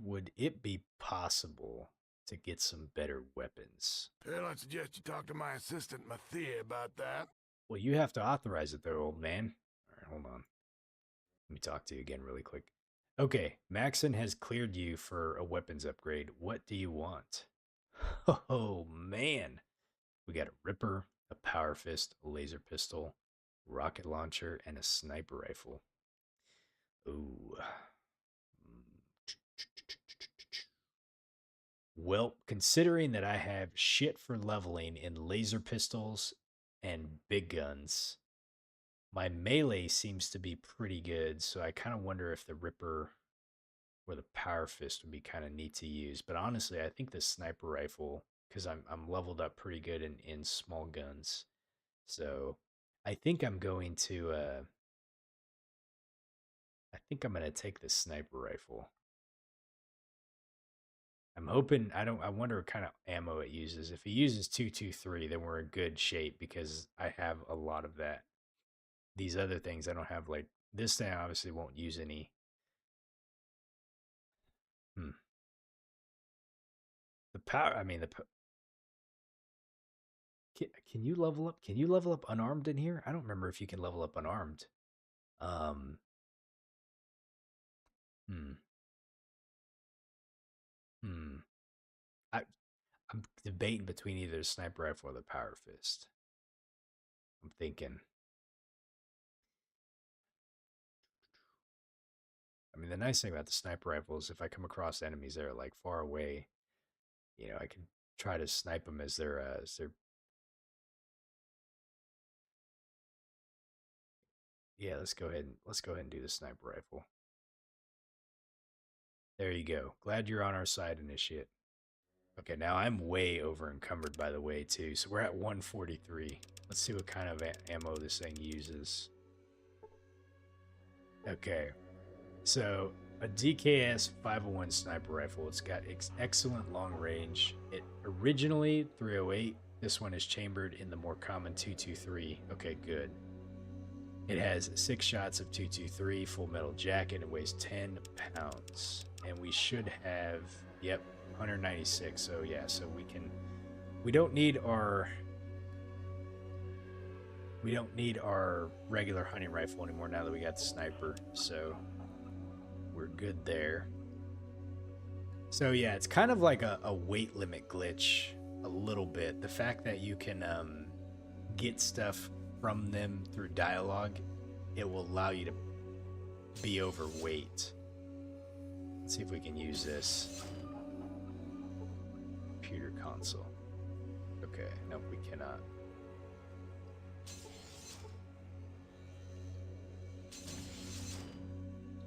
Would it be possible to get some better weapons? Well, I suggest you talk to my assistant, Mathia, about that. Well, you have to authorize it, though, old man. All right, hold on. Let me talk to you again really quick. Okay, Maxon has cleared you for a weapons upgrade. What do you want? Oh, man. We got a Ripper, a Power Fist, a Laser Pistol, rocket launcher, and a sniper rifle. Ooh. Well, considering that I have shit for leveling in laser pistols and big guns, my melee seems to be pretty good, so I kind of wonder if the Ripper or the Power Fist would be kind of neat to use. But honestly, I think the sniper rifle, because I'm leveled up pretty good in small guns, so I think I'm going to take the sniper rifle. I'm hoping I wonder what kind of ammo it uses. If it uses 223, then we're in good shape because I have a lot of that. These other things I don't have, like this thing obviously won't use any. The power, I mean can you level up? Can you level up unarmed in here? I don't remember if you can level up unarmed. Um hmm. Hmm. I'm debating between either the sniper rifle or the power fist. I'm thinking. I mean, the nice thing about the sniper rifle is if I come across enemies that are like far away, you know, I can try to snipe them as they're Yeah, let's go ahead and do the sniper rifle. There you go. Glad you're on our side, Initiate. Okay, now I'm way over encumbered, by the way, too. So we're at 143. Let's see what kind of ammo this thing uses. Okay, so a DKS 501 sniper rifle. It's got excellent long range. It originally 308. This one is chambered in the more common 223. Okay, good. It has 6 shots of 223, full metal jacket. It weighs 10 pounds. And we should have, yep, 196. So yeah, so we don't need our regular hunting rifle anymore now that we got the sniper. So we're good there. So yeah, it's kind of like a weight limit glitch a little bit. The fact that you can get stuff from them through dialogue, it will allow you to be overweight. Let's see if we can use this. computer console. Okay, nope, we cannot.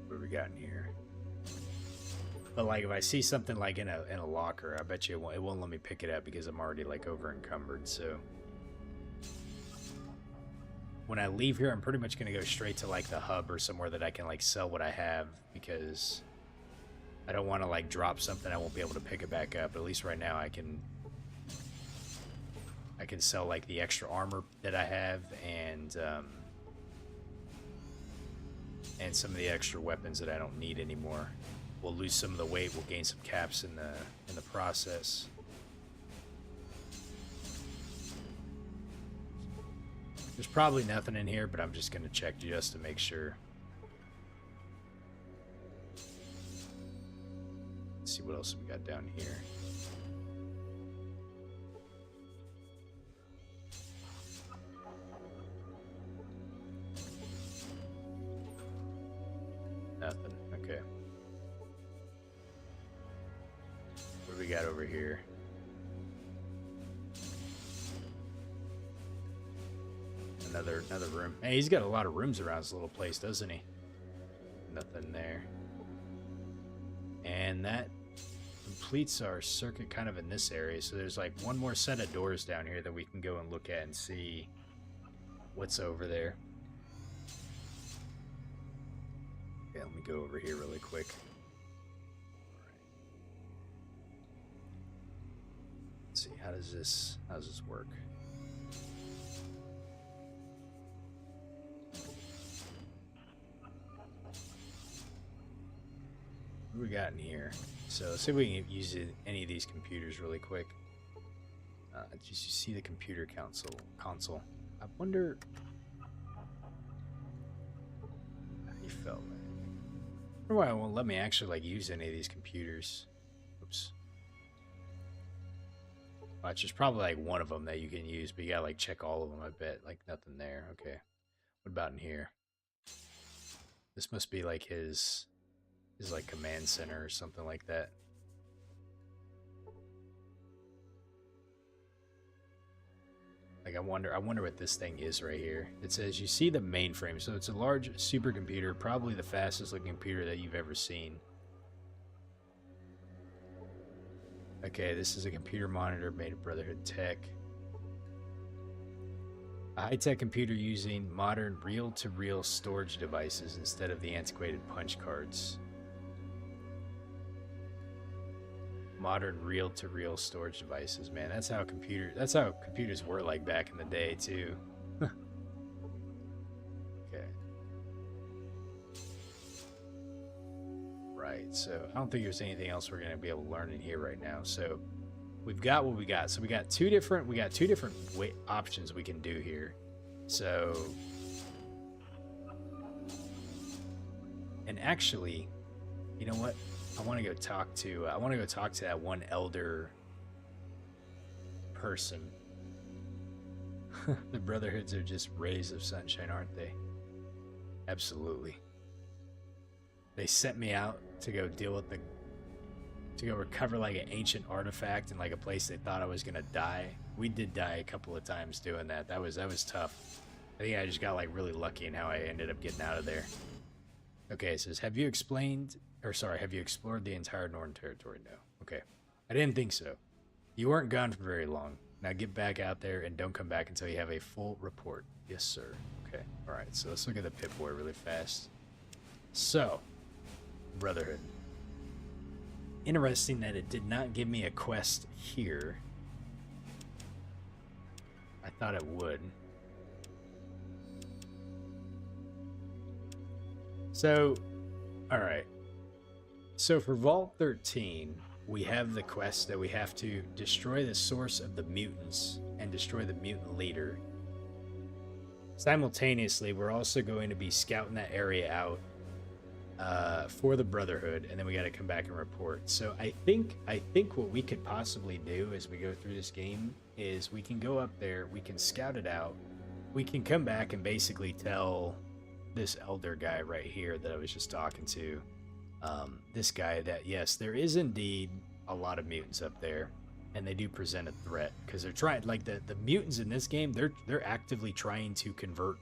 What we got in here? But like, if I see something like in a locker, I bet you it won't let me pick it up because I'm already like over encumbered. So when I leave here, I'm pretty much gonna go straight to like the hub or somewhere that I can like sell what I have, because I don't want to like drop something I won't be able to pick it back up. But at least right now I can sell like the extra armor that I have and some of the extra weapons that I don't need anymore. We'll lose some of the weight. We'll gain some caps in the process. There's probably nothing in here, but I'm just gonna check just to make sure. Let's see what else we got down here. Nothing. Okay. What do we got over here? Another room. Hey, he's got a lot of rooms around this little place, doesn't he? Nothing there. And that completes our circuit kind of in this area. So there's like one more set of doors down here that we can go and look at and see what's over there. Okay, let me go over here really quick. Let's see, how does this work? What do we got in here? So let's see if we can use any of these computers really quick. Just you see the computer console. I wonder how you felt. I wonder why it won't let me actually like use any of these computers. Oops. Watch, there's probably like one of them that you can use, but you gotta like check all of them. I bet like nothing there. Okay. What about in here? This must be like his like command center or something like that. Like I wonder what this thing is right here. It says you see the mainframe, so it's a large supercomputer, probably the fastest looking computer that you've ever seen. Okay, this is a computer monitor made of Brotherhood tech. A high-tech computer using modern reel-to-reel storage devices instead of the antiquated punch cards. Modern reel-to-reel storage devices, man. That's how computers were like back in the day too. Okay. Right. So I don't think there's anything else we're gonna be able to learn in here right now. So we've got what we got. So we got two different options we can do here. So, and actually, you know what? I want to go talk to that one elder person. The Brotherhoods are just rays of sunshine, aren't they? Absolutely. They sent me out to go deal with to go recover like an ancient artifact in like a place they thought I was gonna die. We did die a couple of times doing that. That was tough. I think I just got like really lucky in how I ended up getting out of there. Okay, it says, have you explored the entire Northern Territory? No. Okay. I didn't think so. You weren't gone for very long. Now get back out there and don't come back until you have a full report. Yes, sir. Okay. Alright, so let's look at the Pip-Boy really fast. So, Brotherhood. Interesting that it did not give me a quest here. I thought it would. So, alright. So for Vault 13, we have the quest that we have to destroy the source of the mutants and destroy the mutant leader. Simultaneously, we're also going to be scouting that area out for the Brotherhood, and then we got to come back and report. So I think what we could possibly do as we go through this game is we can go up there, we can scout it out, we can come back and basically tell this elder guy right here that I was just talking to, this guy, that yes, there is indeed a lot of mutants up there. and they do present a threat because they're trying, like the mutants in this game, they're actively trying to convert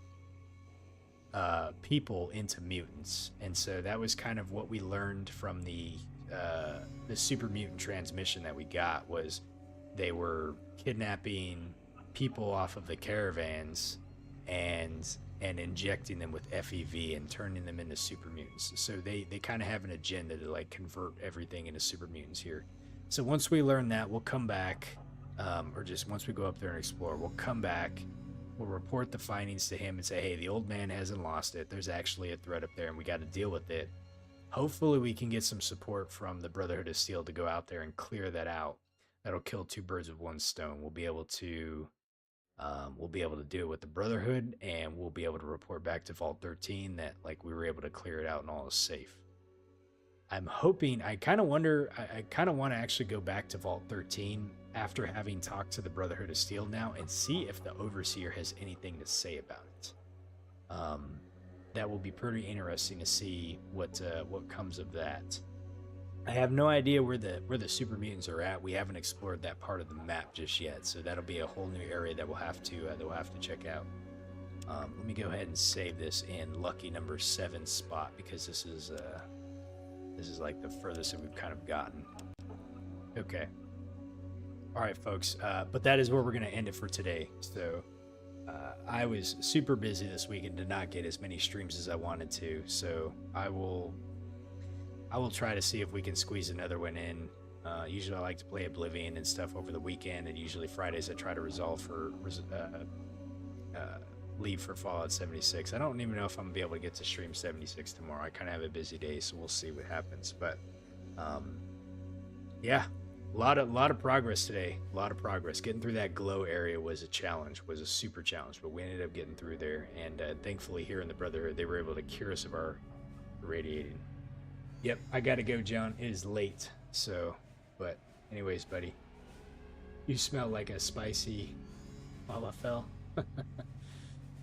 people into mutants, and so that was kind of what we learned from the super mutant transmission that we got, was they were kidnapping people off of the caravans and injecting them with FEV and turning them into super mutants. So they kind of have an agenda to like convert everything into super mutants here. So once we learn that, we'll come back, or just once we go up there and explore, we'll come back, we'll report the findings to him and say, hey, the old man hasn't lost it. There's actually a threat up there and we got to deal with it. Hopefully we can get some support from the Brotherhood of Steel to go out there and clear that out. That'll kill two birds with one stone. We'll be able to deal with the Brotherhood, and we'll be able to report back to Vault 13 that like we were able to clear it out and all is safe. I'm hoping, I kind of want to actually go back to Vault 13 after having talked to the Brotherhood of Steel now and see if the Overseer has anything to say about it. That will be pretty interesting to see what comes of that. I have no idea where the super mutants are at. We haven't explored that part of the map just yet, so that'll be a whole new area that we'll have to check out. Let me go ahead and save this in lucky number 7 spot, because this is like the furthest that we've kind of gotten. Okay. All right, folks. But that is where we're gonna end it for today. So I was super busy this week and did not get as many streams as I wanted to. So I will try to see if we can squeeze another one in. Usually I like to play Oblivion and stuff over the weekend, and usually Fridays I try to leave for Fallout 76. I don't even know if I'm gonna be able to get to stream 76 tomorrow. I kind of have a busy day, so we'll see what happens. But yeah, a lot of progress today. A lot of progress. Getting through that glow area was a challenge, was a super challenge, but we ended up getting through there. And thankfully here in the Brotherhood, they were able to cure us of our irradiating. Yep, I gotta go, John. It is late. So, but anyways, buddy, you smell like a spicy falafel.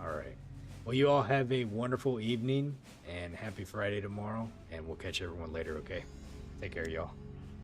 All right. Well, you all have a wonderful evening and happy Friday tomorrow, and we'll catch everyone later, okay? Take care, y'all.